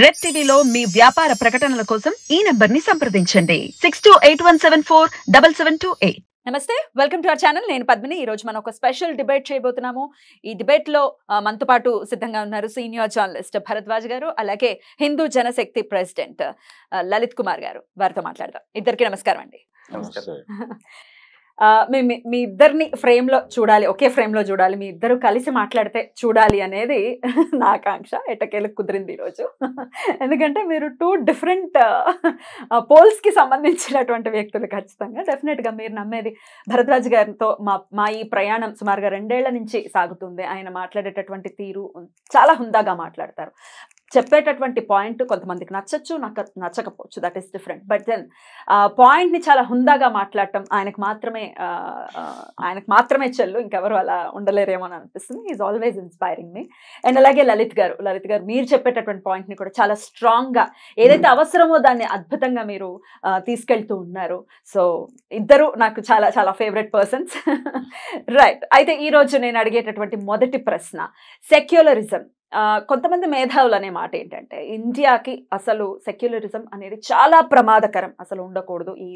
Red టీవీలో మీ వ్యాపార ప్రకటనల కోసం ఈ నంబర్ ని సంప్రదించండి 6281747728. నమస్తే, వెల్కమ్ టు అవర్ ఛానల్. నేను పద్మిని. ఈ రోజు మనం ఒక స్పెషల్ డిబేట్ చేయబోతున్నాము. ఈ డిబేట్ లో మనతో పాటు సిద్ధంగా ఉన్నారు సీనియర్ జర్నలిస్ట్ భరద్వాజ్ గారు, అలాగే హిందూ జనశక్తి ప్రెసిడెంట్ లలిత్ కుమార్ గారు. వారితో మాట్లాడదాం. ఇద్దరికి నమస్కారం అండి. మీ ఇద్దరిని ఫ్రేమ్ లో చూడాలి, ఒకే ఫ్రేమ్ లో చూడాలి, మీ ఇద్దరు కలిసి మాట్లాడితే చూడాలి అనేది నా ఆకాంక్ష. ఎట్టకేలకు కుదిరింది ఈరోజు. ఎందుకంటే మీరు టూ డిఫరెంట్ పోల్స్ కి సంబంధించినటువంటి వ్యక్తులు. ఖచ్చితంగా డెఫినెట్ గా మీరు నమ్మేది భరద్వాజ్ గారితో మా ఈ ప్రయాణం సుమారుగా 2 ఏళ్ల నుంచి సాగుతుంది. ఆయన మాట్లాడేటటువంటి తీరు చాలా హుందాగా మాట్లాడతారు. చెప్పేటటువంటి పాయింట్ కొంతమందికి నచ్చచ్చు, నాకు నచ్చకపోవచ్చు, that is different. But then point ని చాలా హుందాగా మాట్లాడటం ఆయనకు మాత్రమే చెల్లు, ఇంకెవరు అలా ఉండలేరేమో అని అనిపిస్తుంది. Is always inspiring me. And అలాగే లలిత్ గారు మీరు చెప్పేటటువంటి పాయింట్ ని కూడా చాలా స్ట్రాంగ్ గా, ఏదైతే అవసరమో దాన్ని అద్భుతంగా మీరు తీసుకెళ్తూ ఉన్నారు. సో ఇద్దరు నాకు చాలా చాలా ఫేవరెట్ పర్సన్స్. రైట్. అయితే ఈ రోజు నేను అడిగేటటువంటి మొదటి ప్రశ్న, సెక్యులరిజం. కొంతమంది మేధావులు అనే మాట ఏంటంటే, ఇండియాకి అసలు సెక్యులరిజం అనేది చాలా ప్రమాదకరం, అసలు ఉండకూడదు. ఈ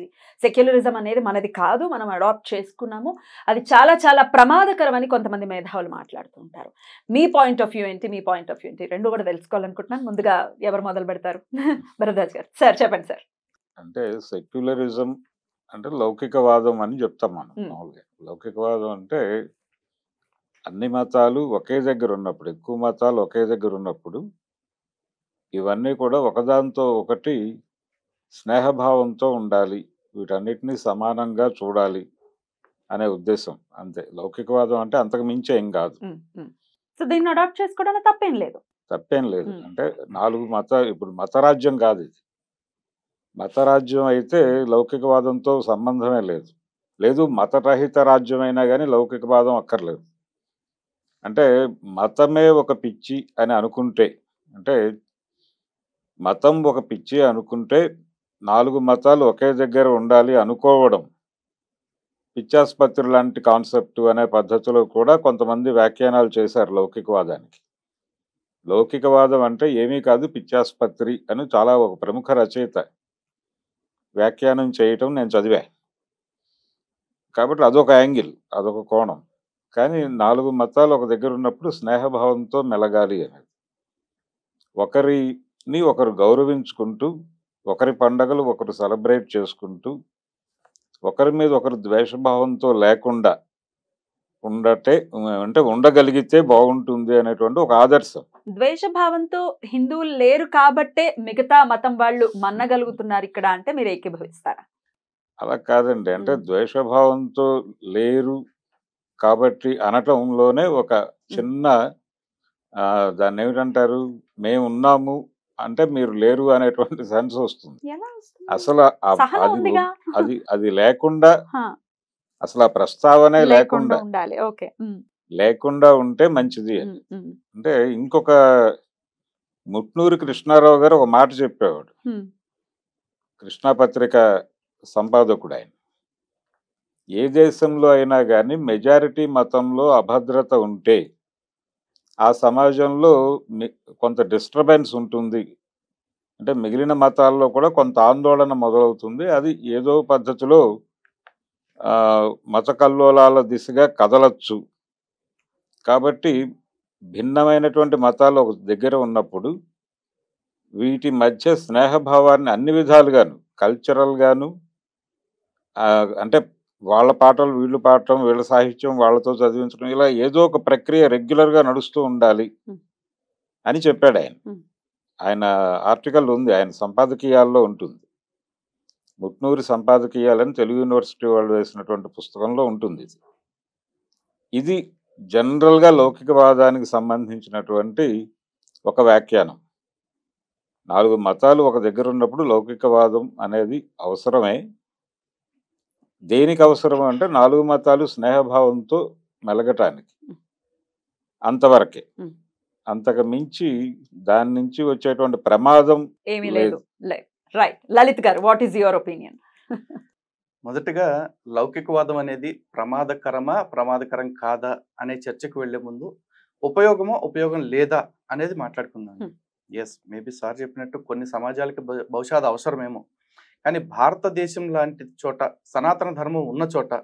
సెక్యులరిజం అనేది మనది కాదు, మనం అడాప్ట్ చేసుకున్నాము, అది చాలా చాలా ప్రమాదకరం అని కొంతమంది మేధావులు మాట్లాడుతూ ఉంటారు. మీ పాయింట్ ఆఫ్ వ్యూ ఏంటి, మీ పాయింట్ ఆఫ్ వ్యూ ఏంటి, రెండు కూడా తెలుసుకోవాలనుకుంటున్నాను. ముందుగా ఎవరు మొదలు పెడతారు? భరద్వాజ్ గారు. సార్ చెప్పండి సార్. అంటే సెక్యులరిజం అంటే లౌకికవాదం అని చెప్తాం మనం మామూలుగా. లౌకికవాదం అంటే అన్ని మతాలు ఒకే దగ్గర ఉన్నప్పుడు, ఎక్కువ మతాలు ఒకే దగ్గర ఉన్నప్పుడు ఇవన్నీ కూడా ఒకదాంతో ఒకటి స్నేహభావంతో ఉండాలి, వీటన్నిటినీ సమానంగా చూడాలి అనే ఉద్దేశం. అంతే. లౌకికవాదం అంటే అంతకు మించి ఏం కాదు. సో దీన్ని అడాప్ట్ చేసుకోవడానికి తప్పేం లేదు. అంటే 4 మతాలు, ఇప్పుడు మతరాజ్యం కాదు ఇది. మతరాజ్యం అయితే లౌకికవాదంతో సంబంధమే లేదు. మతరహిత రాజ్యం అయినా కానీ లౌకికవాదం అక్కర్లేదు. అంటే మతమే ఒక పిచ్చి అని అనుకుంటే, అంటే మతం ఒక పిచ్చి అనుకుంటే 4 మతాలు ఒకే దగ్గర ఉండాలి అనుకోవడం పిచ్చాసుపత్రి లాంటి కాన్సెప్ట్ అనే పద్ధతిలో కూడా కొంతమంది వ్యాఖ్యానాలు చేశారు లౌకికవాదానికి. లౌకికవాదం అంటే ఏమీ కాదు, పిచ్చాసుపత్రి అని చాలా ఒక ప్రముఖ రచయిత వ్యాఖ్యానం చేయటం నేను చదివా. కాబట్టి అదొక యాంగిల్, అదొక కోణం. కానీ 4 మతాలు ఒక దగ్గర ఉన్నప్పుడు స్నేహభావంతో మెలగాలి అనేది, ఒకరిని ఒకరు గౌరవించుకుంటూ, ఒకరి పండగలు ఒకరు సెలబ్రేట్ చేసుకుంటూ, ఒకరి మీద ఒకరు ద్వేషభావంతో లేకుండా ఉండగలిగితే బాగుంటుంది అనేటువంటి ఒక ఆదర్శం. ద్వేషభావంతో హిందువులు లేరు కాబట్టే మిగతా మతం వాళ్ళు మన్నగలుగుతున్నారు ఇక్కడ అంటే మీరు ఏకీభవిస్తారా? అలా కాదండి. అంటే ద్వేషభావంతో లేరు కాబట్టి అనటంలోనే ఒక చిన్న దాన్ని ఏమిటంటారు, మేము ఉన్నాము అంటే మీరు లేరు అనేటువంటి సెన్స్ వస్తుంది. అసలు అది లేకుండా, అసలు ఆ ప్రస్తావనే లేకుండా ఉంటే మంచిది. అంటే ఇంకొక ముట్నూరి కృష్ణారావు గారు ఒక మాట చెప్పేవాడు. కృష్ణా పత్రిక సంపాదకుడు ఆయన. ఏ దేశంలో అయినా కానీ మెజారిటీ మతంలో అభద్రత ఉంటే ఆ సమాజంలో కొంత డిస్టర్బెన్స్ ఉంటుంది. అంటే మిగిలిన మతాల్లో కూడా కొంత ఆందోళన మొదలవుతుంది. అది ఏదో పద్ధతిలో మత కల్లోలాల దిశగా కదలచ్చు. కాబట్టి భిన్నమైనటువంటి మతాలు ఒక దగ్గర ఉన్నప్పుడు వీటి మధ్య స్నేహభావాన్ని అన్ని విధాలుగాను, కల్చరల్గాను, అంటే వాళ్ళ పాటలు వీళ్ళు పాడటం, వీళ్ళ సాహిత్యం వాళ్ళతో చదివించడం, ఇలా ఏదో ఒక ప్రక్రియ రెగ్యులర్గా నడుస్తూ ఉండాలి అని చెప్పాడు ఆయన. ఆయన ఆర్టికల్ ఉంది, ఆయన సంపాదకీయాల్లో ఉంటుంది. ముట్నూరి సంపాదకీయాలని తెలుగు యూనివర్సిటీ వాళ్ళు వేసినటువంటి పుస్తకంలో ఉంటుంది. ఇది జనరల్గా లౌకికవాదానికి సంబంధించినటువంటి ఒక వ్యాఖ్యానం. 4 మతాలు ఒక దగ్గర ఉన్నప్పుడు లౌకికవాదం అనేది అవసరమే. దేనికి అవసరం అంటే 4 మతాలు స్నేహభావంతో మెలగటానికి, అంతవరకే. అంతకు మించి దాని నుంచి వచ్చేటువంటి ప్రమాదం ఏమీ లేదు. రైట్. లలిత్ గారు, వాట్ ఈస్ యువర్ ఒపీనియన్? మొదటగా లౌకికవాదం అనేది ప్రమాదకరం కాదా అనే చర్చకు వెళ్లే ముందు ఉపయోగం లేదా అనేది మాట్లాడుకుందాం. ఎస్, మేబీ సార్ చెప్పినట్టు కొన్ని సమాజాలకి బహుశా అది అవసరమేమో. కానీ భారతదేశం లాంటి చోట, సనాతన ధర్మం ఉన్న చోట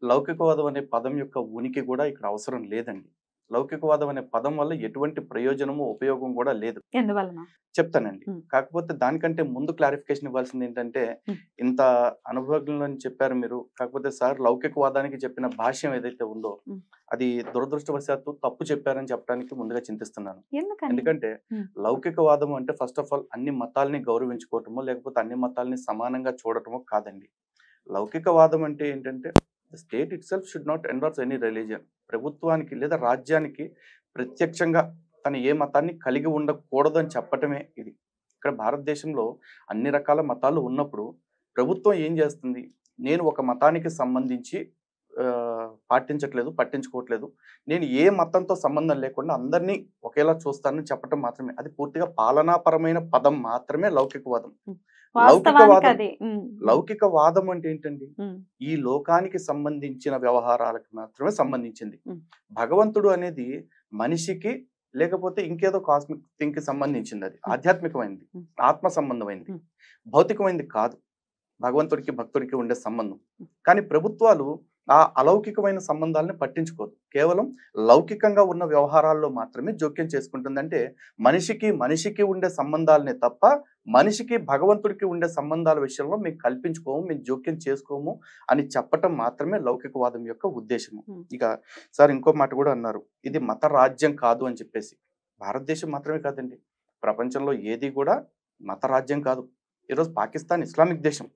లౌకికవాదం అనే పదం యొక్క ఉనికి కూడా ఇక్కడ అవసరం లేదండి. లౌకికవాదం అనే పదం వల్ల ఎటువంటి ప్రయోజనము ఉపయోగం కూడా లేదు. ఎందువలన చెప్తానండి. కాకపోతే దానికంటే ముందు క్లారిఫికేషన్ ఇవ్వాల్సింది ఏంటంటే, ఇంత అనుభవజ్ఞులు చెప్పారు మీరు. కాకపోతే సార్ లౌకికవాదానికి చెప్పిన భాష్యం ఏదైతే ఉందో అది దురదృష్టవశాత్తు తప్పు చెప్పారని చెప్పడానికి ముందుగా చింతిస్తున్నాను. ఎందుకంటే లౌకికవాదం అంటే ఫస్ట్ ఆఫ్ ఆల్ అన్ని మతాల్ని గౌరవించుకోవటమో లేకపోతే అన్ని మతాల్ని సమానంగా చూడటమో కాదండి. లౌకికవాదం అంటే ఏంటంటే the state it self should not endorse any religion. ప్రభుత్వానికి లేదా రాజ్యానికి ప్రత్యక్షంగా తను ఏ మతాన్ని కలిగి ఉండకూడదు అని చెప్పటమే ఇది. ఇక్కడ భారతదేశంలో అన్ని రకాల మతాలు ఉన్నప్పుడు ప్రభుత్వం ఏం చేస్తుంది, నేను ఒక మతానికి సంబంధించి పాటించట్లేదు, పట్టించుకోవట్లేదు, నేను ఏ మతంతో సంబంధం లేకుండా అందరినీ ఒకేలా చూస్తానని చెప్పటం మాత్రమే. అది పూర్తిగా పాలనాపరమైన పదం మాత్రమే లౌకికవాదం. లౌకికవాదం అంటే ఏంటండి, ఈ లోకానికి సంబంధించిన వ్యవహారాలకు మాత్రమే సంబంధించింది. భగవంతుడు అనేది మనిషికి లేకపోతే ఇంకేదో కాస్మిక్ థింగ్ కి సంబంధించింది. అది ఆధ్యాత్మికమైనది, ఆత్మ సంబంధమైనది, భౌతికమైనది కాదు. భగవంతుడికి భక్తుడికి ఉండే సంబంధం. కానీ ప్రభుత్వాలు ఆ అలౌకికమైన సంబంధాలను పట్టించుకోదు. కేవలం లౌకికంగా ఉన్న వ్యవహారాల్లో మాత్రమే జోక్యం చేసుకుంటుంది. అంటే మనిషికి ఉండే సంబంధాలనే తప్ప మనిషికి భగవంతుడికి ఉండే సంబంధాల విషయంలో మేము కల్పించుకోము, మేము జోక్యం చేసుకోము అని చెప్పటం మాత్రమే లౌకికవాదం యొక్క ఉద్దేశము. ఇక సార్ ఇంకో మాట కూడా అన్నారు, ఇది మత రాజ్యం కాదు అని చెప్పేసి. భారతదేశం మాత్రమే కాదండి, ప్రపంచంలో ఏది కూడా మత రాజ్యం కాదు. ఈరోజు పాకిస్తాన్ ఇస్లామిక్ దేశం,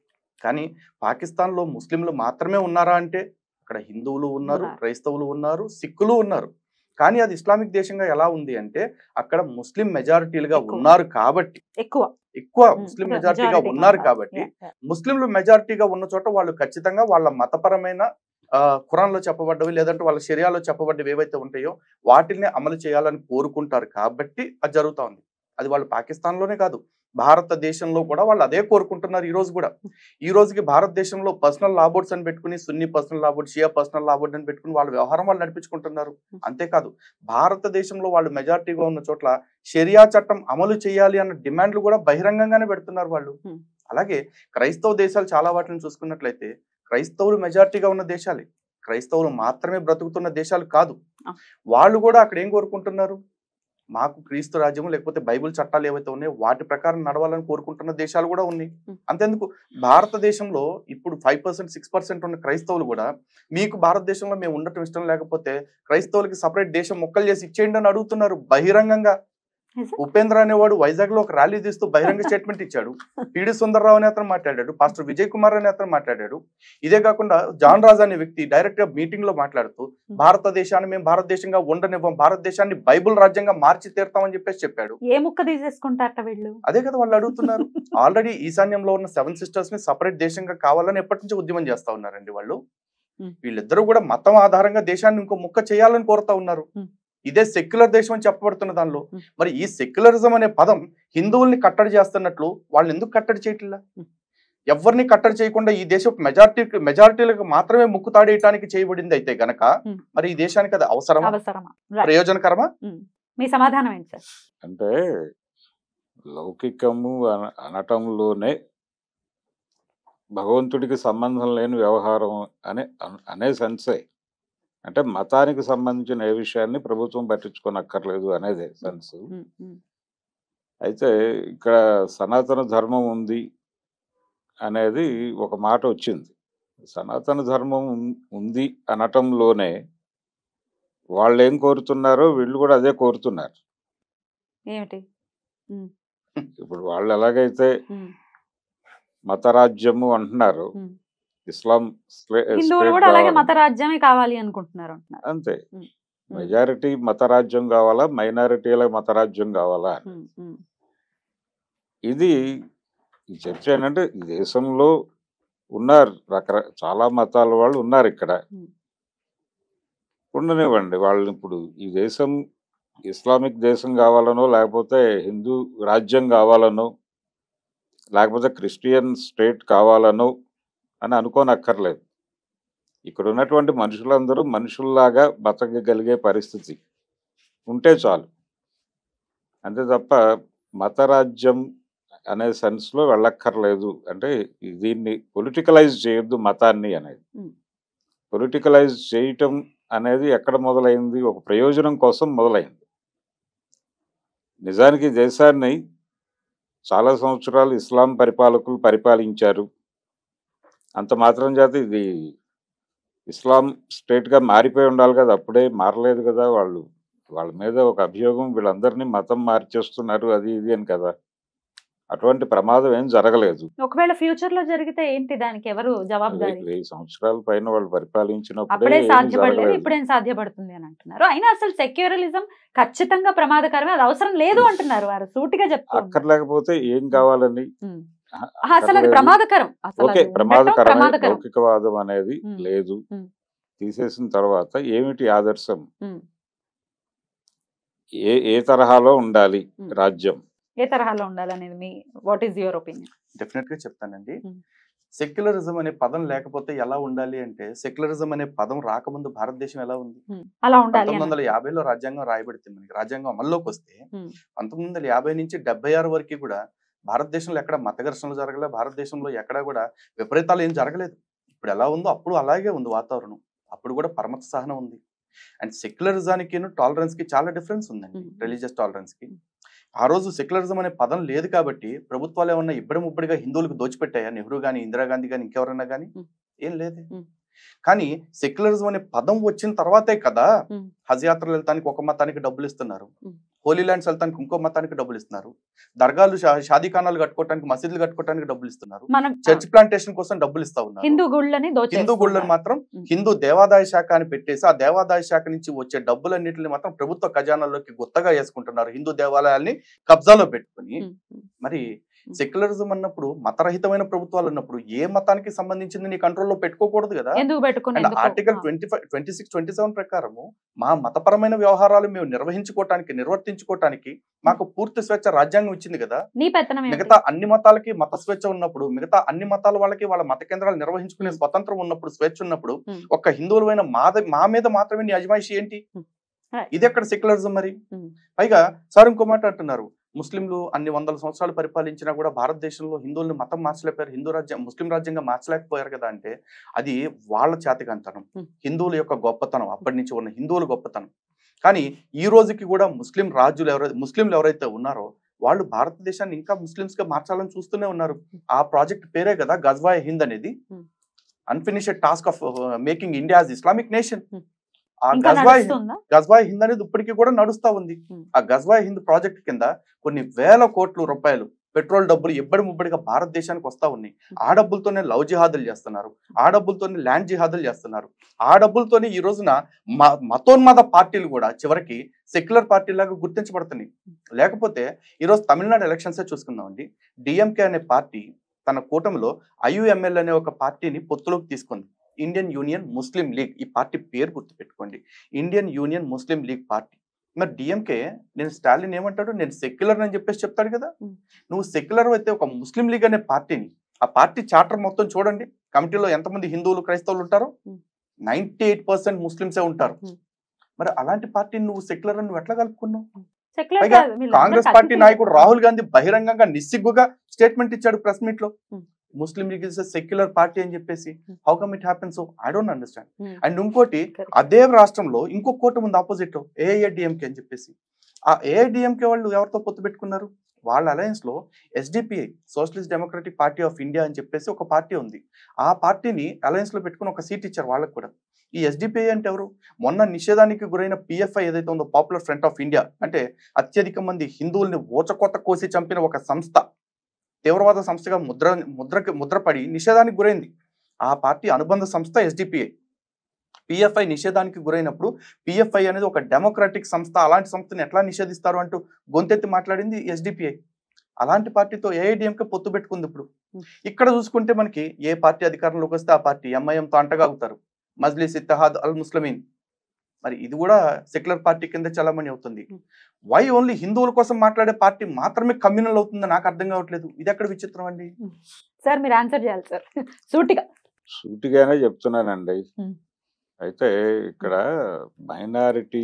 కానీ పాకిస్తాన్లో ముస్లింలు మాత్రమే ఉన్నారా అంటే అక్కడ హిందువులు ఉన్నారు, క్రైస్తవులు ఉన్నారు, సిక్కులు ఉన్నారు. కానీ అది ఇస్లామిక్ దేశంగా ఎలా ఉంది అంటే అక్కడ ముస్లిం మెజారిటీలుగా ఉన్నారు కాబట్టి, ఎక్కువ ముస్లిం మెజారిటీగా ఉన్నారు కాబట్టి, ముస్లింలు మెజారిటీగా ఉన్న చోట వాళ్ళు ఖచ్చితంగా వాళ్ళ మతపరమైన ఖురాన్లో చెప్పబడ్డవి లేదంటే వాళ్ళ షరియాలో చెప్పబడ్డవి ఏవైతే ఉంటాయో వాటిని అమలు చేయాలని కోరుకుంటారు కాబట్టి అది జరుగుతూ ఉంది. అది వాళ్ళు పాకిస్తాన్లోనే కాదు, భారతదేశంలో కూడా వాళ్ళు అదే కోరుకుంటున్నారు. ఈ రోజు కూడా, ఈ రోజుకి భారతదేశంలో పర్సనల్ లా బోర్డ్స్ అని పెట్టుకుని, సున్నీ పర్సనల్ లా బోర్డ్, షియా పర్సనల్ లా బోర్డ్ అని పెట్టుకుని వాళ్ళ వ్యవహారం వాళ్ళు నడిపించుకుంటున్నారు. అంతేకాదు భారతదేశంలో వాళ్ళు మెజారిటీగా ఉన్న చోట్ల షరియా చట్టం అమలు చేయాలి అన్న డిమాండ్లు కూడా బహిరంగంగానే పెడుతున్నారు వాళ్ళు. అలాగే క్రైస్తవ దేశాలు చాలా వాటిని చూసుకున్నట్లయితే క్రైస్తవులు మెజారిటీగా ఉన్న దేశాలే, క్రైస్తవులు మాత్రమే బ్రతుకుతున్న దేశాలు కాదు. వాళ్ళు కూడా అక్కడ ఏం కోరుకుంటున్నారు, మాకు క్రీస్తు రాజ్యము లేకపోతే బైబిల్ చట్టాలు ఏవైతే ఉన్నాయో వాటి ప్రకారం నడవాలని కోరుకుంటున్న దేశాలు కూడా ఉన్నాయి. అంతేందుకు భారతదేశంలో ఇప్పుడు 5%, 6% ఉన్న క్రైస్తవులు కూడా మీకు భారతదేశంలో మేము ఉండటం ఇష్టం లేకపోతే క్రైస్తవులకి సపరేట్ దేశం మొక్కలు చేసి ఇచ్చేయండి అని అడుగుతున్నారు బహిరంగంగా. ఉపేంద్ర అనేవాడు వైజాగ్ లో ఒక ర్యాలీ తీస్తూ బహిరంగ స్టేట్మెంట్ ఇచ్చాడు. పిడి సుందర్రావు అనే అతను మాట్లాడాడు, పాస్టర్ విజయ్ కుమార్ అనే అతను మాట్లాడాడు. ఇదే కాకుండా జాన్ రాజ్ అనే వ్యక్తి డైరెక్ట్ గా మీటింగ్ లో మాట్లాడుతూ భారతదేశాన్ని మేము భారతదేశంగా ఉండనివ్వం, భారతదేశాన్ని బైబుల్ రాజ్యంగా మార్చి తీరుతామని చెప్పేసి చెప్పాడు. ఏ ముక్క తీసేసుకుంటారట వీళ్ళు? అదే కదా వాళ్ళు అడుగుతున్నారు. ఆల్రెడీ ఈశాన్యంలో ఉన్న 7 సిస్టర్స్ ని సపరేట్ దేశంగా కావాలని ఎప్పటి నుంచి ఉద్యమం చేస్తా ఉన్నారండి వాళ్ళు. వీళ్ళిద్దరూ కూడా మతం ఆధారంగా దేశాన్ని ఇంకో ముక్క చేయాలని కోరుతా ఉన్నారు. ఇదే సెక్యులర్ దేశం అని చెప్పబడుతున్న దానిలో మరి ఈ సెక్యులరిజం అనే పదం హిందువుల్ని కట్టడి చేస్తున్నట్లు వాళ్ళు ఎందుకు కట్టడి చేయట్లా? ఎవరిని కట్టడి చేయకుండా ఈ దేశం మెజారిటీలకు మాత్రమే ముక్కు తాడేయటానికి చేయబడింది అయితే గనక మరి ఈ దేశానికి అది అవసరమా, ప్రయోజనకరమా? మీ సమాధానం ఏంటి సార్? అంటే లౌకికము అనటంలోనే భగవంతుడికి సంబంధం లేని వ్యవహారం అనే సెన్సే. అంటే మతానికి సంబంధించిన ఏ విషయాన్ని ప్రభుత్వం పట్టించుకోనక్కర్లేదు అనేది సెన్స్. అయితే ఇక్కడ సనాతన ధర్మం ఉంది అనేది ఒక మాట వచ్చింది. సనాతన ధర్మం ఉంది అనటంలోనే వాళ్ళు ఏం కోరుతున్నారో వీళ్ళు కూడా అదే కోరుతున్నారు. ఏమిటి? ఇప్పుడు వాళ్ళు ఎలాగైతే మతరాజ్యము అంటున్నారు, ఇస్లాం మతరాజ్యమే కావాలి అనుకుంటున్నారు అంతే. మెజారిటీ మతరాజ్యం కావాలా, మైనారిటీల మతరాజ్యం కావాలా? ఇది చర్చ ఏంటంటే ఈ దేశంలో ఉన్నారు చాలా మతాల వాళ్ళు ఉన్నారు ఇక్కడ, ఉండనివ్వండి వాళ్ళని. ఇప్పుడు ఈ దేశం ఇస్లామిక్ దేశం కావాలనో లేకపోతే హిందూ రాజ్యం కావాలనో లేకపోతే క్రిస్టియన్ స్టేట్ కావాలనో అని అనుకోనక్కర్లేదు. ఇక్కడ ఉన్నటువంటి మనుషులందరూ మనుషుల్లాగా బతకగలిగే పరిస్థితి ఉంటే చాలు. అంతే తప్ప మతరాజ్యం అనే సెన్స్లో వెళ్ళక్కర్లేదు. అంటే దీన్ని పొలిటికలైజ్ చేయొద్దు మతాన్ని అనేది. పొలిటికలైజ్ చేయటం అనేది ఎక్కడ మొదలైంది? ఒక ప్రయోజనం కోసం మొదలైంది. నిజానికి దేశాన్ని చాలా సంవత్సరాలు ఇస్లాం పరిపాలకులు పరిపాలించారు. అంత మాత్రం చేత ఇది ఇస్లాం స్టేట్గా మారిపోయి ఉండాలి కదా, అప్పుడే మారలేదు కదా. వాళ్ళ మీద ఒక అభియోగం వీళ్ళందరినీ మతం మార్చేస్తున్నారు అది ఇది అని కదా. అటువంటి ప్రమాదం ఏం జరగలేదు. ఒకవేళ ఫ్యూచర్ లో జరిగితే ఏంటి, దానికి ఎవరు జవాబుదారీ? 1000 సంవత్సరాల పైన వాళ్ళు పరిపాలించినప్పుడే అప్పుడే ఏం సాధ్యపడలేదు, జరగలేదు. ఇప్పుడేం సాధ్యపడుతుంది అని అంటున్నారు. అయినా అసలు సెక్యులరిజం ఖచ్చితంగా ప్రమాదకరమే, అది అవసరం లేదు అంటున్నారు వారు, సూటిగా చెప్తారు. అక్కర్లేకపోతే ఏం కావాలని అసలు అది ప్రమాదకరం, అసలు ఓకే, అది ఉండటం ప్రమాదకరమే. ప్రమాదకరం. లౌకికవాదం అనేది ఉమ్. లేదు. ఉమ్. తీసేసిన తర్వాత ఏమిటి ఆదర్శం? ఉమ్. ఏ తరహాలో ఉండాలి ఉమ్. రాజ్యం? ఏ తరహాలో ఉండాలనేది me what is your opinion? Definite గా చెప్తానండి. ఉమ్. సెక్యులరిజం అనే పదం లేకపోతే ఎలా ఉండాలి అంటే, సెక్యులరిజం అనే పదం రాకముందు భారతదేశం ఎలా ఉంది? అలా ఉండాలి అని 1950లో రాజ్యాంగం రాయబడితే మనకి రాజ్యాంగం అమల్లోకి వస్తే ఉమ్. 1950 నుంచి 76 వరకు కూడా భారతదేశంలో ఎక్కడ మత ఘర్షణలు జరగలే, భారతదేశంలో ఎక్కడ కూడా విపరీతాలు ఏం జరగలేదు. ఇప్పుడు ఎలా ఉందో అప్పుడు అలాగే ఉంది వాతావరణం. అప్పుడు కూడా పరమత సహనం ఉంది. అండ్ సెక్యులరిజానికి టాలరెన్స్ కి చాలా డిఫరెన్స్ ఉందండి, రిలీజియస్ టాలరెన్స్ కి. ఆ రోజు సెక్యులరిజం అనే పదం లేదు కాబట్టి ప్రభుత్వాలు ఏమన్నా ఇబ్బడి ముబ్బడిగా హిందువులకు దోచిపెట్టాయా? నెహ్రూ గాని, ఇందిరాగాంధీ గాని, ఇంకెవరన్నా గానీ ఏం లేదు. కానీ సెక్యులరిజం అనే పదం వచ్చిన తర్వాతే కదా హజ్ యాత్రలు వెళ్తానికి ఒక మతానికి డబ్బులు ఇస్తున్నారు, హోలీ ల్యాండ్స్ వెళ్తానికి ఇంకో మతానికి డబ్బులు ఇస్తున్నారు, దర్గాలు షాదీఖానాలు కట్టుకోవడానికి, మసీదులు కట్టుకోవడానికి డబ్బులు ఇస్తున్నారు, చర్చ్ ప్లాంటేషన్ కోసం డబ్బులు ఇస్తా ఉన్నారు. హిందూ గుళ్ళని మాత్రం హిందూ దేవాదాయ శాఖ అని పెట్టేసి ఆ దేవాదాయ శాఖ నుంచి వచ్చే డబ్బులన్నింటిని మాత్రం ప్రభుత్వ ఖజానాల్లోకి గుత్తగా వేసుకుంటున్నారు, హిందూ దేవాలయాల్ని కబ్జాలో పెట్టుకుని. మరి సెక్యులరిజం అన్నప్పుడు, మతరహితమైన ప్రభుత్వాలు అన్నప్పుడు ఏ మతానికి సంబంధించింది నీ కంట్రోల్లో పెట్టుకోకూడదు కదా. ఆర్టికల్ 26, 27 ప్రకారము మా మతపరమైన వ్యవహారాలు మేము నిర్వర్తించుకోవటానికి మాకు పూర్తి స్వేచ్ఛ రాజ్యాంగం ఇచ్చింది కదా. మిగతా అన్ని మతాలకి మత స్వేచ్ఛ ఉన్నప్పుడు, మిగతా అన్ని మతాల వాళ్ళకి వాళ్ళ మత కేంద్రాలు నిర్వహించుకునే స్వతంత్రం ఉన్నప్పుడు, స్వేచ్ఛ ఉన్నప్పుడు, ఒక్క హిందువులమైన మా మీద మాత్రమే నీ అజమాయిషి ఏంటి? ఇది ఎక్కడ సెక్యులరిజం? మరి పైగా సార్ ఇంకో మాట అంటున్నారు, ముస్లింలు అన్ని వందల సంవత్సరాలు పరిపాలించినా కూడా భారతదేశంలో హిందువుల్ని మతం మార్చలేకపోయారు, ముస్లిం రాజ్యంగా మార్చలేకపోయారు కదా అంటే అది వాళ్ళ చేతకంతనం, హిందువుల యొక్క గొప్పతనం, అప్పటి నుంచి ఉన్న హిందువుల గొప్పతనం. కానీ ఈ రోజుకి కూడా ముస్లింలు ఎవరైతే ఉన్నారో వాళ్ళు భారతదేశాన్ని ఇంకా ముస్లిమ్స్ గా మార్చాలని చూస్తూనే ఉన్నారు. ఆ ప్రాజెక్ట్ పేరే కదా గజ్వాయ్ హింద్ అనేది, unfinished task of making India as Islamic nation. ఆ గజ్వాయ్ హింద్ అనేది ఇప్పటికీ కూడా నడుస్తా ఉంది. ఆ గజ్వాయ్ హింద్ ప్రాజెక్ట్ కింద కొన్ని వేల కోట్ల రూపాయలు పెట్రోల్ డబ్బులు ఇబ్బడి ముబ్బడిగా భారతదేశానికి వస్తా ఉన్నాయి. ఆ డబ్బులతోనే లవ్ జిహాదులు చేస్తున్నారు, ఆ డబ్బులతోనే ల్యాండ్ జిహాదులు చేస్తున్నారు, ఆ డబ్బులతోనే ఈ రోజున మతోన్మాద పార్టీలు కూడా చివరికి సెక్యులర్ పార్టీ లాగా గుర్తించబడుతున్నాయి. లేకపోతే ఈరోజు తమిళనాడు ఎలక్షన్సే చూసుకుందామండి. డిఎంకే అనే పార్టీ తన కూటమిలో ఐయుఎంఎల్ అనే ఒక పార్టీని పొత్తులోకి తీసుకుంది, ఇండియన్ యూనియన్ ముస్లిం లీగ్. ఈ పార్టీ పేరు గుర్తుపెట్టుకోండి, ఇండియన్ యూనియన్ ముస్లిం లీగ్ పార్టీ. మరి డిఎంకే, నేను స్టాలిన్ ఏమంటాడు, నేను సెక్యులర్ అని చెప్పేసి చెప్తాడు కదా. నువ్వు సెక్యులర్ అయితే ఒక ముస్లిం లీగ్ అనే పార్టీని, ఆ పార్టీ చార్టర్ మొత్తం చూడండి, కమిటీలో ఎంతమంది హిందువులు క్రైస్తవులు ఉంటారో 98% ముస్లింసే ఉంటారు. మరి అలాంటి పార్టీని నువ్వు సెక్యులర్ అని నువ్వు ఎట్లా కలుపుకున్నావు? పైగా కాంగ్రెస్ పార్టీ నాయకుడు రాహుల్ గాంధీ బహిరంగంగా నిస్సిగ్గుగా స్టేట్మెంట్ ఇచ్చాడు ప్రెస్ మీట్ లో, ముస్లిం లీగ్ ఇస్ సెక్యులర్ పార్టీ అని చెప్పేసి. How come it happens? I don't understand. And ఇంకోటి, అదే రాష్ట్రంలో ఇంకో కూటమి ఉంది ఆపోజిట్, ఏఐఏడిఎంకే అని చెప్పేసి. ఆ ఏఐడిఎంకే వాళ్ళు ఎవరితో పొత్తు పెట్టుకున్నారు? వాళ్ళ అలయన్స్ లో SDPI, socialist democratic party of India అని చెప్పేసి ఒక పార్టీ ఉంది. ఆ పార్టీని అలయన్స్ లో పెట్టుకుని ఒక సీట్ ఇచ్చారు వాళ్ళకు కూడా. ఈ ఎస్డిపిఐ అంటే ఎవరు? మొన్న నిషేధానికి గురైన పిఎఫ్ఐ ఏదైతే ఉందో, పాపులర్ ఫ్రంట్ ఆఫ్ ఇండియా, అంటే అత్యధిక మంది హిందువుల్ని ఊచకోత కోసి చంపిన ఒక సంస్థ, తీవ్రవాద సంస్థగా ముద్రపడి నిషేధానికి గురైంది. ఆ పార్టీ అనుబంధ సంస్థ ఎస్డిపిఐ. పిఎఫ్ఐ నిషేధానికి గురైనప్పుడు పిఎఫ్ఐ అనేది ఒక డెమోక్రాటిక్ సంస్థ, అలాంటి సంస్థని ఎట్లా నిషేధిస్తారు అంటూ గొంతెత్తి మాట్లాడింది ఎస్డిపిఐ. అలాంటి పార్టీతో ఏఐడిఎంకే పొత్తు పెట్టుకుంది. ఇప్పుడు ఇక్కడ చూసుకుంటే మనకి ఏ పార్టీ అధికారంలోకి వస్తే ఆ పార్టీ ఎంఐఎంతో అంటగాగుతారు, మజ్లిస్ ఇత్తహాద్ అల్ ముస్లిమీన్. మరి ఇది కూడా సెక్యులర్ పార్టీ కింద చలామణి అవుతుంది. వై ఓన్లీ హిందువుల కోసం మాట్లాడే పార్టీ మాత్రమే కమ్యూనల్ అవుతుందో నాకు అర్థం కావట్లేదు. ఇది ఎక్కడ విచిత్రం అండి? సార్ మీరు ఆన్సర్ చేయాలి సార్, సూటిగానే చెప్తున్నానండి. అయితే ఇక్కడ minority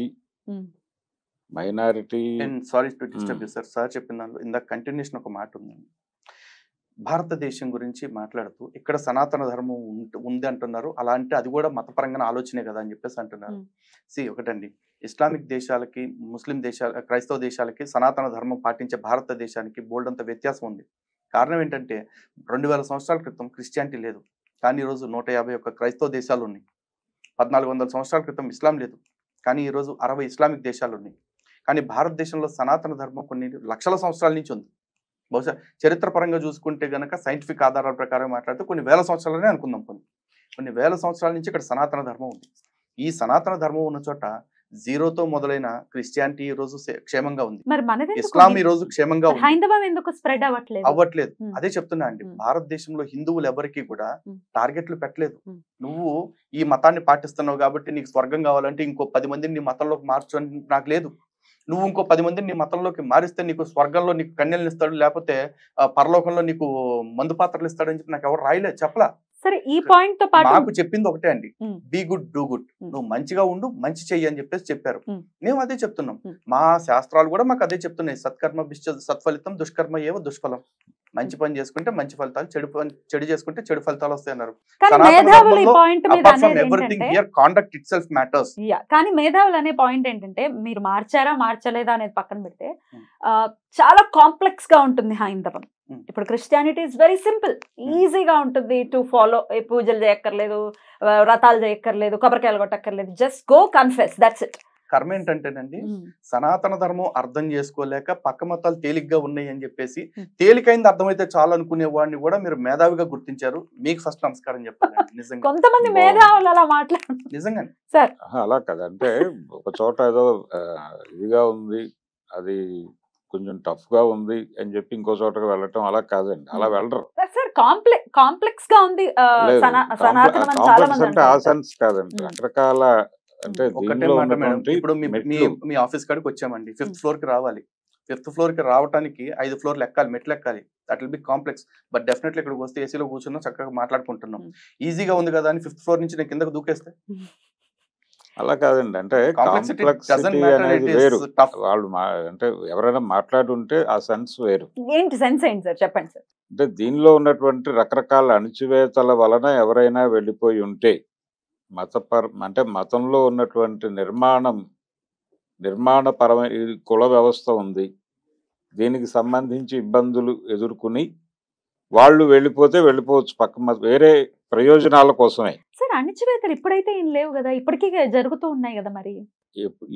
minority and sorry to disturb you sir, sir చెప్పిన దాంట్లో ఇందాక కంటిన్యూషన్ ఒక మాట ఉందండి. భారతదేశం గురించి మాట్లాడుతూ ఇక్కడ సనాతన ధర్మం ఉంది అంటున్నారు, అలా అంటే అది కూడా మతపరంగా ఆలోచనే కదా అని చెప్పేసి అంటున్నారు. ఒకటండి, ఇస్లామిక్ దేశాలకి, ముస్లిం దేశాల, క్రైస్తవ దేశాలకి సనాతన ధర్మం పాటించే భారతదేశానికి బోల్డ్ అంత వ్యత్యాసం ఉంది. కారణం ఏంటంటే 2000 సంవత్సరాల క్రితం క్రిస్టియానిటీ లేదు, కానీ ఈరోజు 151 క్రైస్తవ దేశాలు ఉన్నాయి. 1400 సంవత్సరాల క్రితం ఇస్లాం లేదు, కానీ ఈరోజు 60 ఇస్లామిక్ దేశాలు ఉన్నాయి. కానీ భారతదేశంలో సనాతన ధర్మం కొన్ని లక్షల సంవత్సరాల నుంచి ఉంది. బహుశా చరిత్రపరంగా చూసుకుంటే గనక సైంటిఫిక్ ఆధారాల ప్రకారం మాట్లాడితే కొన్ని వేల సంవత్సరాలనే అనుకుందాం. కొన్ని వేల సంవత్సరాల నుంచి ఇక్కడ సనాతన ధర్మం ఉంది. ఈ సనాతన ధర్మం ఉన్న చోట జీరోతో మొదలైన క్రిస్టియానిటీ ఈ రోజు క్షేమంగా ఉంది, ఇస్లాం ఈ రోజు క్షేమంగా ఉంది, హైందవం ఎందుకు స్ప్రెడ్ అవ్వట్లేదు. అదే చెప్తున్నా అండి, భారతదేశంలో హిందువులు ఎవరికి కూడా టార్గెట్లు పెట్టలేదు. నువ్వు ఈ మతాన్ని పాటిస్తున్నావు కాబట్టి నీకు స్వర్గం కావాలంటే ఇంకో 10 మందిని నీ మతంలోకి మార్చు అని నాకు లేదు. నువ్వు ఇంకో 10 మందిని నీ మతంలోకి మారిస్తే నీకు స్వర్గంలో నీకు కన్యలను ఇస్తాడు, లేకపోతే పరలోకంలో నీకు మందు పాత్రలు ఇస్తాడు అని చెప్పి నాకు ఎవరు రాయలేదు, చెప్పలా. సరే, ఈ పాయింట్ తో పాటు నాకు చెప్పింది ఒకటే అండి, బీ గుడ్ డూ గుడ్, నువ్వు మంచిగా ఉండు, మంచి చెయ్యి అని చెప్పేసి చెప్పారు. మేము అదే చెప్తున్నాం, మా శాస్త్రాలు కూడా మాకు అదే చెప్తున్నాయి. సత్కర్మ సత్ఫలితం, దుష్కర్మ ఏవో దుష్ఫలం. మంచి పని చేసుకుంటే మంచి ఫలితాలు, చెడు చేసుకుంటే చెడు ఫలితాలు వస్తాయి అన్నారు. Conduct it self matters. కానీ మేధావులు అనే పాయింట్ ఏంటంటే, మీరు మార్చారా మార్చలేదా అనేది పక్కన పెడితే చాలా కాంప్లెక్స్ గా ఉంటుంది హైందవం. ఇప్పుడు క్రిస్టియానిటీ ఇస్ వెరీ సింపుల్, ఈజీగా ఉంటుంది టు ఫాలో. పూజలు చేయక్కర్లేదు, వ్రతాలు చేయక్కర్లేదు, కొబ్బరికాయలు కొట్టక్కర్లేదు, just go confess, that's it. కర్మ ఏంటంటేనండి, సనాతన ధర్మం అర్థం చేసుకోలేక పక్క మతాలు తేలిగ్గా ఉన్నాయి అని చెప్పేసి తేలికైంది అర్థమైతే చాలు అనుకునే వాడిని కూడా మీరు మేధావిగా గుర్తించారు. మీకు ఫస్ట్ నమస్కారం చెప్పాలి. నిజంగా కొంతమంది మేధావులు అలా మాట్లాడు. నిజంగా సార్ అలా కదంటే ఒక చోట ఏదో ఇదిగా ఉంది, అది కొంచెం టఫ్ గా ఉంది అని చెప్పి ఇంకో చోటకి వెళ్ళటం అలా కాదండి, అలా వెళ్ళరు. సార్ కాంప్లెక్స్ గా ఉంది అంటే ఆ సెన్స్ కాదండి, రకరకాల అంటే ఒకటే మాట మేడం. ఇప్పుడు మీ ఆఫీస్ కాడికి వచ్చామండి, 5th ఫ్లోర్ కి రావాలి. 5th ఫ్లోర్ కి రావడానికి 5 ఫ్లోర్లు ఎక్కాలి, మెట్లు ఎక్కాలి. That will be complex. But definitely ఇక్కడికి వస్తే ఏసీలో కూర్చున్నాం, చక్కగా మాట్లాడుకుంటున్నాం. ఈజీగా ఉంది కదా అని 5th ఫ్లోర్ నుంచి నేను కిందకు దూకేస్తే అలా కాదండి. అంటే కాంప్లెక్సిటీ అనేది వేరు. వాళ్ళు అంటే ఎవరైనా మాట్లాడుంటే ఆ సెన్స్ వేరు. ఏంటి సెన్స్ ఏంటి సార్, చెప్పండి సార్. అంటే దీనిలో ఉన్నటువంటి రకరకాల అణచివేతల వలన ఎవరైనా వెళ్ళిపోయి ఉంటే, అంటే మతంలో ఉన్నటువంటి నిర్మాణపరమైన కుల వ్యవస్థ ఉంది, దీనికి సంబంధించి ఇబ్బందులు ఎదుర్కొని వాళ్ళు వెళ్ళిపోవచ్చు పక్క వేరే ప్రయోజనాల కోసమే. సార్ అణచివేతలు ఇప్పుడైతే ఏం లేవు కదా, ఇప్పటికీ జరుగుతూ ఉన్నాయి కదా. మరి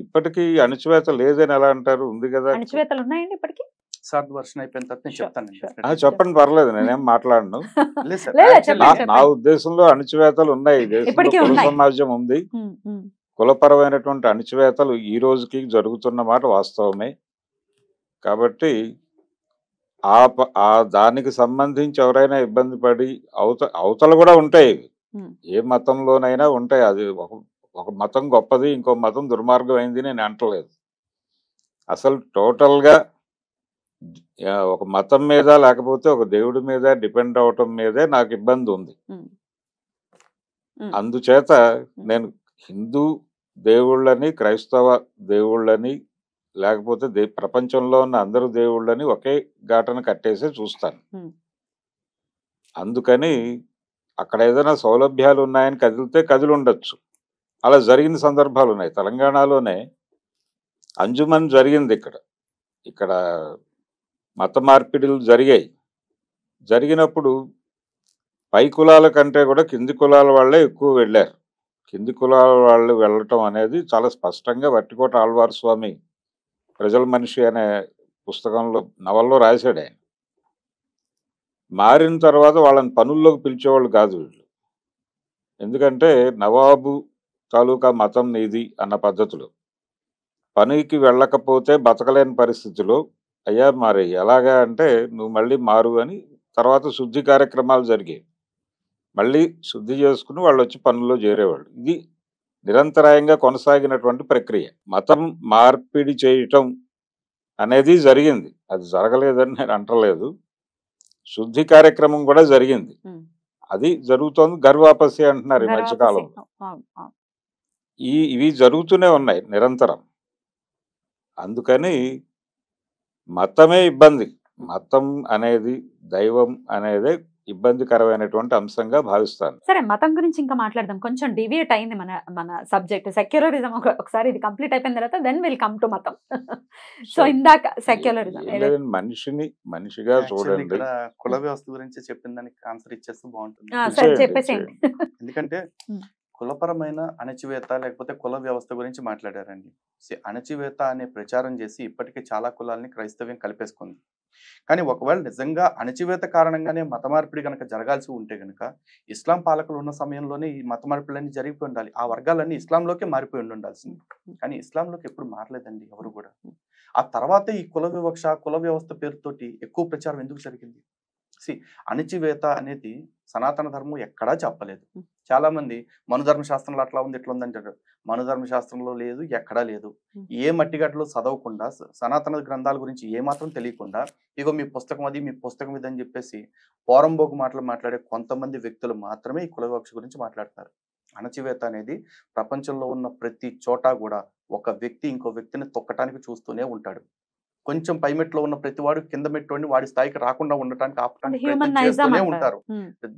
ఇప్పటికీ అణచివేత లేదని ఎలా అంటారు? ఉంది కదా, అణచివేతలు ఉన్నాయండి ఇప్పటికీ. సార్ వర్షన్ అయిపోయిన తర్వాత నేను చెప్తాను. చెప్పండి, పర్లేదు, నేనేం మాట్లాడను. నా ఉద్దేశంలో అణచివేతలు ఉన్నాయి, కుల సమాజం ఉంది, కులపరమైనటువంటి అణచివేతలు ఈ రోజుకి జరుగుతున్న మాట వాస్తవమే. కాబట్టి దానికి సంబంధించి ఎవరైనా ఇబ్బంది పడి అవతల కూడా ఉంటాయి, ఏ మతంలోనైనా ఉంటాయి. అది ఒక మతం గొప్పది, ఇంకో మతం దుర్మార్గం అయింది నేను అంటలేదు. అసలు టోటల్గా ఒక మతం మీద లేకపోతే ఒక దేవుడి మీద డిపెండ్ అవటం మీదే నాకు ఇబ్బంది ఉంది. అందుచేత నేను హిందూ దేవుళ్ళని, క్రైస్తవ దేవుళ్ళని, లేకపోతే ప్రపంచంలో ఉన్న అందరు దేవుళ్ళని ఒకే ఘాటన కట్టేసే చూస్తాను. అందుకని అక్కడ ఏదైనా సౌలభ్యాలు ఉన్నాయని కదిలి ఉండొచ్చు. అలా జరిగిన సందర్భాలు ఉన్నాయి. తెలంగాణలోనే అంజుమన్ జరిగింది. ఇక్కడ మత మార్పిడిలు జరిగినప్పుడు పై కులాల కంటే కూడా కింది కులాల వాళ్ళే ఎక్కువ వెళ్ళారు. కింది కులాల వాళ్ళు వెళ్ళటం అనేది చాలా స్పష్టంగా వట్టికోట ఆళ్వార్ స్వామి ప్రజల మనిషి అనే పుస్తకంలో, నవల్లో రాశాడు ఆయన. మారిన తర్వాత వాళ్ళని పనుల్లోకి పిలిచేవాళ్ళు కాదు వీళ్ళు. ఎందుకంటే నవాబు తాలూకా మతం నీది అన్న పద్ధతిలో, పనికి వెళ్ళకపోతే బతకలేని పరిస్థితిలో, అయ్యా మరి ఎలాగా అంటే నువ్వు మళ్ళీ మారు అని తర్వాత శుద్ధి కార్యక్రమాలు జరిగాయి. మళ్ళీ శుద్ధి చేసుకుని వాళ్ళు వచ్చి పనుల్లో చేరేవాళ్ళు. ఇది నిరంతరాయంగా కొనసాగినటువంటి ప్రక్రియ. మతం మార్పిడి చేయటం అనేది జరిగింది, అది జరగలేదని నేను అంటలేదు. శుద్ధి కార్యక్రమం కూడా జరిగింది, అది జరుగుతోంది. గర్వాపసి అంటున్నారు ఈ మధ్యకాలంలో. ఇవి జరుగుతూనే ఉన్నాయి నిరంతరం. అందుకని మతమే ఇబ్బంది. మతం అనేది, దైవం అనేదే ఇబ్బందికరమైనటువంటి అంశంగా భావిస్తాను. సరే, మతం గురించి ఇంకా మాట్లాడదాం. కొంచెం డివియేట్ అయింది మన సబ్జెక్ట్. సెక్యులరిజం ఒకసారి ఇది కంప్లీట్ అయిపోయిన తర్వాత దెన్ విల్ కమ్ టు మతం. సో ఇందాక సెక్యులరిజం ఏం లేదండి, మనిషిని మనిషిగా యాక్చువల్లీ చూడండి. ఇక్కడ కుల వ్యవస్థ గురించి చెప్పిన దానికి ఆన్సర్ ఇచ్చేస్తే బాగుంటుంది. సరే చేయండి, చెప్పేసేయండి. ఎందుకంటే ఉమ్. కులపరమైన అణచివేత లేకపోతే కుల వ్యవస్థ గురించి మాట్లాడారండి. అణచివేత అనే ప్రచారం చేసి ఇప్పటికే చాలా కులాలని క్రైస్తవ్యం కలిపేసుకుంది. కానీ ఒకవేళ నిజంగా అణచివేత కారణంగానే మత మార్పిడి కనుక జరగాల్సి ఉంటే కనుక ఇస్లాం పాలకులు ఉన్న సమయంలోనే ఈ మత మార్పిడులన్నీ జరిగిపోయి ఉండాలి. ఆ వర్గాలన్నీ ఇస్లాంలోకే మారిపోయి ఉండాల్సింది. కానీ ఇస్లాంలోకి ఎప్పుడు మారలేదండి ఎవరు కూడా. ఆ తర్వాతే ఈ కుల వివక్ష, కుల వ్యవస్థ పేరుతోటి ఎక్కువ ప్రచారం ఎందుకు జరిగింది? అణచివేత అనేది సనాతన ధర్మం ఎక్కడా చెప్పలేదు. చాలా మంది మనుధర్మ శాస్త్రంలో అట్లా ఉంది ఇట్లా ఉంది అంటారు. మనుధర్మ శాస్త్రంలో లేదు, ఎక్కడా లేదు. ఏ మట్టిగడ్డలో చదవకుండా సనాతన గ్రంథాల గురించి ఏమాత్రం తెలియకుండా ఇగో మీ పుస్తకం అది, మీ పుస్తకం ఇది అని చెప్పేసి పోరంబోకు మాటలు మాట్లాడే కొంతమంది వ్యక్తులు మాత్రమే ఈ కుల వివక్ష గురించి మాట్లాడతారు. అణచివేత అనేది ప్రపంచంలో ఉన్న ప్రతి చోట కూడా ఒక వ్యక్తి ఇంకో వ్యక్తిని తొక్కటానికి చూస్తూనే ఉంటాడు. కొంచెం పైమెట్లో ఉన్న ప్రతివాడు కింద మెట్టుని వాడి స్థాయికి రాకుండా ఉండటానికి ఆపడానికి ప్రయత్నం చేస్తూనే ఉంటారు.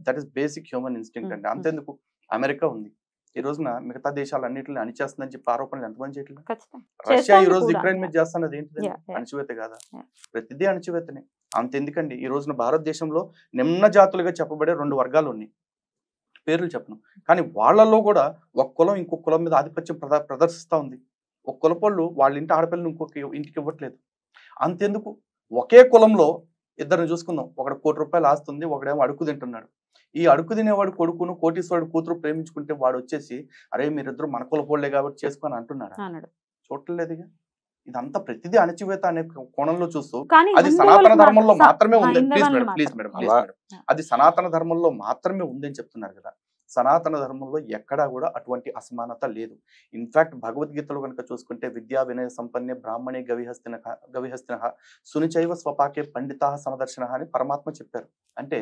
That is basic human instinct అండి. అంతేందుకు అమెరికా ఉంది, ఈ రోజున మిగతా దేశాలన్నింటిని అణిచేస్తుందని చెప్పి ఆరోపణలు ఎంతమంది చేయట్లేదు? రష్యా ఈ రోజు యుక్రెయిన్ మీద చేస్తున్నది ఏంటిది? అణచివేత కాదా? ప్రతిదీ అణచివేతనే. అంతెందుకండి, ఈ రోజున భారతదేశంలో నిమ్న జాతులుగా చెప్పబడే 2 వర్గాలు ఉన్నాయి, పేర్లు చెప్పను. కానీ వాళ్ళల్లో కూడా ఒక కులం ఇంకొక కులం మీద ఆధిపత్యం ప్రదర్శిస్తూ ఉంది. ఒక కులపోళ్ళు వాళ్ళ ఇంటి ఆడపిల్లని ఇంకొక ఇంటికి ఇవ్వట్లేదు. అంతెందుకు, ఒకే కులంలో ఇద్దరిని చూసుకుందాం. ఒకడు ₹1,00,00,000 ఆస్తుంది, ఒకడేమో అడుగు తింటున్నాడు. ఈ అడుగు తినేవాడు కొడుకును కోటీశ్వరుడు కూతురు ప్రేమించుకుంటే వాడు వచ్చేసి అరే మీరిద్దరు మన కులపోళ్లే కాబట్టి చేసుకొని అంటున్నాడు. చూడలేదుగా. ఇదంతా ప్రతిదీ అణచివేత అనే కోణంలో చూస్తూ అది సనాతన ధర్మంలో మాత్రమే ఉంది. ప్లీజ్ మేడం, అది సనాతన ధర్మంలో మాత్రమే ఉందని చెప్తున్నారు కదా. సనాతన ధర్మంలో ఎక్కడా కూడా అటువంటి అసమానత లేదు. ఇన్ఫాక్ట్ భగవద్గీతలో కనుక చూసుకుంటే విద్యా వినయ సంపన్నే బ్రాహ్మణే గవిహస్తిన సునిచైవ స్వపాకే పండితా సమదర్శన అని పరమాత్మ చెప్పారు. అంటే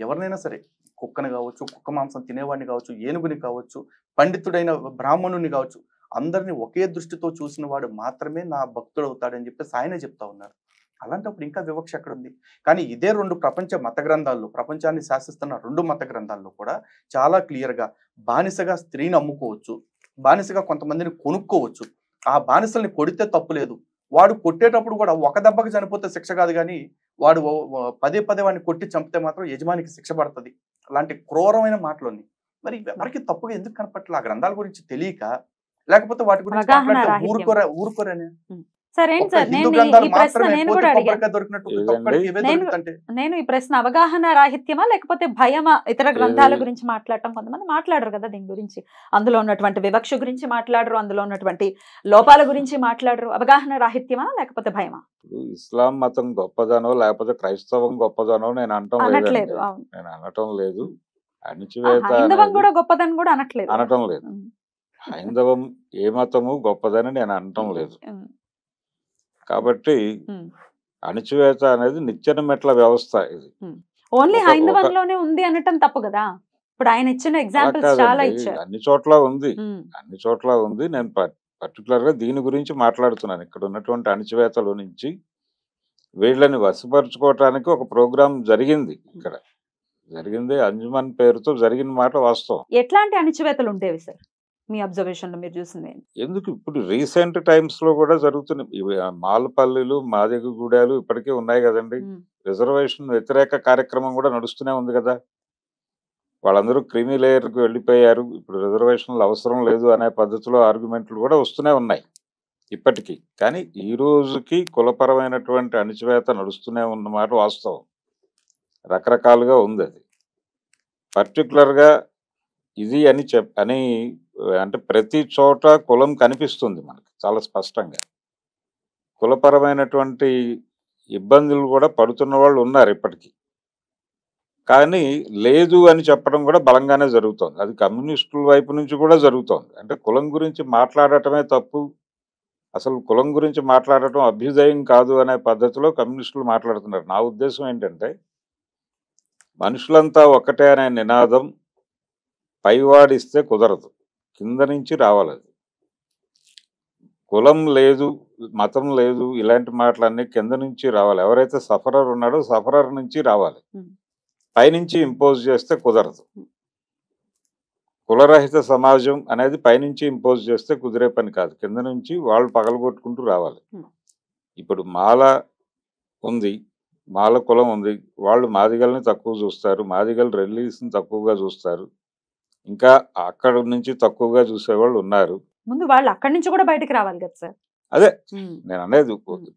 ఎవరినైనా సరే, కుక్కని కావచ్చు, కుక్క మాంసం తినేవాడిని కావచ్చు, ఏనుగుని కావచ్చు, పండితుడైన బ్రాహ్మణుని కావచ్చు, అందరినీ ఒకే దృష్టితో చూసిన వాడు మాత్రమే నా భక్తుడు అవుతాడని చెప్పి ఆయనే చెప్తా ఉన్నారు. అలాంటప్పుడు ఇంకా వివక్ష ఎక్కడ ఉంది? కానీ ఇదే 2 ప్రపంచ మత గ్రంథాల్లో, ప్రపంచాన్ని శాసిస్తున్న 2 మత గ్రంథాల్లో కూడా చాలా క్లియర్గా బానిసగా స్త్రీని అమ్ముకోవచ్చు, బానిసగా కొంతమందిని కొనుక్కోవచ్చు, ఆ బానిసల్ని కొడితే తప్పు లేదు. వాడు కొట్టేటప్పుడు కూడా ఒక దెబ్బకి చనిపోతే శిక్ష కాదు, కానీ వాడు పదే వాడిని కొట్టి చంపితే మాత్రం యజమానికి శిక్ష పడుతుంది. అలాంటి క్రూరమైన మాటలు ఉన్నాయి. మరి ఎవరికి తప్పుగా ఎందుకు కనపట్ల? ఆ గ్రంథాల గురించి తెలియక, లేకపోతే వాటి గురించి ఊరుకోరనే? నేను ఈ ప్రశ్న అవగాహన రాహిత్యమా లేకపోతే భయమా? ఇతర గ్రంథాల గురించి మాట్లాడటం కొంతమంది మాట్లాడరు కదా దీని గురించి. అందులో ఉన్నటువంటి వివక్ష గురించి మాట్లాడరు, అందులో ఉన్నటువంటి లోపాల గురించి మాట్లాడరు. అవగాహన రాహిత్యమా లేకపోతే భయమా? ఇస్లాం మతం గొప్పదనో లేకపోతే క్రైస్తవం గొప్పదనో నేను అనట్లేదు. నేను అనటం లేదు. అణచివేత హైందవం కూడా గొప్పదని కూడా అనటం లేదు. హైందవం ఏ మతము గొప్పదని నేను అనటం లేదు. కాబట్టి అణచివేత అనేది నిచ్చెన మెట్ల వ్యవస్థ. ఇది ఓన్లీ హైందవంలోనే ఉంది అనటం తప్పు కదా. ఇప్పుడు ఆయన ఇచ్చిన ఎగ్జాంపుల్స్ చాలా ఇచ్చారు. అన్ని చోట్ల ఉంది, అన్ని చోట్ల ఉంది. నేను పర్టికులర్ గా దీని గురించి మాట్లాడుతున్నాను. ఇక్కడ ఉన్నటువంటి అణచివేతలో నుంచి వీళ్ళని వశపరుచుకోవటానికి ఒక ప్రోగ్రాం జరిగింది. ఇక్కడ జరిగింది అంజుమన్ పేరుతో జరిగిన మాట వాస్తవం. ఎట్లాంటి అణచివేతలు ఉండేవి సార్ మీ అబ్జర్వేషన్ లో మీరు చూసింది? ఎందుకు ఇప్పుడు రీసెంట్ టైమ్స్ లో కూడా జరుగుతున్నాయి. మాలపల్లిలు, మాదిగగూడాలు ఇప్పటికే ఉన్నాయి కదండి. రిజర్వేషన్ వ్యతిరేక కార్యక్రమం కూడా నడుస్తూనే ఉంది కదా. వాళ్ళందరూ క్రిమి లేయర్కి వెళ్ళిపోయారు, ఇప్పుడు రిజర్వేషన్లు అవసరం లేదు అనే పద్ధతిలో ఆర్గ్యుమెంట్లు కూడా వస్తూనే ఉన్నాయి ఇప్పటికీ. కానీ ఈ రోజుకి కులపరమైనటువంటి అణచివేత నడుస్తూనే ఉన్నమాట వాస్తవం. రకరకాలుగా ఉంది. అది పర్టికులర్గా ఇది అని అంటే ప్రతి చోట కులం కనిపిస్తుంది మనకి చాలా స్పష్టంగా. కులపరమైనటువంటి ఇబ్బందులు కూడా పడుతున్న వాళ్ళు ఉన్నారు ఇప్పటికీ. కానీ లేదు అని చెప్పడం కూడా బలంగానే జరుగుతోంది. అది కమ్యూనిస్టుల వైపు నుంచి కూడా జరుగుతోంది. అంటే కులం గురించి మాట్లాడటమే తప్పు, అసలు కులం గురించి మాట్లాడటం అభ్యుదయం కాదు అనే పద్ధతిలో కమ్యూనిస్టులు మాట్లాడుతున్నారు. నా ఉద్దేశం ఏంటంటే మనుషులంతా ఒకటే అనే నినాదం పైవాడిస్తే కుదరదు, కింద నుంచి రావాలి. అది కులం లేదు, మతం లేదు, ఇలాంటి మాటలన్నీ కింద నుంచి రావాలి. ఎవరైతే సఫరర్ ఉన్నాడో సఫరర్ నుంచి రావాలి. పైనుంచి ఇంపోజ్ చేస్తే కుదరదు. కులరహిత సమాజం అనేది పైనుంచి ఇంపోజ్ చేస్తే కుదిరే పని కాదు. కింద నుంచి వాళ్ళు పగలగొట్టుకుంటూ రావాలి. ఇప్పుడు మాల ఉంది, మాల కులం ఉంది, వాళ్ళు మాదిగల్ని తక్కువ చూస్తారు, మాదిగలు రెల్లీస్ని తక్కువగా చూస్తారు, ఇంకా అక్కడ నుంచి తక్కువగా చూసేవాళ్ళు ఉన్నారు. ముందు వాళ్ళు అక్కడి నుంచి కూడా బయటకు రావాలి కదా సార్. అదే నేను అనేది.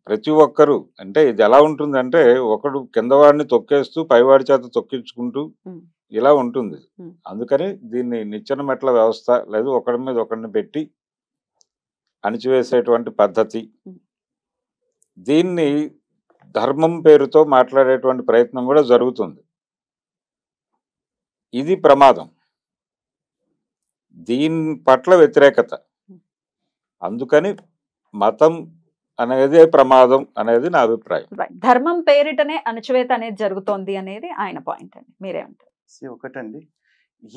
ప్రతి ఒక్కరు అంటే ఇది ఎలా ఉంటుందంటే ఒకడు కిందవాడిని తొక్కేస్తూ పైవాడి చేత తొక్కించుకుంటూ ఇలా ఉంటుంది. అందుకని దీన్ని నిచ్చెన మెట్ల వ్యవస్థ లేదు, ఒకడి మీద ఒకడిని పెట్టి అణిచివేసేటువంటి పద్ధతి, దీన్ని ధర్మం పేరుతో మాట్లాడేటువంటి ప్రయత్నం కూడా జరుగుతుంది. ఇది ప్రమాదం, దీని పట్ల వ్యతిరేకత. అందుకని మతం అనేది ప్రమాదం అనేది నా అభిప్రాయం. ధర్మం పేరిటనే అణచివేత అనేది జరుగుతోంది అనేది ఆయన పాయింట్ అండి. మీరేమంటారు? ఒకటండి,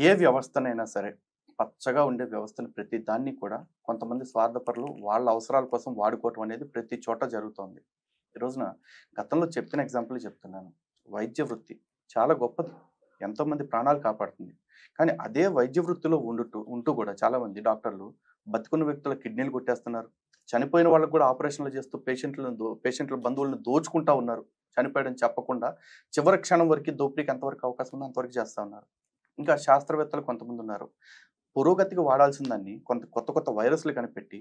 ఏ వ్యవస్థనైనా సరే పచ్చగా ఉండే వ్యవస్థను ప్రతి దాన్ని కూడా కొంతమంది స్వార్థపరులు వాళ్ళ అవసరాల కోసం వాడుకోవటం అనేది ప్రతి చోట జరుగుతోంది. ఈ రోజున గతంలో చెప్పిన ఎగ్జాంపుల్ చెప్తున్నాను. వైద్య వృత్తి చాలా గొప్పది, ఎంతోమంది ప్రాణాలు కాపాడుతుంది. కానీ అదే వైద్య వృత్తిలో ఉంటూ కూడా చాలామంది డాక్టర్లు బతుకున్న వ్యక్తుల కిడ్నీలు కొట్టేస్తున్నారు, చనిపోయిన వాళ్ళకు కూడా ఆపరేషన్లు చేస్తూ పేషెంట్ల బంధువులను దోచుకుంటా ఉన్నారు. చనిపోయడం చెప్పకుండా చివరి క్షణం వరకు దోపిడీకి ఎంతవరకు అవకాశం ఉందో అంతవరకు చేస్తూ ఉన్నారు. ఇంకా శాస్త్రవేత్తలు కొంతమంది ఉన్నారు, పురోగతికి వాడాల్సిన దాన్ని కొత్త వైరస్లు కనిపెట్టి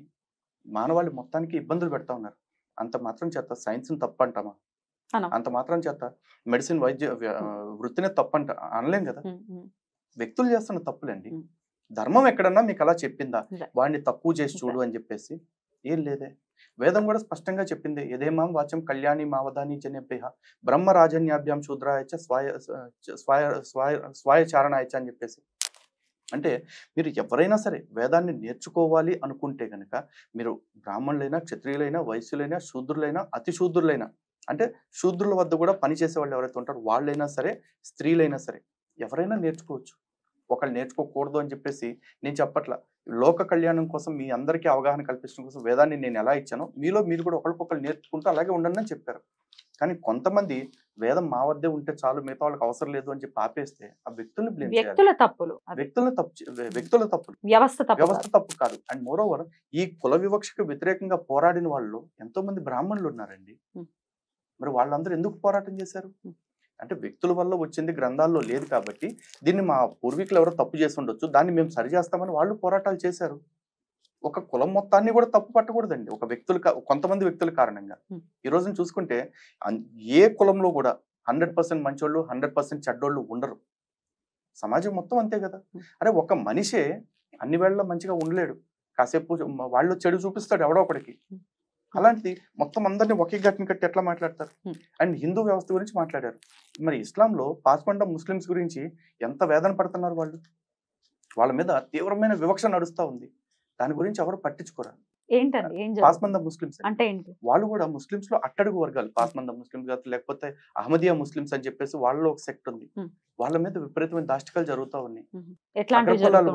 మానవాళి మొత్తానికి ఇబ్బందులు పెడతా ఉన్నారు. అంత మాత్రం చేత సైన్స్ని తప్పు అంటామా? అంత మాత్రం చేత మెడిసిన్ వైద్య వృత్తినే తప్పంట అనలేం కదా. వ్యక్తులు చేస్తున్న తప్పులండి. ధర్మం ఎక్కడన్నా మీకు అలా చెప్పిందా వాడిని తక్కువ చేసి చూడు అని చెప్పేసి? ఏం లేదే. వేదం కూడా స్పష్టంగా చెప్పింది, యదేమాం వాచం కళ్యాణి మావదాని జన్యభ్య బ్రహ్మరాజన్యాభ్యాం శూద్రాయచ స్వాయచారణాయచ అని చెప్పేసి. అంటే మీరు ఎవరైనా సరే వేదాన్ని నేర్చుకోవాలి అనుకుంటే కనుక మీరు బ్రాహ్మణులైనా, క్షత్రియులైనా, వైశ్యులైనా, శూద్రులైనా, అతి శూద్రులైనా, అంటే శూద్రుల వద్ద కూడా పనిచేసే వాళ్ళు ఎవరైతే ఉంటారో వాళ్ళైనా సరే, స్త్రీలైనా సరే ఎవరైనా నేర్చుకోవచ్చు. ఒకళ్ళు నేర్చుకోకూడదు అని చెప్పేసి నేను చెప్పట్లా. లోక కళ్యాణం కోసం మీ అందరికీ అవగాహన కల్పించడం కోసం వేదాన్ని నేను ఎలా ఇచ్చానో మీలో మీరు కూడా ఒకరికొకరు నేర్చుకుంటూ అలాగే ఉండండి అని చెప్పారు. కానీ కొంతమంది వేదం మా వద్దే ఉంటే చాలు, మిగతా వాళ్ళకి అవసరం లేదు అని చెప్పి ఆపేస్తే ఆ వ్యక్తుల్ని బ్లేమ్ చేయాలి. వ్యక్తుల తప్పులు, వ్యవస్థ తప్పు కాదు. అండ్ మోర్ ఓవర్ ఈ కుల వివక్షకు వ్యతిరేకంగా పోరాడిన వాళ్ళు ఎంతో మంది బ్రాహ్మణులు ఉన్నారండి. మరి వాళ్ళందరూ ఎందుకు పోరాటం చేశారు? అంటే వ్యక్తుల వల్ల వచ్చింది గ్రంథాల్లో లేదు కాబట్టి దీన్ని మా పూర్వీకులు ఎవరో తప్పు చేసి ఉండొచ్చు, దాన్ని మేము సరిచేస్తామని వాళ్ళు పోరాటాలు చేశారు. ఒక కులం మొత్తాన్ని కూడా తప్పు పట్టకూడదండి కొంతమంది వ్యక్తుల కారణంగా. ఈ రోజున చూసుకుంటే ఏ కులంలో కూడా 100% మంచోళ్ళు 100% చెడ్డోళ్ళు ఉండరు. సమాజం మొత్తం అంతే కదా. అరే ఒక మనిషే అన్ని వేళ మంచిగా ఉండలేడు, కాసేపు వాళ్ళు చెడు చూపిస్తాడు ఎవడో ఒకడికి. అలాంటిది మొత్తం అందరినీ ఒకే ఘటన కట్టి ఎట్లా మాట్లాడతారు? అండ్ హిందూ వ్యవస్థ గురించి మాట్లాడారు. మరి ఇస్లాంలో పాస్మండ ముస్లిమ్స్ గురించి ఎంత వేదన పడుతున్నారు వాళ్ళు. వాళ్ళ మీద తీవ్రమైన వివక్ష నడుస్తూ ఉంది. దాని గురించి ఎవరు పట్టించుకోరా? పాస్మంద ముస్లిమ్స్ అంటే వాళ్ళు కూడా ముస్లిమ్స్ లో అట్టడుగు వర్గాలు. పాస్మంద ముస్లిమ్స్ కాదు, లేకపోతే అహ్మదియా ముస్లిమ్స్ అని చెప్పేసి వాళ్ళలో ఒక సెక్ట్ ఉంది. వాళ్ళ మీద విపరీతమైన దాష్టికాలు జరుగుతూ ఉన్నాయి.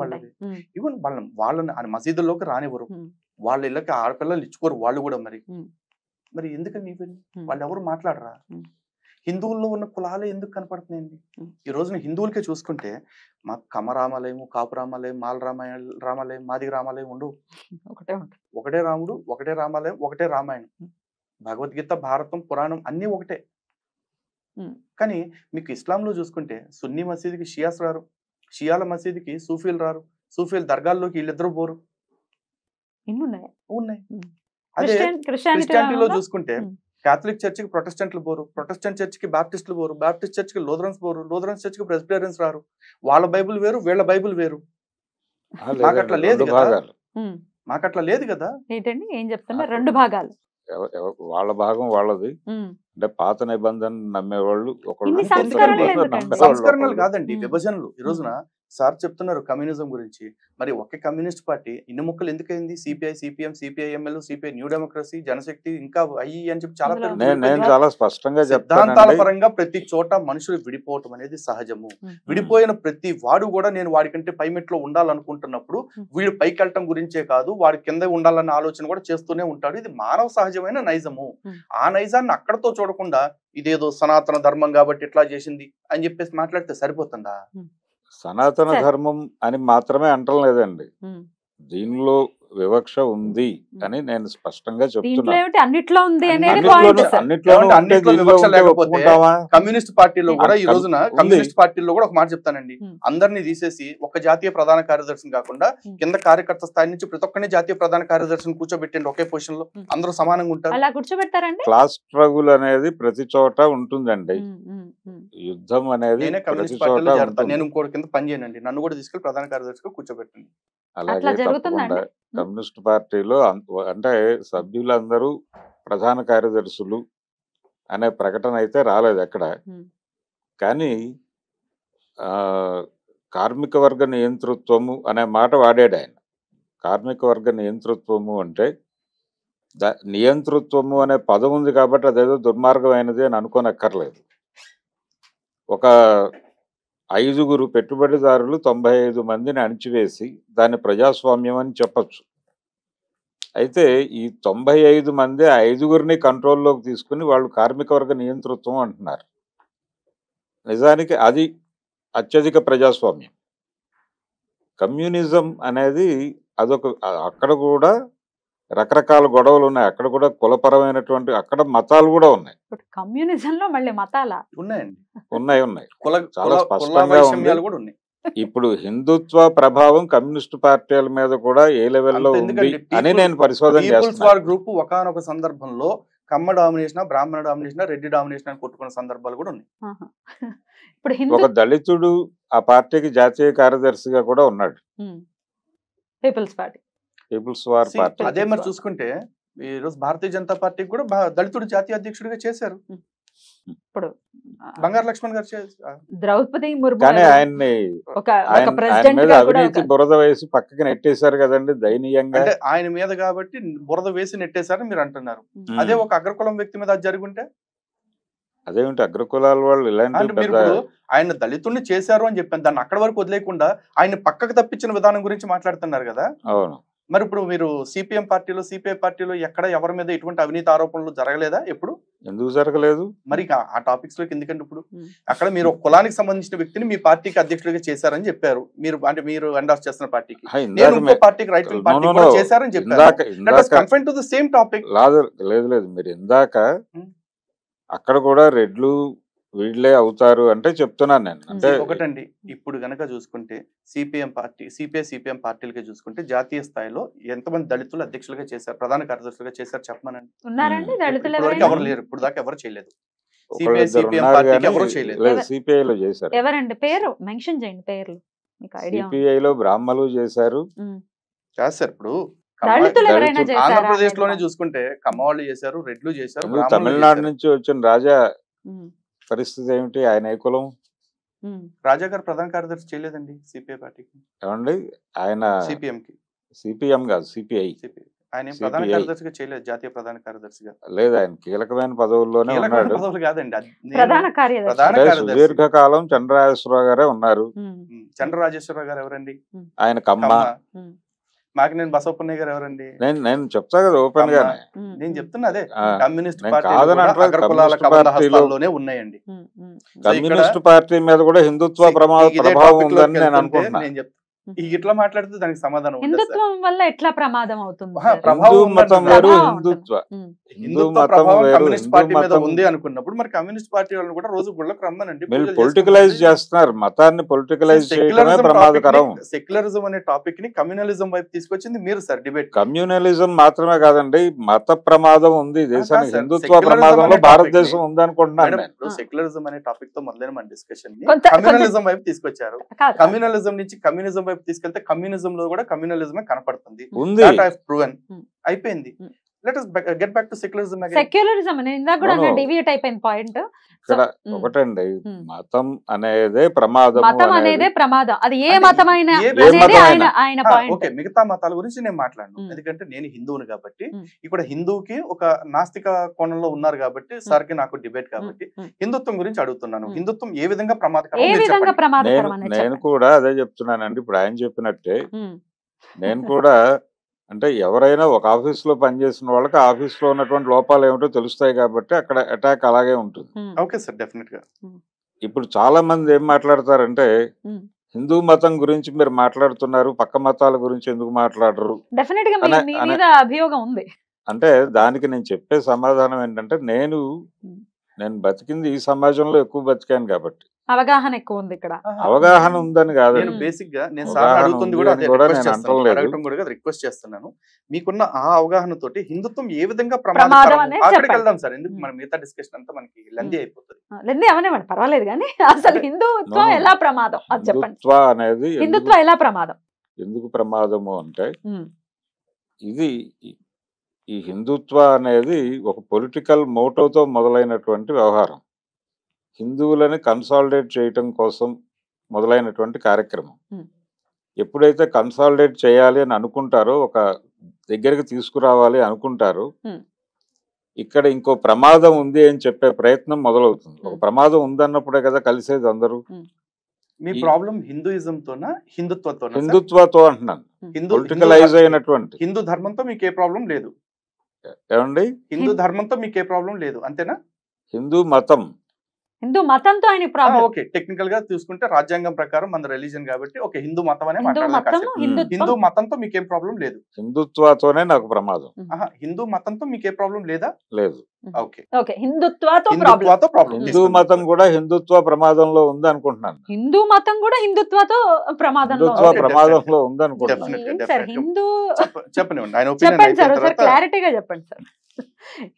వాళ్ళవి ఈవెన్ వాళ్ళని మసీదుల్లోకి రానివ్వరు, వాళ్ళ ఇళ్ళకి ఆడపిల్లలు ఇచ్చుకోరు వాళ్ళు కూడా. మరి ఎందుకని వాళ్ళు ఎవరు మాట్లాడరా? హిందువుల్లో ఉన్న కులాలే ఎందుకు కనపడుతున్నాయండి? ఈ రోజున హిందువులకే చూసుకుంటే మాకు కమరామాలయం, కాపు రామాలయం, మాల రామాలయం, మాదిగ రామాలయం ఉండవు. ఒకటే రాముడు, ఒకటే రామాలయం, ఒకటే రామాయణం, భగవద్గీత, భారతం, పురాణం అన్నీ ఒకటే. కానీ మీకు ఇస్లాంలో చూసుకుంటే సున్నీ మసీదుకి షియాస్ రారు, షియాల మసీదుకి సూఫీలు రారు, సూఫీలు దర్గాల్లోకి వీళ్ళిద్దరూ పోరు. ఉన్నాయి. అదే క్రిస్టియానిటీలో చూసుకుంటే కేథలిక్ చర్చికి ప్రొటెస్టెంట్లు పోరు, ప్రొటెస్టెంట్ చర్చికి బాప్టిస్టులు పోరు, బాప్టిస్ట్ చర్చికి లూథరన్స్ పోరు, లూథరన్స్ చర్చికి ప్రెస్బిటేరియన్స్ రారు. వాళ్ళ బైబుల్ వేరు, వీళ్ళ బైబుల్ వేరు. మాకట్లా లేదు కదా. ఏంటండి ఏం చెప్తున్నా? రెండు భాగాలు, వాళ్ళ భాగం వాళ్ళది. అంటే పాత నిబంధన నమ్మేవాళ్ళు సంస్కరణలు కాదండి, విభజనలు. ఈ రోజున సార్ చెప్తున్నారు కమ్యూనిజం గురించి, మరి ఒకే కమ్యూనిస్ట్ పార్టీ ఇన్ని ముక్కలు ఎందుకైంది? సిపిఐ, సిపిఎం, సిపిఐఎంఎల్, సిపిఐ న్యూ డెమోక్రసీ, జనశక్తి ఇంకా అయ్యి అని చెప్పి చాలా పేర్లు నేను విడిపోయినాయి. చాలా స్పష్టంగా సిద్ధాంతాల చెప్తానండి. పరంగా ప్రతి చోట మనుషులు విడిపోవటం అనేది సహజము. విడిపోయిన ప్రతి వాడు కూడా నేను వాడికంటే పై మెట్లో ఉండాలనుకుంటున్నప్పుడు వీడు పైకి వెళ్ళటం గురించే కాదు, వాడి కింద ఉండాలన్న ఆలోచన కూడా చేస్తూనే ఉంటాడు. ఇది మానవ సహజమైన నైజము. ఆ నైజాన్ని అక్కడతో చూడకుండా ఇదేదో సనాతన ధర్మం కాబట్టి ఇట్లా చేసింది అని చెప్పేసి మాట్లాడితే సరిపోతుందా? సనాతన ధర్మం అని మాత్రమే అంటం లేదండి, దీనిలో వివక్ష ఉంది అని నేను స్పష్టంగా దీంట్లో చెప్తున్నాను. ఏమిటి అన్నిట్లో ఉంది అనేది అన్నిట్లోనూ- పాయింట్ సార్. అన్నిట్లోనూ ఏమంటే ఉంటే అన్నిట్లో దీనిలో వివక్ష ఉంటే లేకపోతే ఒప్పుకుంటామా? కమ్యూనిస్ట్ పార్టీలో కూడా ఈ ఉంది. రోజున కమ్యూనిస్ట్ పార్టీలో కూడా ఒక మాట చెప్తానండి, అందరినీ తీసేసి ఒక జాతీయ ప్రధాన కార్యదర్శిని కాకుండా కింద కార్యకర్త స్థాయి నుంచి ప్రతి ఒక్కరిని జాతీయ ప్రధాన కార్యదర్శిని కూర్చోబెట్టండి ఒకే పొజిషన్ లో, అందరూ సమానంగా ఉంటారు. అలా కూర్చోబెడతారండి. క్లాస్ స్ట్రగుల్ అనేది ప్రతి చోట ఉంటుందండి. యుద్ధం అనేది నేనే ప్రతి కమ్యూనిస్ట్ చోట పార్టీలో చేరతాను, ఉంటుంది. నేను ఇంకోటి కింద పని చేయనండి, నన్ను కూడా తీసుకెళ్లి ప్రధాన కార్యదర్శిగా కూర్చోబెట్టండి. అట్లా అలాగే జరుగుతుందండి. తప్పకుండా కమ్యూనిస్ట్ పార్టీలో అంటే సభ్యులందరూ ప్రధాన కార్యదర్శులు అనే ప్రకటన అయితే రాలేదు ఎక్కడ. కానీ ఆ, కార్మిక వర్గ నియంతృత్వము అనే మాట వాడాడు ఆయన. కార్మిక వర్గ నియంతృత్వము అంటే నియంతృత్వము అనే పదం ఉంది కాబట్టి అదేదో దుర్మార్గమైనది అని అనుకోనక్కర్లేదు. ఒక 5గురు పెట్టుబడిదారులు 95 మందిని అణిచివేసి దాన్ని ప్రజాస్వామ్యం అని చెప్పచ్చు. అయితే ఈ 95 మంది 5గురిని కంట్రోల్లోకి తీసుకుని వాళ్ళు కార్మిక వర్గ నియంతృత్వం అంటున్నారు. నిజానికి అది అత్యధిక ప్రజాస్వామ్యం. కమ్యూనిజం అనేది అదొక అక్కడ కూడా రకరకాల గొడవలు ఉన్నాయి, అక్కడ కూడా కులపరమైనటువంటి అక్కడ మతాలు కూడా ఉన్నాయి. కమ్యూనిజం లో మళ్ళీ మతాలా ఉన్నాయండి, ఉన్నాయి చాలా కుల స్పష్టంగా ఉంది. వైషమ్యాలు కూడా ఉన్నాయి. ఇప్పుడు హిందుత్వ ప్రభావం కమ్యూనిస్ట్ పార్టీల మీద కూడా ఏ లెవెల్లో అంత ఉంది ఎందుకంటే అని నేను పరిశోధన పీపుల్స్ వార్ చేస్తున్నాను. గ్రూప్ ఒకానొక సందర్భంలో కమ్మ డామినేషన్, బ్రాహ్మణ డామినేషన్, రెడ్డి డామినేషన్ అని కొట్టుకున్న సందర్భాలు కూడా ఉన్నాయి. ఇప్పుడు హిందూ ఒక దళితుడు ఆ పార్టీకి జాతీయ కార్యదర్శిగా కూడా ఉన్నాడు, people's party. People's war See, party. అదే మరి చూసుకుంటే ఈ రోజు భారతీయ జనతా పార్టీకి కూడా దళితుడు జాతీయ అధ్యక్షుడిగా చేశారు. ఇప్పుడు బంగారు లక్ష్మణ్ గారు ద్రౌపది ముర్ము కానీ ఎలా ఆయన్ని ఒక ఆయన ప్రెసిడెంట్ మీద గా కూడా అవినీతి బురద వేసి పక్కకి నెట్టేశారు కదండి దయనీయంగా. అంటే ఆయన మీద కాబట్టి బురద వేసి నెట్టేశారని మీరు అంటున్నారు. అదే ఒక అగ్రకులం వ్యక్తి మీద అది జరుగుంటే అదేమిటి అగ్రకులాల వాళ్ళు ఇలాంటి అంటే మీరు పెద్ద ఇప్పుడు ఆయన దళితుల్ని చేశారు అని చెప్పాను, దాన్ని అక్కడి వరకు వదిలేకుండా ఆయన పక్కకు తప్పించిన విధానం గురించి మాట్లాడుతున్నారు కదా. అవును. మరి ఇప్పుడు మీరు సిపిఎం పార్టీలో, సిపిఐ పార్టీలో ఎక్కడ ఎవరి మీద ఎటువంటి అవినీతి ఆరోపణలు జరగలేదా ఎప్పుడు? ఎందుకు జరగలేదు? మరి ఆ టాపిక్స్ లోకి ఎందుకంటే ఇప్పుడు అక్కడ మీరు ఒక కులానికి సంబంధించిన వ్యక్తిని మీ పార్టీకి అధ్యక్షుడిగా చేశారని చెప్పారు మీరు, అంటే మీరు ఎండార్స్ చేస్తున్న పార్టీకి. నేను ఇంకో పార్టీకి రైట్ వింగ్ పార్టీ కూడా చేశారని చెప్పారు. Confine to the same topic. లేదు మీరు ఇందాక అక్కడ కూడా రెడ్లు వీళ్ళే అవుతారు అంటే చెప్తున్నాను నేను. అంటే ఒకటండి, ఇప్పుడు గనక చూసుకుంటే సిపిఎం పార్టీ, సిపిఐ, సిపిఎం పార్టీలకి చూసుకుంటే జాతీయ స్థాయిలో ఎంతమంది దళితులు అధ్యక్షులుగా చేశారు, ప్రధాన కార్యదర్శులుగా చేశారు చెప్పమనండి. ఉన్నారండి దళితులు ఎవరు లేరు, ఇప్పుడు దాకా ఎవరు చేయలేదు. ఒకళ్ళిద్దరు ఉన్నారు కానీ సిపిఐ లో చేశారు. ఎవరండి పేరు మెన్షన్ చేయండి, పేర్లు మీకు ఐడియా. సిపిఐ లో బ్రాహ్మలు చేశారు. చేస్తారు. ఇప్పుడు దళితులు ఎవరైనా చేశారా? ఆంధ్రప్రదేశ్ లోనే చూసుకుంటే కమ్మవాళ్ళు చేశారు, రెడ్లు చేశారు, తమిళనాడు నుంచి వచ్చిన రాజా పరిస్థితి ఏమిటి? ఆయన ఏ కులం? రాజా గారు ప్రధాన కార్యదర్శి చేయలేదండి సిపిఐ పార్టీకి. ఏమండి ఆయన సిపిఎం కి, సిపిఎం కాదు సిపిఐ. ఆయన ప్రధాన కార్యదర్శిగా చేయలేదు, జాతీయ ప్రధాన కార్యదర్శిగా లేదు. ఆయన కీలకమైన పదవుల్లోనే ఉన్నాడు. పదవులు కాదండి, ప్రధాన కార్యదర్శి. సుదీర్ఘకాలం చంద్రరాజేశ్వరరావు గారే ఉన్నారు. చంద్రరాజేశ్వరరావు గారు ఎవరండి? ఆయన కమ్మ. మాకు నేను బసవపున్నయ్య గారు ఎవరండి? నేను చెప్తా కదా ఓపెన్ గానే. నేను చెప్తున్నా అదే కమ్యూనిస్ట్ పార్టీలోనే ఉన్నాయండి. కమ్యూనిస్ట్ పార్టీ మీద కూడా హిందుత్వ ప్రభావం ఉందని నేను అనుకుంటున్నా. నేను చెప్తాను ఇట్లా మాట్లాడితే దానికి సమాధానం హిందుత్వం వల్ల ఎట్లా ప్రమాదం అవుతుంది? హిందూ మతం వేరు, హిందుత్వ ప్రభావం కమ్యూనిస్ట్ పార్టీ మీద ఉంది అనుకున్నప్పుడు మరి కమ్యూనిస్ట్ పార్టీ వాళ్ళని కూడా రోజు గుళ్ళకు రమ్మనండి. పొలిటికలైజ్ చేస్తున్నారు, మతాన్ని పొలిటికలైజ్ చేయడమే ప్రమాదకరం. సెక్యులరిజం అనే టాపిక్ ని కమ్యూనలిజం వైపు తీసుకొచ్చింది మీరు సార్ డిబేట్. కమ్యూనలిజం మాత్రమే కాదండి, మత ప్రమాదం ఉంది దేశానికి. హిందుత్వ ప్రమాదంలో భారతదేశం ఉంది అనుకుంటున్నాను. సెక్యులరిజం అనే టాపిక్ తో మొదలైన మన డిస్కషన్ ని కమ్యూనలిజం వైపు తీసుకొచ్చారు. కమ్యూనలిజం నుంచి కమ్యూనిజం వైపు తీసుకెళ్తే కమ్యూనిజం లో కూడా కమ్యూనలిజమే కనపడుతుంది. అయిపోయింది. Let us get back to secularism again. Secularism నేను ఇందాక కూడా No, no. డివియేట్ అయిపోయింది పాయింట్. ఇక్కడ ఒకటండి, మతం అనేదే ప్రమాదం మతం అనేదే ప్రమాదం. అది ఏ అంటే మతమైన ఏ అనేది మతమైనా. ఆయన ఓకే, పాయింట్. మిగతా మతాల గురించి నేను మాట్లాడను, Hmm. ఎందుకంటే నేను హిందువుని కాబట్టి. Hmm. ఇక్కడ హిందువుకి ఒక నాస్తిక కోణంలో ఉన్నారు కాబట్టి సార్కి నాకు డిబేట్ కాబట్టి హిందుత్వం గురించి అడుగుతున్నాను. హిందుత్వం ఏ విధంగా ప్రమాదకరం ఏ మీరు విధంగా చెప్పండి. ప్రమాదకరం అనేది నేను చెప్పండి. కూడా అదే చెప్తున్నానండి. ఇప్పుడు ఆయన చెప్పినట్టే నేను కూడా, అంటే ఎవరైనా ఒక ఆఫీస్ లో పనిచేసిన వాళ్ళకి ఆఫీస్ లో ఉన్నటువంటి లోపాలు ఏమిటో తెలుస్తాయి కాబట్టి అక్కడ అటాక్ అలాగే ఉంటుంది. ఓకే సార్, డెఫినెట్ గా. ఇప్పుడు చాలా మంది ఏం మాట్లాడతారంటే, హిందూ మతం గురించి మీరు మాట్లాడుతున్నారు, పక్క మతాల గురించి ఎందుకు మాట్లాడరు డెఫినెట్ గా అనే- మీ అనే- మీద అభియోగం ఉంది. అంటే దానికి నేను చెప్పే సమాధానం ఏంటంటే, నేను బతికింది ఈ సమాజంలో ఎక్కువ బతికాను కాబట్టి. అవగాహన ఎక్కువ ఉంది ఇక్కడ. అవగాహన ఉందని నేను కాదండి. బేసిక్ గా నేను అవగాహన సార్ అడుగుతుంది ఉంది కూడా అని అదే కూడా రిక్వెస్ట్ నేను చేస్తున్నాను, అంటలేదు. అడగటం కూడా రిక్వెస్ట్ చేస్తున్నాను. మీకున్న ఆ అవగాహనతోటి హిందుత్వం ఏ విధంగా ప్రమాదం ప్రమాదకరం, అనేది అక్కడికి చెప్పండి. వెళ్దాం సార్. ఎందుకు మన మిగతా డిస్కషన్ అంతా మనకి లెందీ అయిపోతుంది. లేదా అవనివ్వండి, పర్వాలేదు కానీ అసలు హిందుత్వం No. ఎలా ప్రమాదం అది చెప్పండి. హిందుత్వ అనేది హిందుత్వం ఎలా ప్రమాదం? ఎందుకు ప్రమాదము అంటే, ఉమ్, ఇది ఈ హిందుత్వ అనేది ఒక పొలిటికల్ మోటోతో మొదలైనటువంటి వ్యవహారం. హిందువులని కన్సాలిడేట్ చేయటం కోసం మొదలైనటువంటి కార్యక్రమం. Hmm. ఎప్పుడైతే కన్సాలిడేట్ చేయాలి అని అనుకుంటారో, ఒక దగ్గరికి తీసుకురావాలి అనుకుంటారో, Hmm. ఇక్కడ ఇంకో ప్రమాదం ఉంది అని చెప్పే ప్రయత్నం మొదలవుతుంది. ఒక Hmm. ప్రమాదం ఉందన్నప్పుడే కదా కలిసేది అందరూ. మీ ఈ- ప్రాబ్లం హిందూయిజం తోనా హిందుత్వంతోనా సార్? హిందుత్వతో అంటున్నాను, హిందూ పొలిటికలైజ్ అయినటువంటి. హిందూ ధర్మంతో మీకు ఏ ప్రాబ్లం లేదు? ఏమండి, హిందూ ధర్మంతో మీకు ఏ ప్రాబ్లం లేదు అంతేనా? హిందూ మతం, హిందూ మతంతో ఆయన ప్రాబ్లం. ఓకే, టెక్నికల్ గా చూసుకుంటే రాజ్యాంగం ప్రకారం మన రిలీజన్ కాబట్టి ఓకే, హిందూ మతం అనే హిందూ మాట్లాడదాం మతం కాసేపు. హిందూ హిందుత్వం. మతంతో మీకేం ప్రాబ్లం లేదు? హిందుత్వతోనే నాకు ప్రమాదం హిందూ మతంతో మీకే ప్రాబ్లం లేదా? లేదు. ఓకే, ఓకే, హిందుత్వతో ప్రాబ్లం. హిందుత్వతో ప్రాబ్లం. హిందూ మతం కూడా హిందుత్వ ప్రమాదంలో ఉంది అనుకుంటున్నాను. హిందూ మతం కూడా హిందుత్వతో ప్రమాదంలో హిందుత్వ ఉంది. ప్రమాదంలో ఉంది అనుకుంటున్నాను. Definitely. ఏంటి సార్ హిందూ చెప్పనివ్వండి, ఆయన ఒపీనియన్ చెప్పండి సార్, అయిపోయిన ఒకసారి తర్వాత క్లారిటీగా చెప్పండి సార్.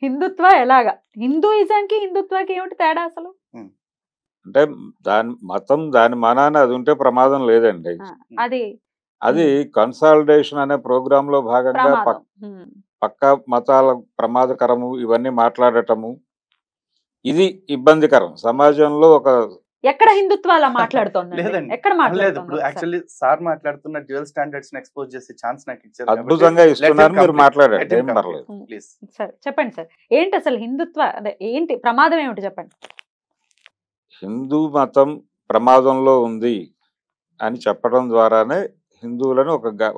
హిందుత్వ ఎలాగా? హిందూయిజంకి హిందుత్వకి ఏమిటి తేడా అసలు? అంటే దాని మతం దాని మానాన అది ఉంటే ప్రమాదం లేదండి. అది అది కన్సాలిడేషన్ అనే ప్రోగ్రామ్ లో భాగంగా ప్రమాదం. పక్క మతాల ప్రమాదకరము ఇవన్నీ మాట్లాడటము, ఇది ఇబ్బందికరం. సమాజంలో ఒక ఎక్కడ హిందుత్వ అలా మాట్లాడుతోంది? లేదండి. ఎక్కడ లేదు, మాట్లాడుతోంది ఇప్పుడు ఒకసారి? యాక్చువల్లీ సార్ మాట్లాడుతున్న డ్యూయల్ స్టాండర్డ్స్ ని ఎక్స్పోజ్ చేసే ఛాన్స్ నాకు ఇచ్చారు. అద్భుతంగా ఇస్తున్నారు, మీరు మాట్లాడండి, ఏం పర్లేదు. ప్లీజ్. సరే చెప్పండి సార్, ఏంటి అసలు హిందుత్వ అదే ఏంటి ప్రమాదం ఏమిటి చెప్పండి. హిందూ మతం ప్రమాదంలో ఉంది అని చెప్పడం ద్వారానే హిందువులను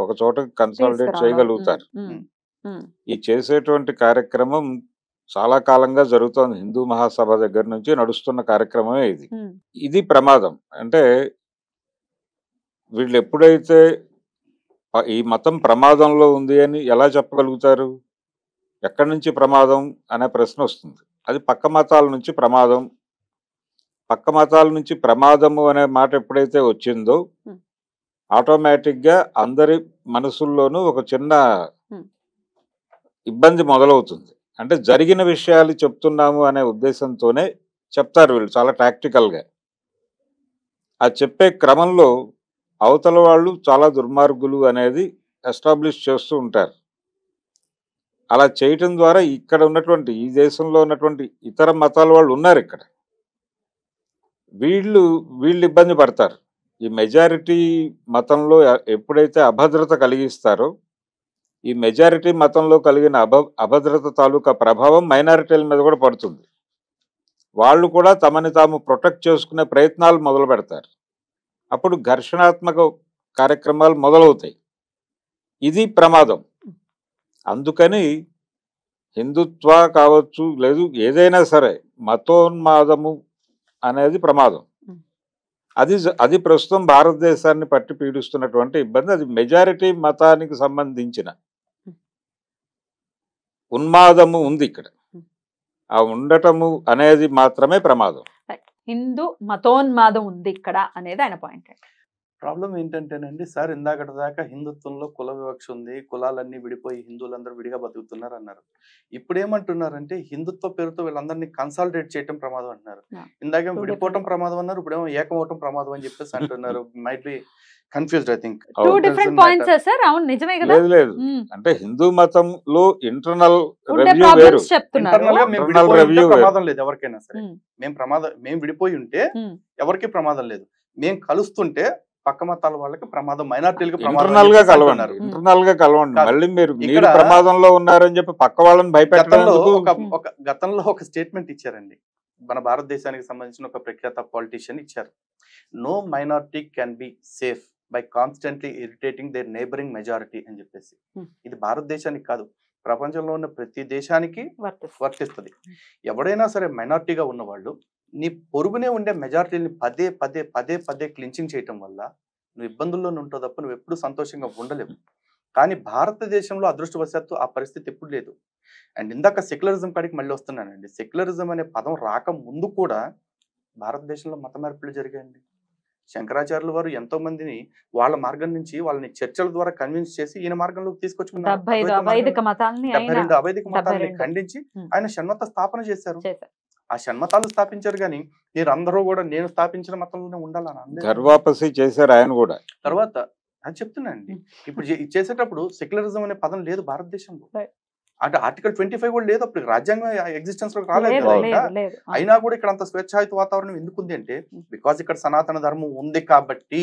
ఒక చోట కన్సాలిడేట్ చేయగలుగుతారు. ఈ చేసేటువంటి కార్యక్రమం చాలా కాలంగా జరుగుతోంది. హిందూ మహాసభ దగ్గర నుంచి నడుస్తున్న కార్యక్రమమే ఇది. ఇది ప్రమాదం. అంటే వీళ్ళు ఎప్పుడైతే ఈ మతం ప్రమాదంలో ఉంది అని ఎలా చెప్పగలుగుతారు? ఎక్కడి నుంచి ప్రమాదం అనే ప్రశ్న వస్తుంది. అది పక్క మతాల నుంచి ప్రమాదం. పక్క మతాల నుంచి ప్రమాదము అనే మాట ఎప్పుడైతే వచ్చిందో ఆటోమేటిక్గా అందరి మనసుల్లోనూ ఒక చిన్న ఇబ్బంది మొదలవుతుంది. అంటే జరిగిన విషయాలు చెప్తున్నాము అనే ఉద్దేశంతోనే చెప్తారు వీళ్ళు చాలా టాక్టికల్గా. ఆ చెప్పే క్రమంలో అవతల వాళ్ళు చాలా దుర్మార్గులు అనేది ఎస్టాబ్లిష్ చేస్తూ ఉంటారు. అలా చేయటం ద్వారా ఇక్కడ ఉన్నటువంటి ఈ దేశంలో ఉన్నటువంటి ఇతర మతాల వాళ్ళు ఉన్నారు ఇక్కడ, వీళ్ళు ఇబ్బంది పడతారు. ఈ మెజారిటీ మతంలో ఎప్పుడైతే అభద్రత కలిగిస్తారో, ఈ మెజారిటీ మతంలో కలిగిన అభద్రత తాలూకా ప్రభావం మైనారిటీల మీద కూడా పడుతుంది. వాళ్ళు కూడా తమని తాము ప్రొటెక్ట్ చేసుకునే ప్రయత్నాలు మొదలు పెడతారు. అప్పుడు ఘర్షణాత్మక కార్యక్రమాలు మొదలవుతాయి. ఇది ప్రమాదం. అందుకని హిందుత్వ కావచ్చు, లేదు ఏదైనా సరే మతోన్మాదము అనేది ప్రమాదం. అది ప్రస్తుతం భారతదేశాన్ని పట్టి పీడిస్తున్నటువంటి ఇబ్బంది. అది మెజారిటీ మతానికి సంబంధించిన ఉన్మాదము ఉంది ఇక్కడ. ఆ ఉండటము అనేది మాత్రమే ప్రమాదం. హిందూ మతోన్మాదం ఉంది ఇక్కడ అనేది ఆయన పాయింట్. ప్రాబ్లం ఏంటంటేనండి సార్, ఇందాకటి దాకా హిందుత్వంలో కుల వివక్ష ఉంది, కులాలన్నీ విడిపోయి హిందువులందరూ విడిగా బతుకుతున్నారు అన్నారు. ఇప్పుడు ఏమంటున్నారంటే హిందుత్వ పేరుతో వీళ్ళందరినీ కన్సాలిడేట్ చేయటం ప్రమాదం అంటున్నారు. ఇందాక విడిపోవటం ప్రమాదం అన్నారు, ఇప్పుడేమో ఏకమవటం ప్రమాదం అని చెప్పేసి అంటున్నారు. Might be confused I think. Two different points sir. అవును, నిజమే కదా. లేదు లేదు, అంటే హిందూ మతంలో ఇంటర్నల్ ఉండే రెవ్యూ వేరు. ప్రాబ్లమ్స్ చెప్తున్నారు. ఇంటర్నల్ గా మేము Internal విడిపోయి ఉంటే review ప్రమాదం లేదు ఎవరికైనా సరే. ఉమ్, మేము విడిపోయి ఉంటే ఉమ్. ఎవరికి ప్రమాదం లేదు. మేము కలుస్తుంటే పక్క మతాల వాళ్ళకి ప్రమాదం, మైనార్టీలకు ప్రమాదం ఇంటర్నల్ గా అని చెప్పేసి కలవండి, అంటున్నారు. ఇంటర్నల్ గా కలవండి. కాదు. మళ్ళీ మీరు ఇక్కడ ప్రమాదంలో ఉన్నారని చెప్పి పక్క వాళ్ళని గతంలో భయపెట్టడం. గతంలో ఒక స్టేట్మెంట్ ఇచ్చారండి, మన భారతదేశానికి సంబంధించిన ఒక ప్రఖ్యాత పాలిటిషియన్ ఇచ్చారు. No minority can be safe by constantly irritating their neighbouring majority అని చెప్పేసి. ఇది భారతదేశానికి కాదు, ప్రపంచంలో ఉన్న ప్రతి దేశానికి వర్తిస్తుంది. ఎవడైనా సరే మైనారిటీగా ఉన్నవాళ్ళు నీ పొరుగునే ఉండే మెజారిటీని పదే పదే పదే పదే క్లించింగ్ చేయటం వల్ల నువ్వు ఇబ్బందుల్లో ఉంటావు తప్ప నువ్వు ఎప్పుడు సంతోషంగా ఉండలేవు. కానీ భారతదేశంలో అదృష్టవశాత్తు ఆ పరిస్థితి ఎప్పుడు లేదు. అండ్ ఇందాక సెక్యులరిజం కాడికి మళ్ళీ వస్తున్నానండి. సెక్యులరిజం అనే పదం రాక ముందు కూడా భారతదేశంలో మత మార్పులు జరిగాయండి. శంకరాచార్యుల వారు ఎంతో మందిని వాళ్ళ మార్గం నుంచి వాళ్ళని చర్చల ద్వారా కన్విన్స్ చేసి ఈయన మార్గంలోకి తీసుకొచ్చుకున్నారు. 72 అవైదిక మతాలని ఆయన 72 అవైదిక మతాలని 72 ఖండించి ఉమ్. ఆయన షణ్మత స్థాపన చేశారు. చేశారు. ఆ షణ్మతాలు స్థాపించారు కానీ మీరు అందరూ కూడా నేను స్థాపించిన మతంలోనే ఉండాలని అనలేదు. గర్వాపసి చేశారు ఆయన కూడా. తర్వాత అది చెప్తున్నానండి, ఇప్పుడు చేసేటప్పుడు సెక్యులరిజం అనే పదం లేదు భారతదేశంలో. Right. అంటే ఆర్టికల్ 25 కూడా లేదు, అప్పుడు రాజ్యాంగం ఎగ్జిస్టెన్స్ లో రాలేదు లేదు, కదా లేదు, ఇంకా. లేదు. అయినా కూడా ఇక్కడ అంత స్వేచ్ఛాయుత వాతావరణం ఎందుకుంది అంటే బికాజ్ ఇక్కడ సనాతన ధర్మం ఉంది కాబట్టి.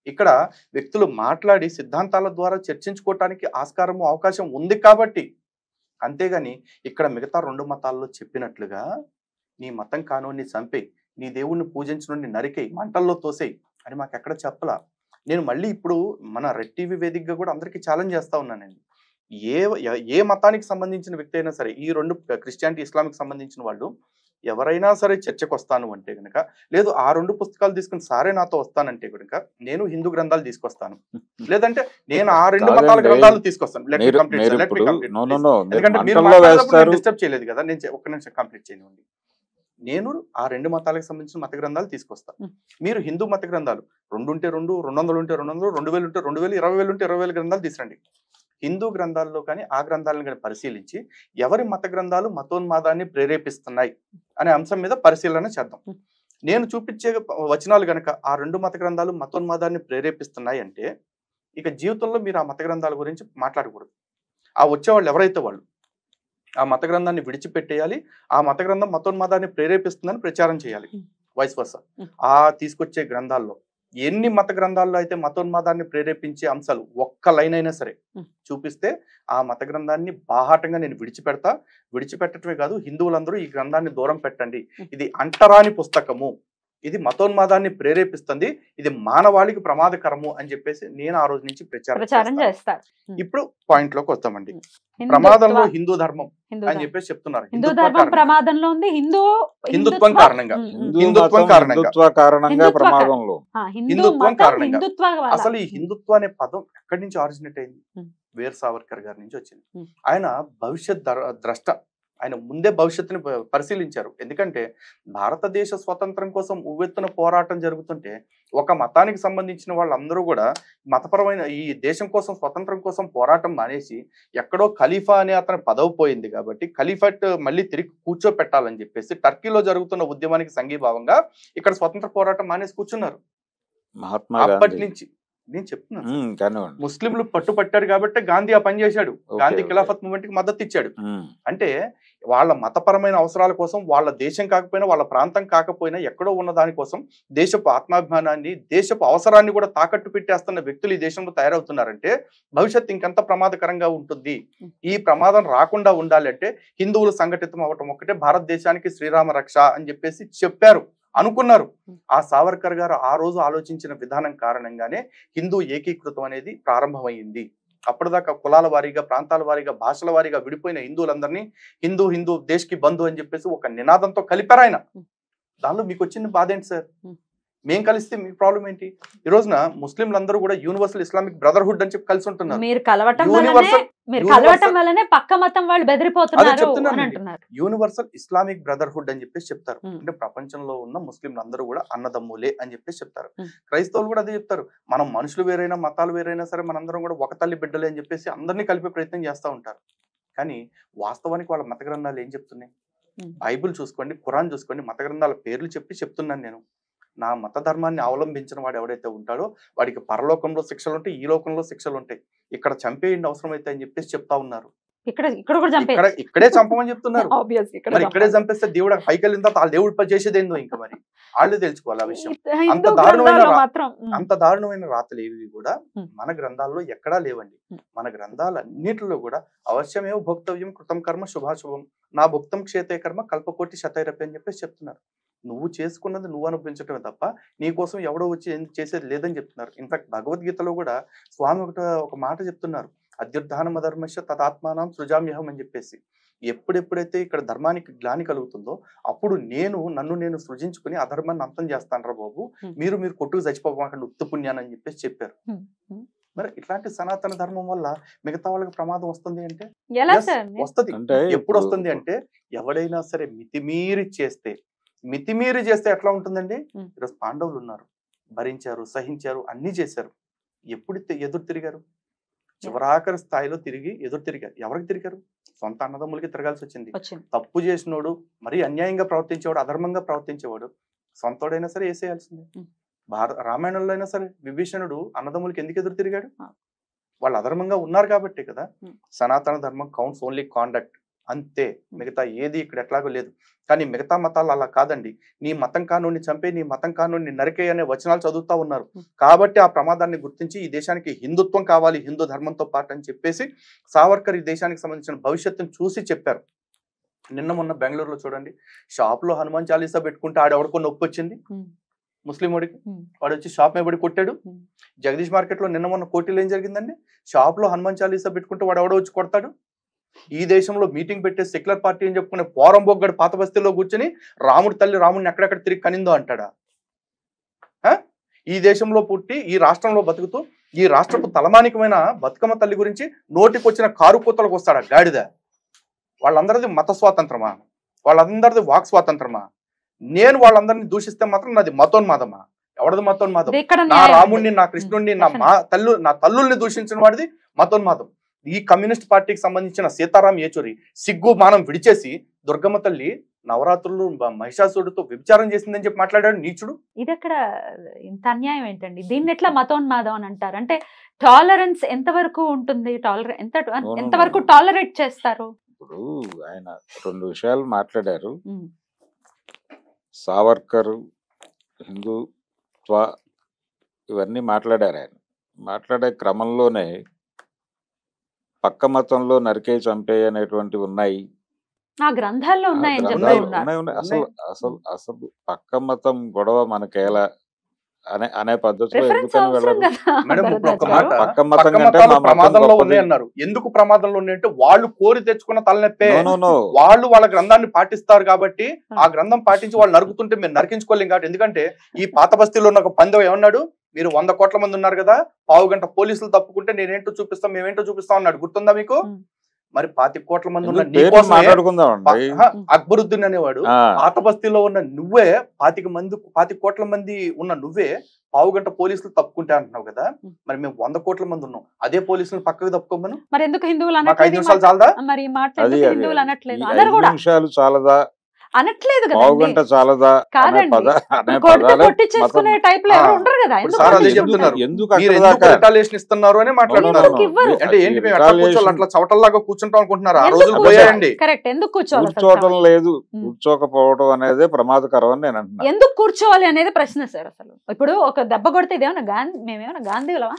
ఇక్కడ వ్యక్తులు మాట్లాడి సిద్ధాంతాల ద్వారా చర్చించుకోవటానికి ఆస్కారము అవకాశం ఉంది కాబట్టి. అంతేగాని ఇక్కడ మిగతా 2 మతాల్లో చెప్పినట్లుగా నీ మతం కానోని చంపేయి, నీ దేవుణ్ణి పూజించనుండి నరికేయి, మంటల్లో తోసేయి అని మాకు ఎక్కడ చెప్పలా. నేను మళ్ళీ ఇప్పుడు మన రెడ్ టీవీ వేదికగా కూడా అందరికీ ఛాలెంజ్ చేస్తా ఉన్నానండి. ఏ మతానికి సంబంధించిన వ్యక్తి అయినా సరే, ఈ 2 క్రిస్టియానిటీ ఇస్లామిక్ సంబంధించిన వాళ్ళు ఎవరైనా సరే చర్చకు వస్తాను అంటే కనుక, లేదు ఆ 2 పుస్తకాలు తీసుకుని సారే నాతో వస్తానంటే కనుక నేను హిందూ గ్రంథాలు తీసుకొస్తాను, లేదంటే నేను ఆ 2 మతాల గ్రంథాలు తీసుకొస్తాను. ఎందుకంటే మీరు డిస్టర్బ్ చేయలేదు కదా, నేను ఒక్క నిమిషం కంప్లీట్ చేయనివ్వండి. నేను ఆ 2 మతాలకు సంబంధించిన మత గ్రంథాలు తీసుకొస్తాను. మీరు హిందూ మత గ్రంథాలు 2 ఉంటే 2, 200 ఉంటే 200, 2000 ఉంటే 2000, 20,000 ఉంటే 20,000 గ్రంథాలు తీసురండి. హిందూ గ్రంథాల్లో కానీ ఆ గ్రంథాలను కానీ పరిశీలించి ఎవరి మత గ్రంథాలు మతోన్మాదాన్ని ప్రేరేపిస్తున్నాయి అనే అంశం మీద పరిశీలన చేద్దాం. నేను చూపించే వచనాలు గనక ఆ 2 మత గ్రంథాలు మతోన్మాదాన్ని ప్రేరేపిస్తున్నాయి అంటే ఇక జీవితంలో మీరు ఆ మత గ్రంథాల గురించి మాట్లాడకూడదు. ఆ వచ్చేవాళ్ళు ఎవరైతే వాళ్ళు ఆ మత గ్రంథాన్ని విడిచిపెట్టేయాలి. ఆ మత గ్రంథం మతోన్మాదాన్ని ప్రేరేపిస్తుందని ప్రచారం చేయాలి. Vice versa. ఆ తీసుకొచ్చే గ్రంథాల్లో ఎన్ని మత గ్రంథాల్లో అయితే మతోన్మాదాన్ని ప్రేరేపించే అంశాలు ఒక్క లైన్ అయినా సరే చూపిస్తే ఆ మత గ్రంథాన్ని బాహాటంగా నేను విడిచిపెట్టడమే కాదు, హిందువులందరూ ఈ గ్రంథాన్ని దూరం పెట్టండి, ఇది అంటరాని పుస్తకము, ఇది మతోన్మాదాన్ని ప్రేరేపిస్తుంది, ఇది మానవాళికి ప్రమాదకరము అని చెప్పేసి నేను ఆ రోజు నుంచి ప్రచారం చేస్తాను. ఇప్పుడు పాయింట్ లోకి వస్తామండి. ప్రమాదంలో హిందూ ధర్మం అని చెప్పేసి చెప్తున్నారు. హిందూ ధర్మం ప్రమాదంలో ఉంది, హిందుత్వం కారణంగా, ప్రమాదంలో, హిందుత్వం కారణంగా. అసలు ఈ హిందుత్వం అనే పదం ఎక్కడి నుంచి ఆరిజినేట్ అయింది? వీర్ సావర్కర్ గారి నుంచి వచ్చింది. ఆయన భవిష్యత్ ద్రష్ట, ఆయన ముందే భవిష్యత్తుని పరిశీలించారు. ఎందుకంటే భారతదేశ స్వతంత్రం కోసం ఉవ్వెత్తున పోరాటం జరుగుతుంటే ఒక మతానికి సంబంధించిన వాళ్ళందరూ కూడా మతపరమైన ఈ దేశం కోసం స్వతంత్రం కోసం పోరాటం మానేసి ఎక్కడో ఖలీఫా అనే అతని పదవి పోయింది కాబట్టి ఖలీఫట్ మళ్ళీ తిరిగి కూర్చోపెట్టాలని చెప్పేసి టర్కీలో జరుగుతున్న ఉద్యమానికి సంఘీభావంగా ఇక్కడ స్వతంత్ర పోరాటం మానేసి కూర్చున్నారు. అప్పటి నుంచి నేను చెప్తున్నాను, ముస్లింలు పట్టుపట్టారు కాబట్టి గాంధీ ఆ పని చేశాడు. గాంధీ ఖిలాఫత్ మూవ్మెంట్ కి మద్దతు ఇచ్చాడు. అంటే వాళ్ళ మతపరమైన అవసరాల కోసం, వాళ్ళ దేశం కాకపోయినా వాళ్ళ ప్రాంతం కాకపోయినా ఎక్కడో ఉన్న దానికోసం దేశపు ఆత్మాభిమానాన్ని, దేశపు అవసరాన్ని కూడా తాకట్టు పెట్టేస్తున్న వ్యక్తులు ఈ దేశంలో తయారవుతున్నారంటే భవిష్యత్తు ఇంకెంత ప్రమాదకరంగా ఉంటుంది. ఈ ప్రమాదం రాకుండా ఉండాలంటే హిందువులు సంఘటితం అవ్వటం ఒక్కటే భారతదేశానికి శ్రీరామ రక్ష అని చెప్పేసి చెప్పారు, అనుకున్నారు. ఆ సావర్కర్ గారు ఆ రోజు ఆలోచించిన విధానం కారణంగానే హిందూ ఏకీకృతం అనేది ప్రారంభమైంది. అప్పటిదాకా కులాల వారీగా, ప్రాంతాల వారీగా, భాషల వారీగా విడిపోయిన హిందువులందరినీ హిందూ దేశ్కి బంధు అని చెప్పేసి ఒక నినాదంతో కలిపారు ఆయన. దానిలో మీకు వచ్చిన బాధ ఏంటి సార్? మేం కలిస్తే మీ ప్రాబ్లం ఏంటి? ఈ రోజున ముస్లింలందరూ కూడా యూనివర్సల్ ఇస్లామిక్ బ్రదర్హుడ్ అని చెప్పి కలిసి ఉంటున్నారు. పక్క మతం వాళ్ళు బెదిరిపోతున్నారు అంటున్నారు. యూనివర్సల్ ఇస్లామిక్ బ్రదర్హుడ్ అని చెప్పేసి చెప్తారు. అంటే ప్రపంచంలో ఉన్న ముస్లింలందరూ కూడా అన్నదమ్ములే అని చెప్పేసి చెప్తారు. క్రైస్తవులు కూడా అదే చెప్తారు. మనం మనుషులు వేరైనా, మతాలు వేరైనా సరే మనందరం కూడా ఒక తల్లి బిడ్డలే అని చెప్పేసి అందరినీ కలిపే ప్రయత్నం చేస్తూ ఉంటారు. కానీ వాస్తవానికి వాళ్ళ మత గ్రంథాలు ఏం చెప్తున్నాయి? బైబిల్ చూసుకోండి, ఖురాన్ చూసుకోండి, మత గ్రంథాల పేర్లు చెప్తున్నాను నేను. నా మత ధర్మాన్ని అవలంబించిన వాడు ఎవడైతే ఉంటాడో వాడికి పరలోకంలో శిక్షలు ఉంటాయి, ఈ లోకంలో శిక్షలు ఉంటాయి. ఇక్కడ చంపేయండి అవసరమైతే అని చెప్పేసి చెప్తా ఉన్నారు. ఇక్కడ కూడా చంపే ఇక్కడే చంపమని చెప్తున్నారు. Obviously, ఇక్కడ మరి ఇక్కడే చంపాలి. చంపేస్తే దేవుడు పైకి వెళ్ళిన తర్వాత ఆ దేవుడు చేసేదేందో ఇంకా మరి వాళ్ళు తెలుసుకోవాలి ఆ విషయం. హిందూ దారుణమైన గ్రంథాల్లో మాత్రం అంత దారుణమైన రాతలు ఏవి కూడా ఉమ్. మన గ్రంథాల్లో ఎక్కడా లేవండి. ఉమ్. మన గ్రంథాలన్నిటిలో కూడా అవశ్యమేవ భోక్తవ్యం కృతం కర్మ శుభాశుభం నా భుక్తం క్షేతే కర్మ కల్పకోటి శతైరపి అని చెప్పేసి చెప్తున్నారు. నువ్వు చేసుకున్నది నువ్వు అనుభవించటమే తప్ప నీ కోసం ఎవడో వచ్చి చేసేది లేదని చెప్తున్నారు. ఇన్ఫాక్ట్ భగవద్గీతలో కూడా స్వామి ఒక మాట చెప్తున్నారు, అధ్యుత్థానం అధర్మస్య తదాత్మానం సృజామ్యహం అని చెప్పేసి. ఎప్పుడెప్పుడైతే ఇక్కడ ధర్మానికి గ్లాని కలుగుతుందో అప్పుడు నన్ను నేను సృజించుకుని అధర్మాన్ని అంతం చేస్తానరా బాబు, మీరు కొట్టుకు చచ్చిపోకండి ఉత్తు పుణ్యాన్ని అని చెప్పేసి చెప్పారు. మరి ఇట్లాంటి సనాతన ధర్మం వల్ల మిగతా వాళ్ళకి ప్రమాదం వస్తుంది అంటే ఎలా Yes, సార్ వస్తది. అంటే ఎప్పుడు వస్తుంది అంటే ఎవడైనా సరే మితిమీరి చేస్తే ఎట్లా ఉంటుందండి? Hmm. ఈరోజు పాండవులు ఉన్నారు, భరించారు, సహించారు, అన్ని చేశారు. ఎప్పుడు ఎదురు తిరిగారు? చివరాఖరి స్థాయిలో ఎదురు తిరిగారు. ఎవరికి తిరిగారు? సొంత అన్నదమ్ములకి తిరగాల్సి వచ్చింది. తప్పు చేసినోడు, మరీ అన్యాయంగా ప్రవర్తించేవాడు, అధర్మంగా ప్రవర్తించేవాడు సొంతోడైనా సరే వేసేయాల్సిందే. రామాయణంలో అయినా సరే విభీషణుడు అన్నదమ్ములకి ఎందుకు ఎదురు తిరిగాడు? వాళ్ళు అధర్మంగా ఉన్నారు కాబట్టి కదా. సనాతన ధర్మం కౌంట్స్ ఓన్లీ కాండక్ట్, అంతే. మిగతా ఏది ఇక్కడ ఎట్లాగో లేదు. కానీ మిగతా మతాలు అలా కాదండి. నీ మతం కానూని చంపే, నీ మతం కానూని నరికే అనే వచనాలు చదువుతా ఉన్నారు. కాబట్టి ఆ ప్రమాదాన్ని గుర్తించి ఈ దేశానికి హిందుత్వం కావాలి, హిందూ ధర్మంతో పాటు అని చెప్పేసి సావర్కర్ ఈ దేశానికి సంబంధించిన భవిష్యత్తును చూసి చెప్పారు. నిన్న మొన్న బెంగళూరులో చూడండి, షాప్ లో హనుమాన్ చాలీసా పెట్టుకుంటే ఆడెవడికో నొప్పి వచ్చింది ముస్లిం వాడికి, వాడు వచ్చి షాప్ మీద పడి కొట్టాడు. జగదీష్ మార్కెట్ లో నిన్న మొన్న కోటిలో ఏం జరిగిందండి? షాప్ లో హనుమాన్ చాలీసా పెట్టుకుంటే వాడు ఎవడో వచ్చి కొడతాడు. ఈ దేశంలో మీటింగ్ పెట్టే సెక్యులర్ పార్టీ అని చెప్పుకునే పోరంబొగ్గడు పాత బస్తీలో కూర్చొని రాముడి తల్లి రాముడిని ఎక్కడెక్కడ తిరిగి కనిందో అంటాడా? ఈ దేశంలో పుట్టి ఈ రాష్ట్రంలో బతుకుతూ ఈ రాష్ట్రపు తలమానికమైన బతుకమ్మ తల్లి గురించి నోటికొచ్చిన కారు కూతలకు వస్తాడా గాడిద? వాళ్ళందరిది మత స్వాతంత్రమా? వాళ్ళందరిది వాక్ స్వాతంత్రమా? నేను వాళ్ళందరినీ దూషిస్తే మాత్రం నాది మతోన్మాదమా? ఎవడది మతోన్మాదం? నా రాముడిని, నా కృష్ణుడిని, నా తల్లుల్ని దూషించిన వాడిది మతోన్మాదం. ఈ కమ్యూనిస్ట్ పార్టీకి సంబంధించిన సీతారాం యేచూరి సిగ్గు మానం విడిచేసి దుర్గమ్మ తల్లి నవరాత్రులు మహిషాసురుడితో వ్యభిచారం చేసిందని చెప్పి మాట్లాడాడు నీచుడు. ఇది అక్కడ ఇంత అన్యాయం ఏంటండి? దీన్ని ఎట్లా మతోన్మాదం అని అంటారు? అంటే టాలరెన్స్ ఎంతవరకు ఉంటుంది? ఎంతవరకు టాలరేట్ చేస్తారు? ఇప్పుడు ఆయన 2 విషయాలు మాట్లాడారు. సావర్కర్, హిందుత్వ, ఇవన్నీ మాట్లాడారు. ఆయన మాట్లాడే క్రమంలోనే పక్క మతంలో నరికే చంపే అనేటువంటివి ఉన్నాయి, ఆ గ్రంథాల్లో ఉన్నాయని చెప్తున్నారు. అసలు పక్క మతం గొడవ మనకేలా అనే పద్ధతిలో ఎందుకని వెళ్ళదు? మేడం ఇప్పుడు ఒక మాట, పక్క మతం కంటే మా మతం ప్రమాదంలో గొప్పది. ఉన్నాయన్నారు. ఎందుకు ప్రమాదంలో ఉన్నాయంటే వాళ్ళు కోరి తెచ్చుకున్న తలనొప్పే. No. వాళ్ళ గ్రంథాన్ని పాటిస్తారు కాబట్టి ఆ గ్రంథం పాటించి వాళ్ళు నరుకుతుంటే మేము నరికించుకోలేం కాబట్టి. ఎందుకంటే ఈ పాత బస్తీలో ఉన్న ఒక పందెం ఏమన్నాడు, మీరు 100 కోట్ల మంది ఉన్నారు కదా, పావు గంట పోలీసులు తప్పుకుంటే నేనేంటో చూపిస్తాం, మేమేంటో చూపిస్తాం అన్నాడు. గుర్తుందా మీకు? మరి 25 కోట్ల మంది ఉన్న మాట్లాడుకుందామండి. అక్బరుద్దీన్ అనేవాడు పాత బస్తీలో ఉన్న నువ్వే 25 కోట్ల మంది ఉన్న నువ్వే పావు గంట పోలీసులు తప్పుకుంటే అంటున్నావు కదా. మరి మేము 100 కోట్ల మంది ఉన్నాం, అదే పోలీసులు పక్కకు తప్పుకోమను. మరి ఎందుకు హిందువులు మాకు 5 నిమిషాలు చాలదా? మరి మాట్లాడే హిందువులు అనట్లేదు, 5 నిమిషాలు చాలదా, అనట్లేదు కదా, పావు గంట చాలదా కొట్టించేసుకునే టైప్ లో ఎవరు ఉండరు కదా. రిటాలియేషన్ ఇస్తున్నారు అని మాట్లాడుతున్నారు. అంటే ఏంటి మేము ఎట్లా కూర్చోవాలి, అట్లా చవటల్లాగా కూర్చుంటాం అనుకుంటున్నారు? ఆ రోజులు పోయాయండి. కరెక్ట్. ఎందుకు కూర్చోవటం లేదు, కూర్చోకపోవడం అనేది ప్రమాదకరం అని నేను అంటున్నాను. ఎందుకు కూర్చోవాలి అనేది ప్రశ్న సార్. అసలు ఇప్పుడు ఒక దెబ్బ కొడితే ఇదేమన్నా మేమేమన్నా గాంధీలమా?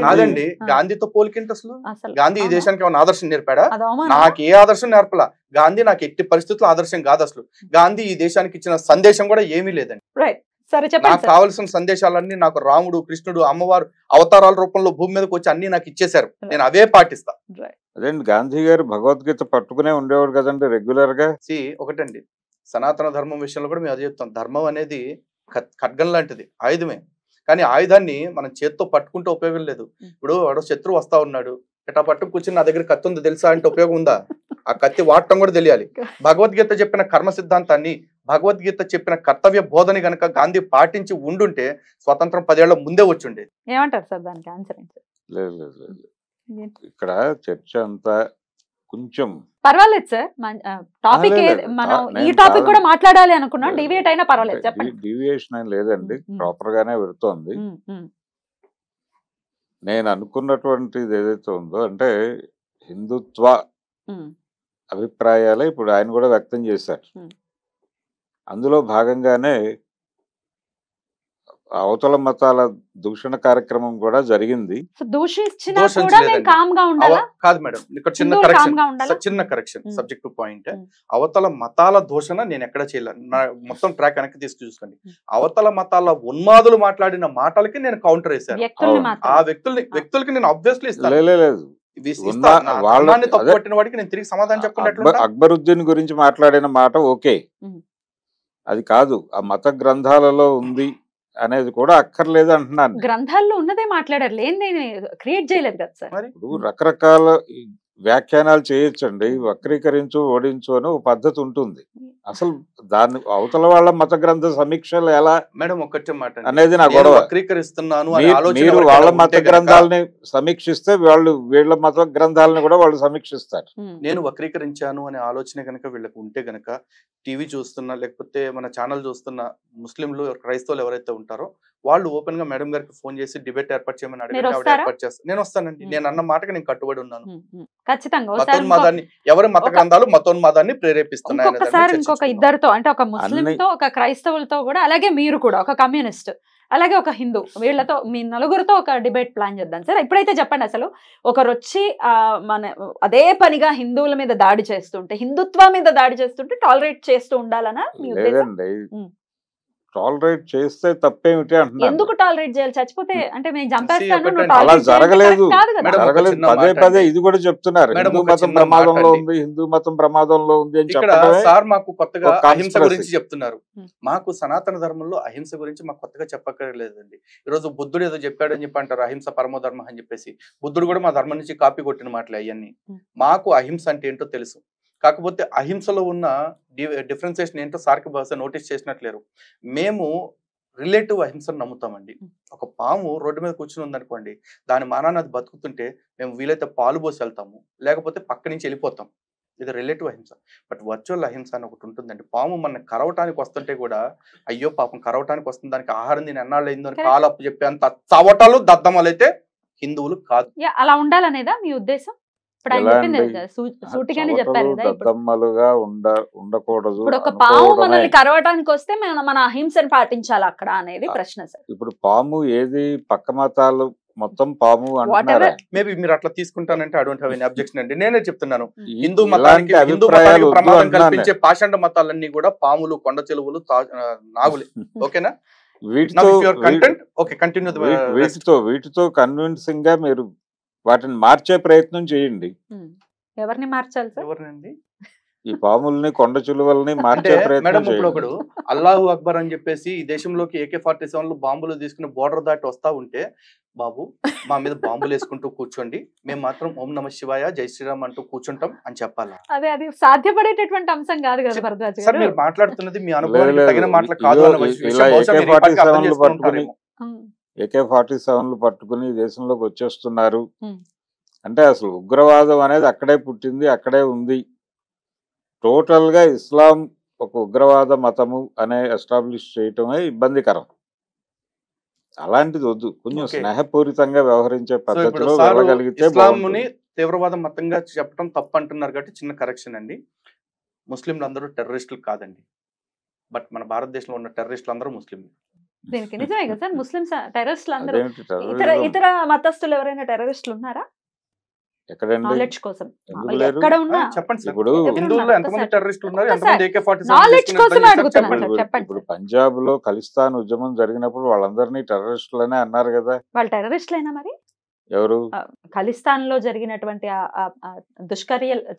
కాదండి, గాంధీతో పోలికింటి అసలు గాంధీ ఈ దేశానికి ఏమైనా ఆదర్శం నేర్పాడా? నాకు ఏ ఆదర్శం నేర్పలా. గాంధీ నాకు ఎట్టి పరిస్థితుల్లో ఆదర్శం కాదు. అసలు గాంధీ ఈ దేశానికి ఇచ్చిన సందేశం కూడా ఏమీ లేదండి. నాకు కావాల్సిన సందేశాలన్నీ నాకు రాముడు, కృష్ణుడు, అమ్మవారు అవతారాల రూపంలో భూమి మీదకి వచ్చి అన్ని నాకు ఇచ్చేశారు. నేను అవే పాటిస్తా. అదేంటి, గాంధీ గారు భగవద్గీత పట్టుకునే ఉండేవాడు కదండి రెగ్యులర్ గా. ఒకటండి, సనాతన ధర్మం విషయంలో కూడా మేము అదే చెప్తాం. ధర్మం అనేది ఖడ్గం లాంటిది, ఆయుధమే. కానీ ఆయుధాన్ని మనం చేత్తో పట్టుకుంటే ఉపయోగం లేదు. ఇప్పుడు వాడు శత్రువు వస్తా ఉన్నాడు, ఇట్లా పట్టుకు కూర్చుని నా దగ్గర కత్తి ఉంది తెలుసా అంటే ఉపయోగం ఉందా? ఆ కత్తి వాడటం కూడా తెలియాలి. భగవద్గీత చెప్పిన కర్మ సిద్ధాంతాన్ని, భగవద్గీత చెప్పిన కర్తవ్య బోధని గనక గాంధీ పాటించి ఉండుంటే స్వతంత్రం 10 ఏళ్ల ముందే ఏమంటారు సార్ దానికి ఆన్సర్? లేదు, ఇక్కడ చర్చ అంతా కొంచెం పర్వాలేదు సార్, టాపిక్ లేదు, మనం ఈ నేను టాపిక్ కూడా కాదని- మాట్లాడాలి అనుకున్నాం, డివియేట్ అయినా పర్వాలేదు, చెప్పండి. డీవియేషన్ ఏం లేదండి, ఉమ్. ప్రాపర్ గానే వెళుతోంది. నేను అనుకున్నటువంటిది ఏదైతే ఉందో అంటే హిందుత్వ అభిప్రాయాలే ఇప్పుడు ఆయన కూడా వ్యక్తం చేశారు. Hmm. అందులో భాగంగానే అవతల మతాల దూషణ కార్యక్రమం కూడా జరిగింది. సో దూషించినా దూషించలేదండి. కూడా మేము కామ్ గా ఉండాలా? కాదు మేడం, ఇక్కడ చిన్న హిందువులు కరెక్షన్, calm గా ఉండాలా? చిన్న correction, Hmm. Subject to point. Hmm. అవతల మతాల దూషణ నేను ఎక్కడ చేయలేదు. నా మొత్తం ట్రాక్ వెనక్కి తీసుకు చూసుకోండి. Hmm. అవతల మతాల ఉన్మాదులు మాట్లాడిన మాటలకి నేను కౌంటర్ వేశాను. వ్యక్తుల్ని అవును. ఆ మాత్రం వ్యక్తులకి నేను ఆబ్వియస్లీ ఇస్తాను. లేదు వాళ్ళ- ధర్మాన్ని తప్పు అదే- పట్టిన వాడికి నేను తిరిగి సమాధానం చెప్పినట్లు అక్బరుద్దీన్ గురించి మాట్లాడిన మాట ఓకే, Hmm. అది కాదు ఆ మత గ్రంథాలలో ఉంది అనేది కూడా అక్కర్లేదు అంటున్నాను. గ్రంథాల్లో ఉన్నదే మాట్లాడారు, లేని క్రియేట్ చేయలేదు కదా సార్. మరి ఇప్పుడు రకరకాల వ్యాఖ్యానాలు చేయొచ్చండి, వక్రీకరించు ఓడించు అని ఒక పద్ధతి ఉంటుంది. అసలు దాన్ని అవతల వాళ్ళ మత గ్రంథ సమీక్షలు ఎలా మేడం ఒక్కటే మాట అండి. అనేది నా నేను గొడవ. వక్రీకరిస్తున్నాను అనే మీరు ఆలోచన మీరు ఎవరికైనా వాళ్ళ ఉంటే మత గనక, గ్రంథాలని సమీక్షిస్తే వాళ్ళు వీళ్ళ మత గ్రంథాలను కూడా వాళ్ళు సమీక్షిస్తారు. నేను వక్రీకరించాను అనే ఆలోచన కనుక వీళ్ళకి ఉంటే గనక టీవీ చూస్తున్నా లేకపోతే మన ఛానల్ చూస్తున్న ముస్లింలు క్రైస్తవులు ఎవరైతే ఉంటారో వాళ్ళు ఓపెన్ గా మేడం గారికి ఫోన్ చేసి డిబేట్ ఏర్పాటు చేయమని మీరు అడిగితే ఆవిడ వస్తారా? ఏర్పాటు చేస్తాను. నేను వస్తానండి. నేను అన్న మాటకి నేను కట్టుబడి ఉన్నాను. ఖచ్చితంగా ఒకసారి మతోన్మాదాన్ని ఎవరి మత గ్రంథాలు మతోన్మాదాన్ని ప్రేరేపిస్తున్నాయి అనే దాన్ని ఇంకొకసారి ఇంకొక చర్చించుకుందాం. ఇద్దరితో, అంటే ఒక ముస్లింతో, ఒక క్రైస్తవులతో కూడా, అలాగే మీరు కూడా ఒక కమ్యూనిస్ట్, అలాగే ఒక హిందూ, వీళ్ళతో మీ నలుగురితో ఒక డిబేట్ ప్లాన్ చేద్దాం సార్. ఇప్పుడైతే చెప్పండి, అసలు ఒకరు వచ్చి మన అదే పనిగా హిందువుల మీద దాడి చేస్తుంటే, హిందుత్వం మీద దాడి చేస్తుంటే టాలరేట్ చేస్తూ ఉండాలనా మీ ఉద్దేశం? లేదండి, ఉమ్. టాలరేట్ చేస్తే తప్పేమిటి అంటున్నాను. ఎందుకు టాలరేట్ చేయాలి? చచ్చిపోతే అంటే మేము చంపేస్తాను, నువ్వు ఒకటండి. tolerate అలా చేయండి, జరగలేదు. correct కాదు కదా. మేడం, ఒక జరగలేదు. చిన్న పదే మాట పదే అండి. ఇది కూడా చెప్తున్నారు, మేడం, హిందూ ఒక మతం చిన్న ప్రమాదంలో మాట అండి. ఉంది, హిందూ మతం ప్రమాదంలో ఉంది అని ఇక్కడ చెప్పడమే సార్ మాకు కొత్తగా ఒక అహింస conspiracy. గురించి చెప్తున్నారు. మాకు సనాతన ధర్మంలో అహింస గురించి మాకు కొత్తగా చెప్పక్కర్లేదండి. ఈరోజు బుద్ధుడు ఏదో చెప్పాడని చెప్పి అంటారు, అహింస పరమధర్మ అని చెప్పేసి. బుద్ధుడు కూడా మా ధర్మం నుంచి కాపీ కొట్టిన మాటలే అవన్నీ. మాకు అహింస అంటే ఏంటో తెలుసు. కాకపోతే అహింసలో ఉన్న డిఫరెన్సియేషన్ ఏంటో సార్కి బహుశా నోటీస్ చేసినట్లేరు. మేము రిలేటివ్ అహింసను నమ్ముతామండి. ఒక పాము రోడ్డు మీద కూర్చుని ఉందనుకోండి, దాని మానాన్ని అది బతుకుతుంటే మేము వీలైతే పాలు పోసి వెళ్తాము, లేకపోతే పక్క నుంచి వెళ్ళిపోతాం. ఇది రిలేటివ్ అహింస. బట్ వర్చువల్ అహింస అని ఒకటి ఉంటుందండి. పాము మన కరవటానికి వస్తుంటే కూడా అయ్యో పాపం కరవటానికి వస్తుంది, దానికి ఆహారం దీని ఎన్నాళ్ళు అయిందో అని కాలు అప్పు చెప్పేంత చవటాలు దద్దమలు అయితే హిందువులు కాదు. అలా ఉండాలనేదా మీ ఉద్దేశం? ఇప్పుడు ఆయన చెప్పింది ఎలాంటి? కదా, సూటిగానే చెప్పారు కదా. ఇప్పుడు దద్దమ్మలుగా ఉండకూడదు ఇప్పుడు ఒక పాము అనుకోవడమే. మనల్ని కరవటానికి వస్తే మన అహింసను పాటించాలి అక్కడ అనేది ప్రశ్న సార్. ఇప్పుడు పాము ఏది, పక్క మతాలు మొత్తం పాము అంటున్నారా? మేబీ మీరు అట్లా తీసుకుంటానంటే I don't have any objection అండి. నేనే చెప్తున్నాను, ఈ- హిందూ ఇలాంటి మతానికి అభిప్రాయాలు ప్రమాదం వద్దు అంటున్నాను కల్పించే పాషండ మతాలన్నీ కూడా పాములు, కొండ చెలువులు, నాగులే. ఓకేనా? వీటితో కంటెంట్ ఓకే, కంటిన్యూ. వీటితో కన్విన్సింగ్ గా మీరు వాటిని మార్చే ప్రయత్నం చేయండి. ఎవరిని మార్చాలి సార్? ఎవరినండి? ఈ పాముల్ని, కొండ చిలువల్ని అంటే మార్చే ప్రయత్నం మేడం ఇప్పుడు చేయండి. ఒకడు అల్లాహు అక్బర్ అని చెప్పేసి ఈ దేశంలోకి AK-47 బాంబులు తీసుకుని బోర్డర్ దాటి వస్తా ఉంటే, బాబు మా మీద బాంబులు వేసుకుంటూ కూర్చోండి, మేము మాత్రం ఓం నమ శివాయ జై శ్రీరామ్ అంటూ కూర్చుంటాం అని చెప్పాలా? అది సాధ్యపడేటటువంటి అంశం కాదు కదా భరద్వాజ్ సార్ గారు. మీరు మాట్లాడుతున్నది మీ అనుభవానికి లేదు, తగిన మాటలు కాదు ఇదిగో అన్న విషయం ఇలా బహుశా మీరు ఈ పాటికి అర్థం చేసుకుని ఉంటారేమో. AK-47 పట్టుకుని దేశంలోకి వచ్చేస్తున్నారు ఉమ్. అంటే అసలు ఉగ్రవాదం అనేది అక్కడే పుట్టింది, అక్కడే ఉంది. టోటల్ గా ఇస్లాం ఒక ఉగ్రవాద మతము అనే ఎస్టాబ్లిష్ చేయటమే ఇబ్బందికరం. అలాంటిది వద్దు, కొంచెం Okay. స్నేహపూరితంగా వ్యవహరించే సో ఇప్పుడు పద్ధతిలో సార్ వెళ్ళగలిగితే ఇస్లాంని బాగుంటుంది. తీవ్రవాద మతంగా చెప్పడం తప్పు అంటున్నారు కాబట్టి చిన్న కరెక్షన్ అండి. ముస్లింలు అందరూ టెర్రరిస్టులు కాదండి. బట్ మన భారతదేశంలో ఉన్న టెర్రరిస్టులు అందరూ ముస్లింలు. దీనికి నిజమే కదా సార్, ముస్లిమ్స్ టెర్రరిస్టులు అందరూ. అదేమిటి ఇతర terrorism? ఇతర మతస్థులు ఎవరైనా టెర్రరిస్టులు ఉన్నారా? ఎక్కడండి? నాలెడ్జ్ కోసం ఎందుకు లేరు? ఎక్కడ ఉన్నా చెప్పండి సార్. ఇప్పుడు హిందువుల్లో ఎంతమంది టెర్రరిస్టులు ఉన్నారు, ఎంతమంది AK-47 Knowledge తీసుకుని కోసమే ఇబ్బంది అడుగుతున్నాను చెప్పండి. సార్, చెప్పండి ఇప్పుడు సార్. పంజాబ్ లో ఖలిస్తాన్ ఉద్యమం జరిగినప్పుడు వాళ్ళందరినీ టెర్రరిస్టులనే అన్నారు కదా. వాళ్ళు టెర్రరిస్టులైనా మరి? ఎవరు? ఖలిస్తాన్ లో జరిగినటువంటి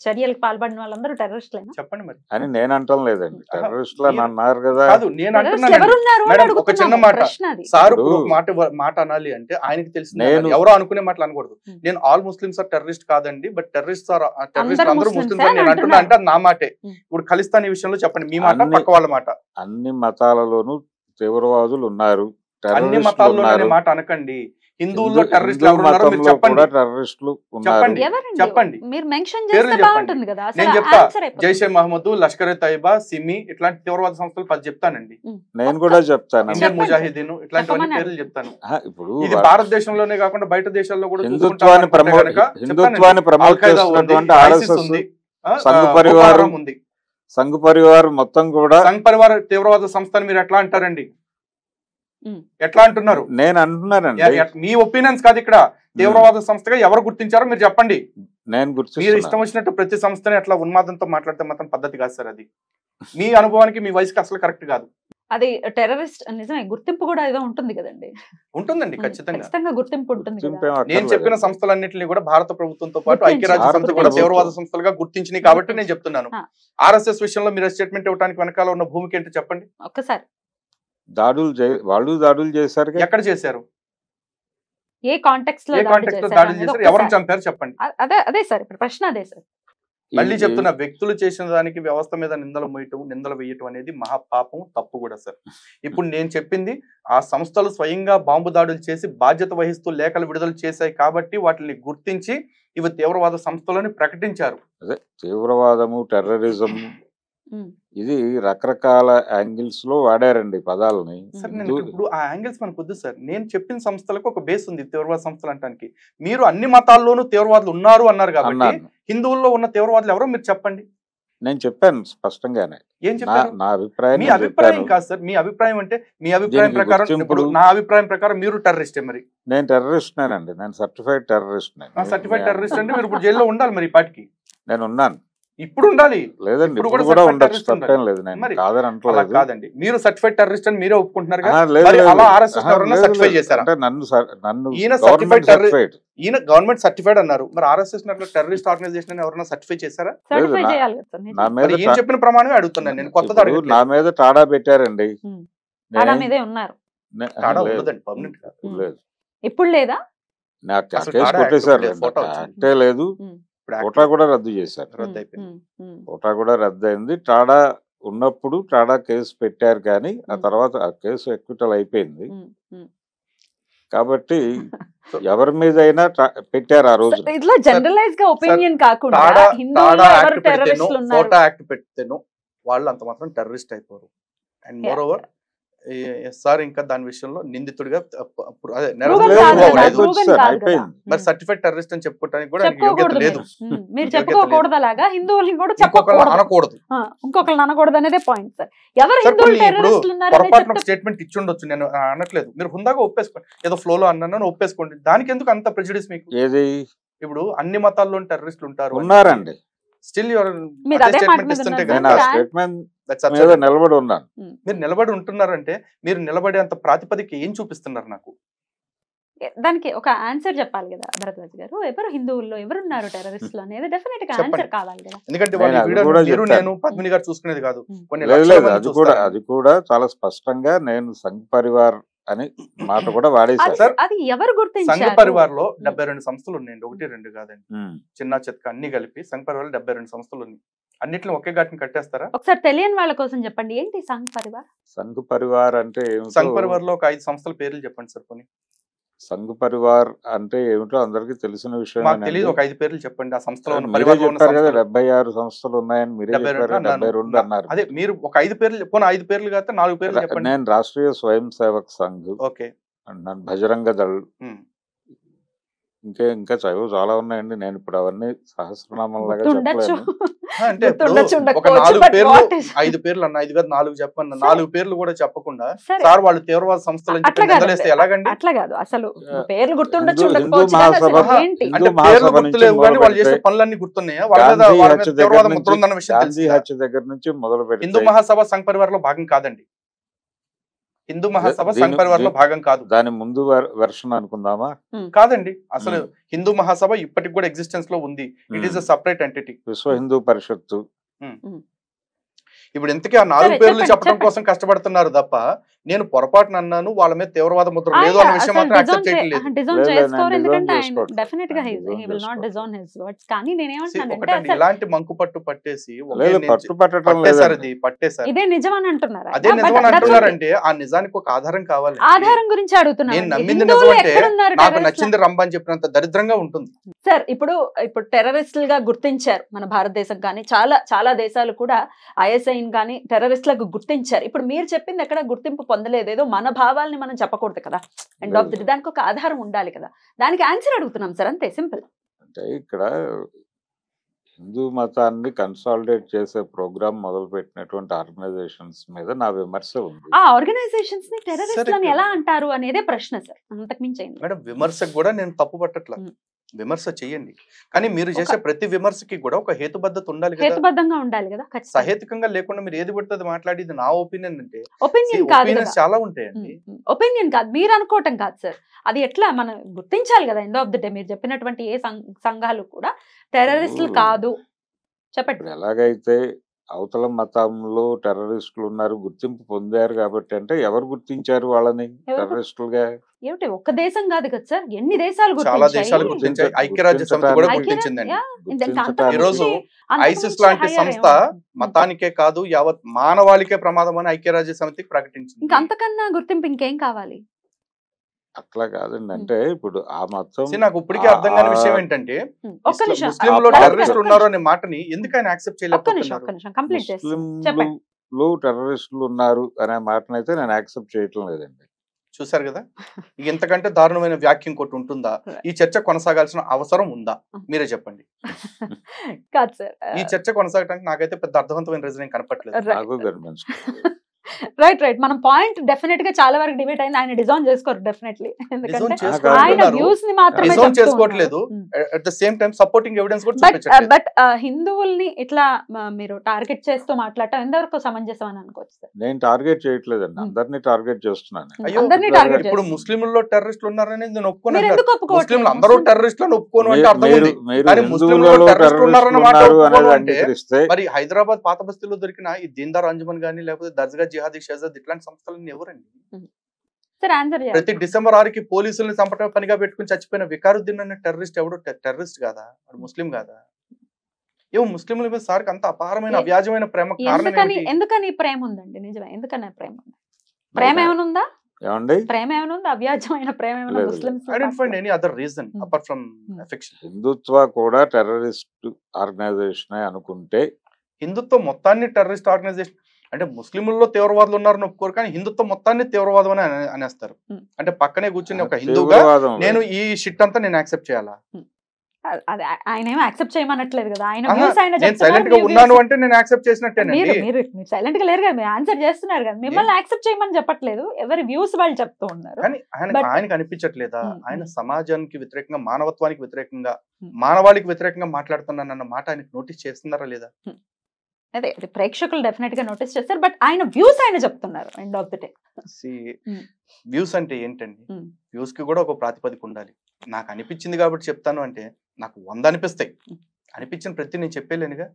చర్యలకు పాల్పడిన వాళ్ళందరూ టెర్రరిస్టులైనా? చెప్పండి మరి. అని నేను అంటం లేదండి, టెర్రరిస్టులు అని మీరు- అన్నారు కదా. కాదు నేను టెర్రరిస్టులు అంటున్నాను ఎవరున్నారు అని మేడం, ఒక అడుగుతున్నాను, చిన్న మాట. ప్రశ్న అది. సార్ ఇప్పుడు ఇప్పుడు ఒక మాట అనాలి అంటే ఆయనకి తెలిసింది నేను- అనాలి. ఎవరో అనుకునే మాటలు అనకూడదు. Hmm. నేను ఆల్ ముస్లిమ్స్ ఆర్ టెర్రరిస్ట్ కాదండి, బట్ టెర్రరిస్ట్ ఆర్ టెర్రరిస్ట్ అందరూ అందరూ ముస్లిమ్సే ముస్లిమ్స్ అని నేను అని అంటున్నా అంటే అది నా మాటే. Hmm. ఇప్పుడు ఖలిస్తాన్ ఈ విషయంలో చెప్పండి, మీ మాట అన్ని- పక్క వాళ్ళ మాట. అన్ని మతాలలోనూ తీవ్రవాదులు ఉన్నారు, అన్ని టెర్రరిస్టులు మతాల్లో అనే ఉన్నారు. మాట అనకండి. హిందువుల్లో టెర్రరిస్టులు ఎవరు ఉన్నారో మీరు చెప్పండి. టెర్రరిస్టులు చెప్పండి. ఎవరండి? చెప్పండి. మీరు మెన్షన్ పేర్లు చేస్తే చెప్పండి. బాగుంటుంది కదా. అసలు నేను చెప్తా. answer అయిపోతుంది. జైషే మహమ్మద్, లష్కర్ తైబా, సిమి ఇట్లాంటి తీవ్రవాద సంస్థలు 10 చెప్తానండి. నేను కూడా చెప్తాను. ఇండియన్ చెప్పండి. ముజాహిదీన్ ఇట్లాంటివన్నీ చెప్పమన్నారు. పేర్లు చెప్తాను. ఇప్పుడు ఇది భారతదేశంలోనే కాకుండా బయట దేశాల్లో కూడా హిందుత్వాన్ని ప్రమోట్ చేస్తున్నటువంటి ఆర్ఎస్ఎస్ ఉంది, సంఘ్ బోకో పరివారం హరాం ఉంది. సంఘ్ పరివార్ మొత్తం కూడా సంఘ్ పరివార తీవ్రవాద సంస్థను మీరు ఎట్లా అంటారండి? ఎట్లా అంటున్నారు? నేను అంటున్నానండి. మీ ఒపీనియన్స్ కాదు ఇక్కడ. తీవ్రవాద సంస్థగా ఎవరు గుర్తించారో మీరు చెప్పండి. నేను మీరు గుర్తిస్తున్నా. ఇష్టం వచ్చినట్టు ప్రతి సంస్థని అట్లా ఉన్మాదంతో మాట్లాడితే మాత్రం పద్ధతి కాదు సార్. అది మీ అనుభవానికి మీ వయసుకి అసలు కరెక్ట్ కాదు. అది టెర్రరిస్ట్ నిజమే, గుర్తింపు కూడా ఏదో ఉంటుంది కదండి. ఉంటుందండి ఖచ్చితంగా. ఖచ్చితంగా గుర్తింపు ఉంటుంది కదా. గుర్తింపేం నేను అక్కర్లేదు. చెప్పిన సంస్థలన్నింటినీ కూడా భారత ప్రభుత్వంతో పాటు గుర్తించి. ఐక్యరాజ్య సమితి కూడా భారత తీవ్రవాద ప్రభుత్వం. సంస్థలుగా గుర్తించినాయి కాబట్టి నేను చెప్తున్నాను. ఆ. ఆర్ఎస్ఎస్ విషయంలో మీరు స్టేట్మెంట్ ఇవ్వడానికి వెనకాల ఉన్న భూమికి ఏంటో చెప్పండి. ఒక్కసారి వాళ్ళు దాడులు చేశారు. ఎక్కడ చేశారు? ఏ కాంటెక్స్ట్ లో ఏ దాడి కాంటెక్స్ట్ లో చేశారు దాడులు అనేది చేశారు? ఒక్కసారి. ఎవరిని చంపారు చెప్పండి. అదే సార్ ఇప్పుడు ప్రశ్న అదే సార్. మళ్ళీ చెప్తున్నా, వ్యక్తులు చేసిన దానికి వ్యవస్థ మీద నిందలు వేయటం అనేది మహాపాపం, తప్పు కూడా సార్. ఇప్పుడు నేను చెప్పింది ఆ సంస్థలు స్వయంగా బాంబు దాడులు చేసి బాధ్యత వహిస్తూ లేఖలు విడుదల చేశాయి కాబట్టి వాటిని గుర్తించి ఇవి తీవ్రవాద సంస్థలని ప్రకటించారు. అదే తీవ్రవాదము, టెర్రరిజం ఇది రకరకాల యాంగిల్స్ లో వాడారండి పదాలని. సార్ నేను ఇప్పుడు ఆ యాంగిల్స్ మనకు వద్దు సార్. నేను చెప్పిన సంస్థలకు ఒక బేస్ ఉంది తీవ్రవాద సంస్థలు అంటానికి. మీరు అన్ని మతాల్లోనూ తీవ్రవాదులు ఉన్నారు అన్నారు కాబట్టి హిందువుల్లో ఉన్న తీవ్రవాదులు ఎవరో మీరు చెప్పండి. నేను చెప్పాను స్పష్టంగానే. ఏం చెప్పారు? నా అభిప్రాయం. మీ అభిప్రాయం కాదు సార్. మీ అభిప్రాయం అంటే మీ అభిప్రాయం ప్రకారం, ఇప్పుడు నా అభిప్రాయం ప్రకారం మీరు టెర్రరిస్టే. మరి నేను టెర్రరిస్ట్ నేనండి. నేను సర్టిఫైడ్ టెర్రరిస్ట్. సర్టిఫైడ్ టెర్రరిస్ట్ అంటే మీరు ఇప్పుడు జైల్లో ఉండాలి మరి. పాటికి నేను ఉన్నాను. ఇప్పుడు ఉండాలి. లేదండి, ఇప్పుడు ఇప్పుడు కూడా కూడా ఉండొచ్చు. certified terrorist తప్పేం లేదు. నేను మరి కాదని అలా అంటలేదు. కాదండి. మీరు సర్టిఫైడ్ టెర్రరిస్ట్ అని మీరే ఒప్పుకుంటున్నారు కదా. లేదు, మరి లేదు. అలా ఆర్ఎస్ఎస్ ఎవరైనా సర్టిఫై చేశారా? అంటే నన్ను ఈయన గవర్నమెంట్ certified సర్టిఫైడ్. ఈయన గవర్నమెంట్ సర్టిఫైడ్ అన్నారు. మరి ఆర్ఎస్ఎస్ అట్లా టెర్రరిస్ట్ ఆర్గనైజేషన్ అని ఎవరైనా సర్టిఫై చేశారా? సర్టిఫై నా- చేయాలి కదా సార్. నిజం. నా మీద మరి ఏం చెప్పిన ప్రమాణమే అడుగుతున్నాను నేను. కొత్తది ఇప్పుడు నా అడగట్లేదు. మీద టాడా పెట్టారండి. అలా మీదే ఉన్నారు. తాడా లేదు, ఉండదండి, పర్మనెంట్ కాదు. లేదు. ఇప్పుడు లేదా? నాకు అసలు కేసు టాడా కొట్టేశారు. యాక్ట్ ఫోటో వచ్చింది. యాక్టే లేదు. ఇప్పుడు కోటా కూడా రద్దు చేశారు. రద్దు అయిపోయింది. కోటా కూడా రద్దు అయింది. టాడా ఉన్నప్పుడు టాడా కేసు పెట్టారు కానీ ఆ తర్వాత ఆ కేసు ఎక్విటల్ అయిపోయింది. కాబట్టి ఎవరి మీద అయినా పెట్టారు ఆ రోజు. ఇట్లా జనరలైజ్ గా ఒపీనియన్ కాకుండా టాడా హిందువుల్లో ఎవరు యాక్ట్ పెడితేనో టెర్రరిస్టులు ఉన్నారు? ఫోటో యాక్ట్ పెడితేనో వాళ్ళు అంత మాత్రం టెర్రరిస్ట్ అయిపోరు. అండ్ మోర్ ఓవర్ సార్ ఇంకా దాని విషయంలో నిందితుడిగా అదే Proven నేరస్తుడిగా కాదు prove కదా, అవ్వలేదు. proven కాదు అయిపోయింది. కదా. మరి సర్టిఫైడ్ టెర్రరిస్ట్ అని చెప్పుకోవడానికి కూడా ఆయనకి యోగ్యత చెప్పుకోకూడదు లేదు. మీరు యోగ్యత చెప్పుకోకూడదు అలాగా, హిందువుల్ని కూడా ఇంకొకళ్ళు చెప్పకూడదు. అనకూడదు. ఇంకొకళ్ళు అనకూడదు అనేదే పాయింట్ సార్. ఎవరు సార్ హిందువులు కొన్ని ఇప్పుడు టెర్రరిస్టులు ఉన్నారనే పొరపాటున చెప్తే స్టేట్మెంట్ ఇచ్చి ఉండొచ్చు, నేను అనట్లేదు. మీరు హుందాగా ఒప్పేసుకోండి. ఏదో ఫ్లోలో అన్నాను ఒప్పేసుకోండి. దానికి ఎందుకు అంత ప్రెజుడిస్ మీకు? ఏది ఇప్పుడు అన్ని మతాల్లో టెర్రరిస్టులు ఉంటారు ఉన్నారండి. స్టిల్ యువర్ మీరు అదే మాట స్టేట్మెంట్ మీద ఇస్తుంటే ఉన్నారు. నేను ఆ Brand- స్టేట్మెంట్ that's మీద absurd. నిలబడి ఉన్నాను. మీరు నిలబడి ఉంటున్నారంటే మీరు నిలబడే అంత ప్రాతిపదిక ఏం చూపిస్తున్నారు నాకు? దానికి ఒక ఆన్సర్ చెప్పాలి కదా భరద్వాజ్ గారు. ఎవరు హిందువుల్లో ఎవరున్నారు టెర్రరిస్టులు అనేది డెఫినెట్ గా చెప్పండి. ఆన్సర్ కావాలి కదా. ఎందుకంటే నేను వాళ్ళ అది వీడియో కూడా మీరు చెప్తాను. నేను పద్మిని గారు చూసుకునేది కాదు. కొన్ని లేదు లక్షల లేదు, మంది అది చూస్తారు. కూడా చాలా స్పష్టంగా నేను సంఘ్ పరివార్ అని మాట కూడా వాడేశాను. అది- సార్, అది ఎవరు సంఘ గుర్తించారు? పరివార్ లో 72 సంస్థలు ఉన్నాయండి. 1-2 కాదండి, ఉమ్. చిన్న చెత్త అన్ని కలిపి సంఘ పరివార్ 72 సంస్థలు ఉన్నాయి. అన్నిట్లో ఒకే ఘాటిని కట్టేస్తారా? ఒకసారి తెలియని వాళ్ళ కోసం చెప్పండి, ఏంటి సంఘ్ పరివార్? సంఘ్ పరివార్ అంటే సంఘ ఏమిటో పరివార్ లో ఒక 5 సంస్థల పేర్లు చెప్పండి సార్. పోనీ సంఘ్ పరివార్ అంటే ఏమిటో అందరికీ తెలిసిన విషయం. మాకు తెలియదు, ఒక 5 పేర్లు చెప్పండి. ఆ సంస్థలో ఉన్న మీరే పరివార్ లో ఉన్న చెప్పారు కదా సంస్థలు. 76 సంస్థలు ఉన్నాయని మీరే 72 చెప్పారు. అన్నాను. 72 అన్నారు. అదే మీరు ఒక 5 పేర్లు, పోనీ 5 పేర్లు కాకపోతే 4 పేర్లు చెప్పండి. నేను రాష్ట్రీయ స్వయం సేవక్ సంఘ్ ఓకే. అంటున్నాను, బజరంగ దళ్, ఉమ్. ఇంకా చాలా ఉన్నాయండి. నేను ఇప్పుడు అవన్నీ సహస్రనామంలాగా గుర్తుండొచ్చు. చెప్పలేను. అంటే ఇప్పుడు గుర్తుండొచ్చు, ఒక ఉండకపోవచ్చు, 4 but పేర్లు what is- 5 పేర్లు అన్న 5 కాదు 4 చెప్పండి. సరే. 4 పేర్లు కూడా చెప్పకుండా సరే. సార్ వాళ్ళు తీవ్రవాద సంస్థలు అట్లా కాదు, నిందలేస్తే ఎలాగండి? అట్లా కాదు. అసలు పేర్లు గుర్తుండొచ్చు, హిందూ ఉండకపోవచ్చు, కానీ మహాసభ- అసలు ఏంటి? హిందూ అంటే మహాసభ పేర్లు నుంచి గుర్తులేవు కానీ వాళ్ళు చేసే మొదలుపెడితే పనులన్నీ గుర్తున్నాయా? వాళ్ళ మీద గాంధీ వాళ్ళ హత్య మీద దగ్గర తీవ్రవాదం నుంచి ముద్రుందన్న విషయం గాంధీ తెలుసు. హత్య దగ్గర నుంచి మొదలు హిందూ పెడితే మహాసభ సంఘ పరివార్ లో భాగం కాదండి. హిందూ మహాసభ సంఘ పరివార్ లో భాగం కాదు. దాని ముందు వెర్షన్ అనుకుందామా? కాదండి, అసలు హిందూ మహాసభ ఇప్పటికి కూడా ఎగ్జిస్టెన్స్ లో ఉంది. It is a separate entity. విశ్వ హిందూ పరిషత్తు ఇప్పుడు ఇంతకీ ఆ 4 పేర్లు చెప్పడం కోసం కష్టపడుతున్నారు తప్ప నేను పొరపాటున అన్నాను వాళ్ళ మీద తీవ్రవాద ముద్ర లేదు అన్న విషయం మాత్రం యాక్సెప్ట్ చేయట్లేదు. డిజోన్ చేసుకోరు, ఎందుకంటే ఆయన డెఫినెట్ గా he will not disown his words. కానీ నేనేమంటున్నానంటే ఒకటండి ఇలాంటి మంకు పట్టు పట్టేసి పట్టు పట్టడం పట్టేశారు, అది పట్టేశారు. ఇదే నిజం అని అంటున్నారు. అదే నిజం అని అంటున్నారంటే ఆ నిజానికి ఒక ఆధారం కావాలి. ఆధారం గురించి అడుగుతున్నాను. నేను నమ్మింది నిజం అంటే నాకు నచ్చింది రంభ అని చెప్పినంత దరిద్రంగా ఉంటుంది. సార్ ఇప్పుడు టెర్రరిస్టులుగా గుర్తించారు మన భారతదేశం కానీ చాలా దేశాలు కూడా ఐఎస్ఐని కానీ టెర్రరిస్టులకు గుర్తించారు. ఇప్పుడు మీరు చెప్పింది ఎక్కడ గుర్తింపు పొందలేదు, ఏదో మన భావాల్ని మనం చెప్పకూడదు కదా. ఎండ్ ఆఫ్ ది డే దానికి ఒక ఆధారం ఉండాలి కదా. దానికి ఆన్సర్ అడుగుతున్నాం సార్, అంతే సింపుల్. అంటే ఇక్కడ హిందూ మతాన్ని కన్సాలిడేట్ చేసే ప్రోగ్రామ్ మొదలు పెట్టినటువంటి ఆర్గనైజేషన్స్ మీద నా విమర్శ ఉంది. ఆ ఆర్గనైజేషన్స్ ని టెర్రరిస్టులని ఎలా అంటారు అనేదే ప్రశ్న సార్, అంతకుమించి అయింది. మేడం విమర్శకు కూడా నేను తప్పు పట్టట్లా, విమర్శ చెయ్యండి, కానీ మీరు చేసే ప్రతి విమర్శకి కూడా ఒక హేతుబద్ధత ఉండాలి కదా. హేతుబద్ధంగా ఉండాలి కదా. సహేతుకంగా లేకుండా మీరు ఏది పడుతుంది మాట్లాడేది నా ఒపీనియన్ అంటే ఒపీనియన్ కాదు, చాలా ఉంటాయండి. ఒపీనియన్ కాదు, మీరు అనుకోవటం కాదు సార్. అది ఎట్లా మనం గుర్తించాలి కదా. ఎండ్ ఆఫ్ ది డే మీరు చెప్పినటువంటి ఏ సంఘాలు కూడా టెర్రరిస్టులు కాదు. చెప్పండి. ఎలాగైతే అవతల మతంలో టెర్రరిస్టులు ఉన్నారు, గుర్తింపు పొందారు కాబట్టి, అంటే ఎవరు గుర్తించారు వాళ్ళని టెర్రరిస్టులుగా? ఏమిటి ఒక్క దేశం కాదు కదా సార్, ఎన్ని దేశాలు చాలా దేశాలు గుర్తించాయి. ఐక్యరాజ్య సమితి కూడా గుర్తించిందండి. ఈ రోజు ఐసిస్ లాంటి సంస్థ మతానికే కాదు యావత్ మానవాళికే ప్రమాదం అని ఐక్యరాజ్య సమితికి ప్రకటించింది. ఇంకా అంతకన్నా గుర్తింపు ఇంకేం కావాలి? అట్లా కాదండి. అంటే ఇప్పుడు ఆ మతం నాకు ఇప్పటికే అర్థం కాని విషయం ఏంటంటే ముస్లింలో టెర్రరిస్టులు ఉన్నారు అనే మాటని ఎందుకు ఆయన యాక్సెప్ట్ చేయలేకపోతున్నారు? ముస్లింలు టెర్రరిస్టులు ఉన్నారు అనే మాటనైతే నేను యాక్సెప్ట్ చేయటం లేదండి. చూసారు కదా, ఇంతకంటే దారుణమైన వ్యాఖ్య ఇంకోటి ఉంటుందా? ఈ చర్చ కొనసాగాల్సిన అవసరం ఉందా? మీరే చెప్పండి. ఈ చర్చ కొనసాగడానికి నాకైతే పెద్ద అర్థవంతమైన రీజన్ కనపట్లేదు. నాకు కనిపించదు. రైట్ మన పాయింట్ డెఫినెట్ గా చాలా వరకు డిబేట్ అయింది. ఆయన డిజైన్ చేసుకోరు డెఫినెట్లీ, ఎందుకంటే ఆయన వ్యూస్ ని మాత్రమే చేసుకోవట్లేదు. At the same time supporting evidence కూడా చూపించట్లేదు. బట్ హిందువుల్ని ఇట్లా మీరు టార్గెట్ చేస్తూ మాట్లాడటం ఎంతవరకు సమంజసం అని అనుకోవచ్చు సార్? నేను టార్గెట్ చేయట్లేదండి, అందరినీ టార్గెట్ చేస్తున్నాను. ఇప్పుడు ముస్లింల్లో టెర్రరిస్టులు ఉన్నారనేది నేను ఒప్పుకోను. ముస్లింలు అందరూ టెర్రరిస్టులను ఒప్పుకోను అంటే అర్థం ఉంది. కానీ ముస్లింల్లో టెర్రరిస్టులు ఉన్నారన్న మాట ఒప్పుకోను అంటే మరి హైదరాబాద్ పాత బస్తీలో దొరికిన ఈ దీన్దార్ అంజుమన్ గానీ లేకపోతే దర్జగా జిహాదీ షహజాద్ ఇట్లాంటి సంస్థలన్నీ ఎవరండి? ప్రతి డిసెంబర్ 6కి పోలీసుల్ని చంపటం పనిగా పెట్టుకుని చచ్చిపోయిన వికారుద్దీన్ అనే టెర్రరిస్ట్ ఎవడు టెర్రరిస్ట్ కాదా? ముస్లిం కాదా? ఏమో ముస్లింల మీద సార్కి అంత అపారమైన అవ్యాజమైన ప్రేమ ఎందుకని ప్రేమ ఉందండి? నిజమే, ఎందుకని ప్రేమ ఉంది? ప్రేమ ఏమైనా ఉందా? ప్రేమ ఏమైనా ఉందా? అవ్యాజమైన ప్రేమ ఏమైనా Muslims? I don't find any other reason apart from affection. హిందుత్వ కూడా టెర్రరిస్ట్ ఆర్గనైజేషన్ అనుకుంటే హిందుత్వం మొత్తాన్ని టెర్రరిస్ట్ ఆర్గనైజేషన్ అంటే ముస్లింల్లో తీవ్రవాదులు ఉన్నారని ఒప్పుకోరు, కానీ హిందుత్వం మొత్తాన్ని తీవ్రవాదం అని అనేస్తారు. అంటే పక్కనే కూర్చుని ఒక హిందూగా నేను ఈ షిట్ అంతా నేను యాక్సెప్ట్ చేయాలా? ఆయన ఏమో యాక్సెప్ట్ చేయమనట్లేదు కదా. ఆయన నేను సైలెంట్ గా ఉన్నాను అంటే నేను యాక్సెప్ట్ చేసినట్టేనండి. మీరు సైలెంట్ గా లేరు కదా, మీరు ఆన్సర్ చేస్తున్నారు కదా. మిమ్మల్ని యాక్సెప్ట్ చేయమని చెప్పట్లేదు, ఎవరి వ్యూస్ వాళ్ళు చెప్తూ ఉన్నారు. కానీ ఆయనకు అనిపించట్లేదా ఆయన సమాజానికి వ్యతిరేకంగా, మానవత్వానికి వ్యతిరేకంగా, మానవాళికి వ్యతిరేకంగా మాట్లాడుతున్నానన్న మాట ఆయనకు నోటీస్ చేస్తున్నారా లేదా? అదే ప్రేక్షకులు డెఫినెట్ గా నోటీస్ చేస్తారు, బట్ ఆయన వ్యూస్ ఆయన చెప్తున్నారు. End of the day views అంటే ఏంటండి? వ్యూస్ కి కూడా ఒక ప్రాతిపదిక ఉండాలి. నాకు అనిపించింది కాబట్టి చెప్తాను అంటే నాకు 100 అనిపిస్తాయి. అనిపించిన ప్రతి నేను చెప్పేలేనుగా.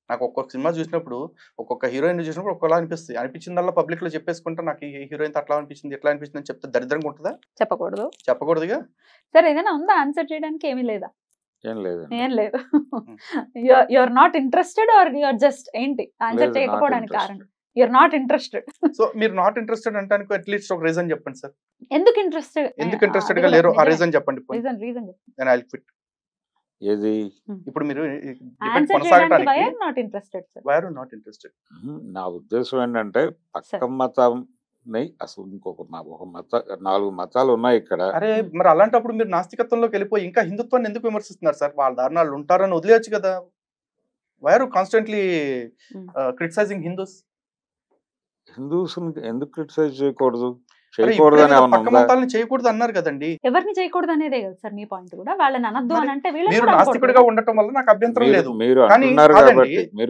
నాకు ఒక్కొక్క సినిమా చూసినప్పుడు ఒక్కొక్క హీరోయిన్ చూసినప్పుడు ఒక్కలా అనిపిస్తుంది. అనిపించిందల్లా పబ్లిక్ లో చెప్పేసుకుంటా నాకు ఈ హీరోయిన్ అట్లా అనిపించింది ఇట్లా అనిపించింది అని చెప్తే దరిద్రంగా ఉంటుందా? చెప్పకూడదుగా. సరే ఏదైనా ఉందా ఆన్సర్ చేయడానికి? ఏమీ లేదా? ఏం లేదు. You are not interested or you are just ఏంటి ఆన్సర్ చేయకపోవడానికి కారణం? You are not interested. So మీరు నాట్ ఇంట్రెస్టెడ్ అంటానికి అట్లీస్ట్ ఒక రీజన్ చెప్పండి సార్. ఎందుకు ఇంట్రెస్టెడ్ గా లేరు? ఆ రీజన్ చెప్పండి. Reason I quit. ఏది ఇప్పుడు మీరు డిబేట్ కొనసాగడానికి వై ఆర్ నాట్ ఇంట్రెస్టెడ్? నా ఉద్దేశం ఏంటంటే పక్క మతం అసలు ఇంకొక ఒక 4 మతాలు ఉన్నాయి ఇక్కడ. అరే మరి అలాంటప్పుడు మీరు నాస్తికత్వంలోకి వెళ్ళిపోయి ఇంకా హిందుత్వాన్ని ఎందుకు విమర్శిస్తున్నారు సార్? వాళ్ళ దారుణాలు ఉంటారని వదిలేయచ్చు కదా. Why are constantly criticising Hindus ఎందుకు క్రిటిసైజ్ చేయకూడదు? చేయకూడదు అన్నారు కదండి. ఎవరిని చేయకూడదు అనేదే కదా సార్ మీ పాయింట్ కూడా. వాళ్ళని అనద్దు అని అంటే మీరు నాస్తికుడిగా ఉండటం వల్ల నాకు అభ్యంతరం లేదు. కానీ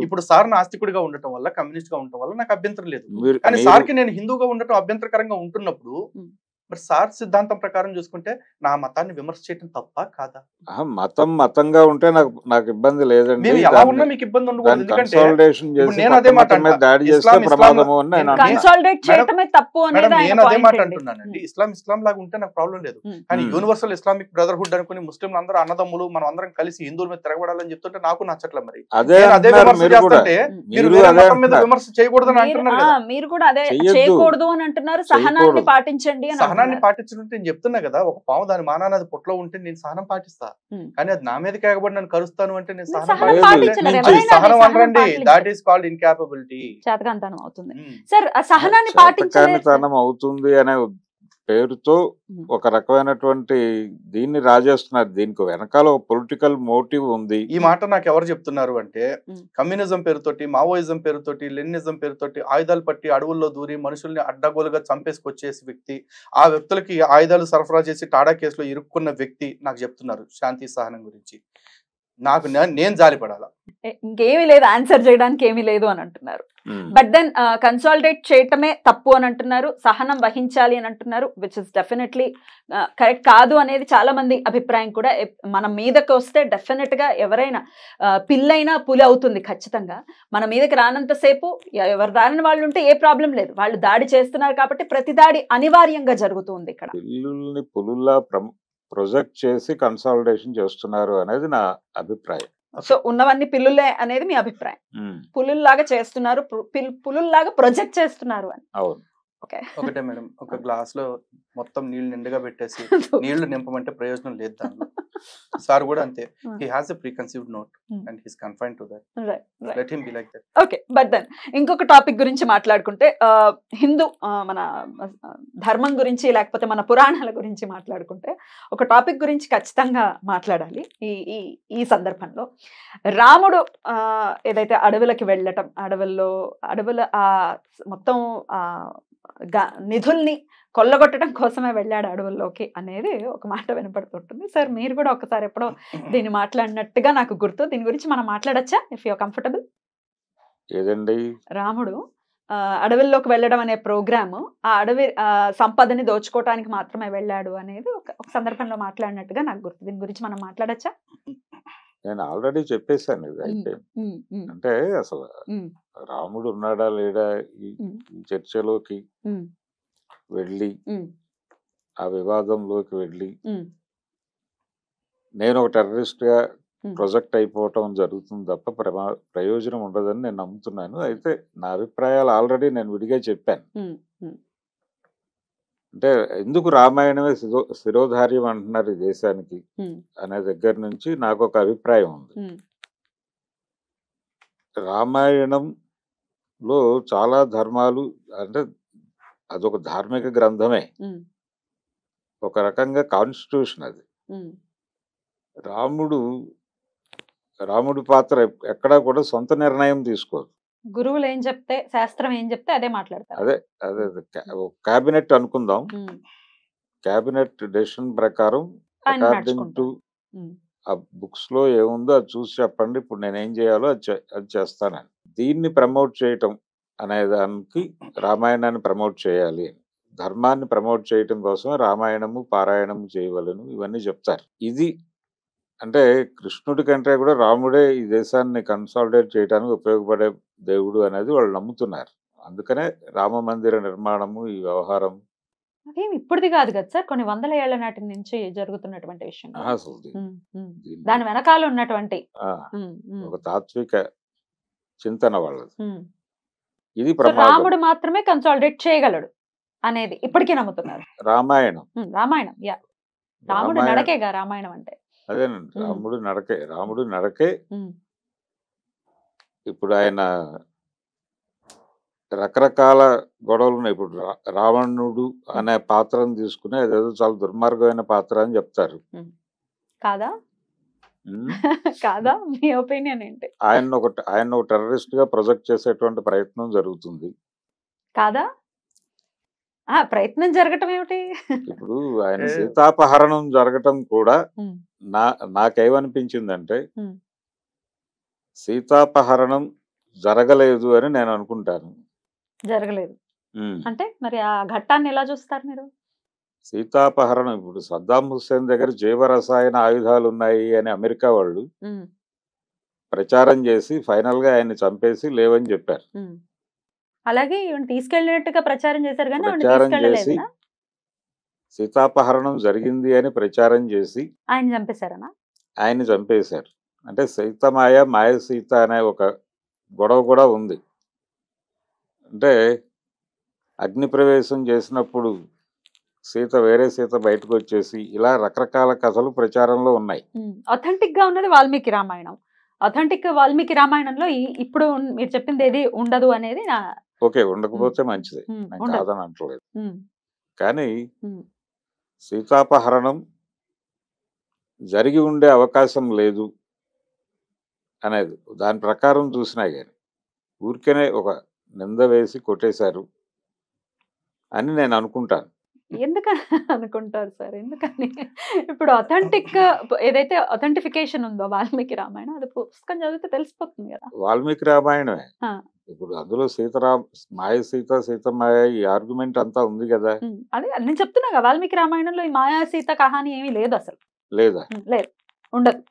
ఇప్పుడు సార్ నాస్తికుడిగా ఉండటం వల్ల, కమ్యూనిస్ట్ గా ఉండటం వల్ల నాకు అభ్యంతరం లేదు. కానీ సార్కి నేను హిందూగా ఉండటం అభ్యంతరకరంగా ఉంటున్నప్పుడు మరి సార్ సిద్ధాంతం ప్రకారం చూసుకుంటే నా మతాన్ని విమర్శ చేయడం తప్ప కాదా? మతం మతంగా ఉంటే నాకు ఇబ్బంది లేదండి. మేము ఎలా ఉన్నా మీకు ఇబ్బంది ఉండకూడదు. ఎందుకంటే కన్సాలిడేషన్ చేసి నేను అదే మాట మీద దాడి చేస్తే ప్రమాదము అని నేను అంటున్నా. కన్సాలిడేట్ చేయటమే తప్పు అనేది ఆయన నేను అదే మాట point అండి. అంటున్నానండి. ఇస్లాం లాగా ఉంటే నాకు ప్రాబ్లం లేదు. కానీ Hmm. యూనివర్సల్ ఇస్లామిక్ బ్రదర్హుడ్ అనుకుని ముస్లింలు అందరూ అన్నదమ్ములు మనం అందరం కలిసి హిందువుల మీద తిరగబడాలని చెప్తుంటే నాకు నచ్చట్లే. మరి అదే నేను అదే అంటున్నారు విమర్శ మీరు కూడా. చేస్తుంటే మీరు మీరు వేరే అదే మతం మీద అంటున్నారు. విమర్శ చేయకూడదని అంటున్నారు కదా. మీరు కూడా అదే చెయ్యొద్దు. చేయకూడదు అని అంటున్నారు, సహనాన్ని చేయకూడదు. పాటించండి అని సహనాన్ని అంటున్నారు. పాటించుంటే నేను చెప్తున్నా కదా, ఒక పాము దాని మానాన్ని అది పుట్లో ఉంటే నేను సహనం పాటిస్తా. కానీ అది నా మీద కేకబడి నన్ను కరుస్తాను అంటే నేను మీరు సహనం సహనం పాటించలేరు. పాటించలేరు. ఎవరైనా సహనం సహనం అనరండి. పాటించలేరు. That is called incapability. చేతకాంతనం అవుతుంది సార్. ఆ సహనాన్ని పాటించలేరు సార్. చేతకానితనం అవుతుంది అనే పేరుతో ఒక రకమైనటువంటి దీన్ని రాజేస్తున్నారు. దీనికి వెనకాల ఒక పొలిటికల్ మోటివ్ ఉంది. ఈ మాట నాకు ఎవరు చెప్తున్నారు అంటే, మ్మ్. కమ్యూనిజం పేరుతోటి, మావోయిజం పేరుతోటి, లెనినిజం పేరుతోటి ఆయుధాలు పట్టి అడవుల్లో దూరి మనుషుల్ని అడ్డగోలుగా చంపేసుకొచ్చేసి వ్యక్తి, ఆ వ్యక్తులకి ఆయుధాలు సరఫరా చేసి టాడా కేసులో ఇరుక్కున్న వ్యక్తి నాకు చెప్తున్నారు శాంతి సహనం గురించి. నాకు నేను జాలిపడాలా? ఇంకేమీ లేదు, ఆన్సర్ చేయడానికి ఏమీ లేదు అని అంటున్నారు. బట్ దెన్ కన్సాలిడేట్ చేయటమే తప్పు అని అంటున్నారు, సహనం వహించాలి అని అంటున్నారు, విచ్ ఇస్ డెఫినెట్లీ కరెక్ట్ కాదు అనేది చాలా మంది అభిప్రాయం కూడా. మన మీదకి వస్తే డెఫినెట్ గా ఎవరైనా పిల్లైనా పులి అవుతుంది ఖచ్చితంగా. మన మీదకి రానంతసేపు ఎవరి దారిని వాళ్ళు ఉంటే ఏ ప్రాబ్లం లేదు. వాళ్ళు దాడి చేస్తున్నారు కాబట్టి ప్రతి దాడి అనివార్యంగా జరుగుతుంది ఇక్కడ. పిల్లుల్ని పులుల్లా ప్రొజెక్ట్ చేసి కన్సాలిడేషన్ చేస్తున్నారు అనేది నా అభిప్రాయం. సో ఉన్నవన్నీ పిల్లులే అనేది మీ అభిప్రాయం. పులుల్లాగా చేస్తున్నారు, పులుల్లాగా ప్రొజెక్ట్ చేస్తున్నారు అని. అవును. ఓకే, ఒకటే మేడం, ఒక గ్లాస్ లో మొత్తం నీళ్లు నిండుగా పెట్టేసి నీళ్లు నింపమంటే ప్రయోజనం లేదు దానిలో. సార్ కూడా అంతే. He has a preconceived note and he's confined to that. Let him be like that. Okay, but then ఇంకొక టాపిక్ గురించి మాట్లాడుకుంటే, హిందూ మన ధర్మం గురించి లేకపోతే మన పురాణాల గురించి మాట్లాడుకుంటే ఒక టాపిక్ గురించి ఖచ్చితంగా మాట్లాడాలి ఈ సందర్భంలో. రాముడు ఏదైతే అడవులకి వెళ్ళటం, అడవుల మొత్తం నిధుల్ని కొల్లగొట్టడం కోసమే వెళ్ళాడు అడవుల్లోకి అనేది ఒక మాట వినపడుతుంటుంది. సార్ మీరు కూడా ఒకసారి ఎప్పుడో దీన్ని మాట్లాడినట్టుగా నాకు గుర్తు. దీని గురించి మనం మాట్లాడచ్చా, ఇఫ్ యూ కంఫర్టబుల్? ఏదండి? రాముడు అడవుల్లోకి వెళ్ళడం అనే ప్రోగ్రాము ఆ అడవి సంపదని దోచుకోవటానికి మాత్రమే వెళ్ళాడు అనేది ఒక సందర్భంలో మాట్లాడినట్టుగా నాకు గుర్తు. దీని గురించి మనం మాట్లాడచ్చా? నేను ఆల్రెడీ చెప్పేశాను ఇది అయిపోయింది. అంటే అసలు రాముడు ఉన్నాడా లేడా ఈ చర్చలోకి వెళ్ళి ఆ వివాదంలోకి వెళ్ళి నేను ఒక టెర్రరిస్ట్ గా ప్రొజెక్ట్ అయిపోవటం జరుగుతుంది తప్ప ప్రయోజనం ఉండదని నేను నమ్ముతున్నాను. అయితే నా అభిప్రాయాలు ఆల్రెడీ నేను విడిగా చెప్పాను. అంటే ఎందుకు రామాయణమే శిరోధార్యం అంటున్నారు ఈ దేశానికి అనే దగ్గర నుంచి నాకు ఒక అభిప్రాయం ఉంది. రామాయణంలో చాలా ధర్మాలు, అంటే అదొక ధార్మిక గ్రంథమే, ఒక రకంగా కాన్స్టిట్యూషన్ అది. రాముడి పాత్ర ఎక్కడా కూడా సొంత నిర్ణయం తీసుకోదు. గురువులు ఏం చెప్తే, శాస్త్రం ఏం చెప్తే అదే మాట్లాడతారు. అదే క్యాబినెట్ అనుకుందాం, క్యాబినెట్ డెసిషన్ ప్రకారం అకార్డింగ్ టు ఆ బుక్స్ లో ఏముందో అది చూసి చెప్పండి, ఇప్పుడు నేనేం చేయాలో అది చేస్తానని. దీన్ని ప్రమోట్ చేయటం అనే దానికి రామాయణాన్ని ప్రమోట్ చేయాలి, ధర్మాన్ని ప్రమోట్ చేయటం కోసం రామాయణము పారాయణము చేయవలను, ఇవన్నీ చెప్తారు. ఇది అంటే కృష్ణుడి కంటే కూడా రాముడే ఈ దేశాన్ని కన్సాలిడేట్ చేయడానికి ఉపయోగపడే దేవుడు అనేది వాళ్ళు నమ్ముతున్నారు. అందుకనే రామ మందిర నిర్మాణము, ఈ వ్యవహారం అదేం ఇప్పుడుది కాదు కదా సార్, కొన్ని వందల ఏళ్ల నాటి నుంచి జరుగుతున్నటువంటి విషయం. దాని వెనకాల ఉన్నటువంటి ఒక తాత్విక చింతన వాళ్ళది. ఇది రాముడు మాత్రమే కన్సాలిడేట్ చేయగలడు అనేది ఇప్పటికీ నమ్ముతున్నారు. రామాయణం రాముడు నడకేగా రామాయణం అంటే. అదేనండి, రాముడు నడకే. ఇప్పుడు ఆయన రకరకాల గొడవలు ఉన్నాయి. ఇప్పుడు రావణుడు అనే పాత్రను తీసుకుని అదేదో చాలా దుర్మార్గమైన పాత్ర అని చెప్తారు. కాదా? కాదా? మీ ఒపీనియన్ ఏంటి? ఆయన ఒక టెర్రరిస్ట్ గా ప్రొజెక్ట్ చేసేటువంటి ప్రయత్నం జరుగుతుంది కాదా? ప్రయత్నం జరగటం ఏమిటి? ఇప్పుడు ఆయన సీతాపహరణం జరగటం కూడా నాకేమనిపించిందంటే సీతాపహరణం జరగలేదు అని నేను అనుకుంటాను. జరగలేదు అంటే మరి ఆ ఘట్టాన్ని ఎలా చూస్తారు మీరు? సీతాపహరణం ఇప్పుడు సద్దాం హుస్సేన్ దగ్గర జీవరసాయన ఆయుధాలు ఉన్నాయి అని అమెరికా వాళ్ళు ప్రచారం చేసి ఫైనల్ గా ఆయన్ని చంపేసి లేవని చెప్పారు. అలాగే ఈవిడ తీసుకెళ్ళినట్టుగా ప్రచారం చేశారు కానీ ఆవిడ ప్రచారం చేసి తీసుకెళ్ళలేదనా? సీతాపహరణం జరిగింది అని ప్రచారం చేసి ఆయన చంపేశారనా? ఆయన్ని చంపేశారు. అంటే సీతమాయ మాయ సీత అనే ఒక గొడవ కూడా ఉంది. అంటే అగ్ని ప్రవేశం చేసినప్పుడు సీత వేరే సీత బయటకు వచ్చేసి ఇలా రకరకాల కథలు ప్రచారంలో ఉన్నాయి. అథెంటిక్ గా ఉన్నది వాల్మీకి రామాయణం. అథెంటిక్ వాల్మీకి రామాయణంలో ఇప్పుడు మీరు చెప్పింది ఏది ఉండదు అనేది నా ఓకే, ఉండకపోతే మంచిది, నేను ఉండదు. కాదని అంటలేదు. కానీ సీతాపహరణం జరిగి ఉండే అవకాశం లేదు అనేది దాని ప్రకారం చూసినా కానీ ఊరికేనే ఒక నింద వేసి కొట్టేశారు అని నేను అనుకుంటాను. ఎందుకని అనుకుంటారు సార్? ఎందుకని? ఇప్పుడు అథెంటిక్ ఏదైతే అథెంటిఫికేషన్ ఉందో వాల్మీకి రామాయణం, అది పుస్తకం చదివితే తెలిసిపోతుంది కదా. వాల్మీకి రామాయణమే ఆ. ఇప్పుడు అందులో మాయ సీత సీతమాయ ఈ ఆర్గ్యుమెంట్ అంతా ఉంది కదా. అదే నేను చెప్తున్నా కదా, వాల్మీకి రామాయణంలో ఈ మాయా సీత కహాని ఏమీ లేదు అసలు. లేదా? లేదు, ఉండదు.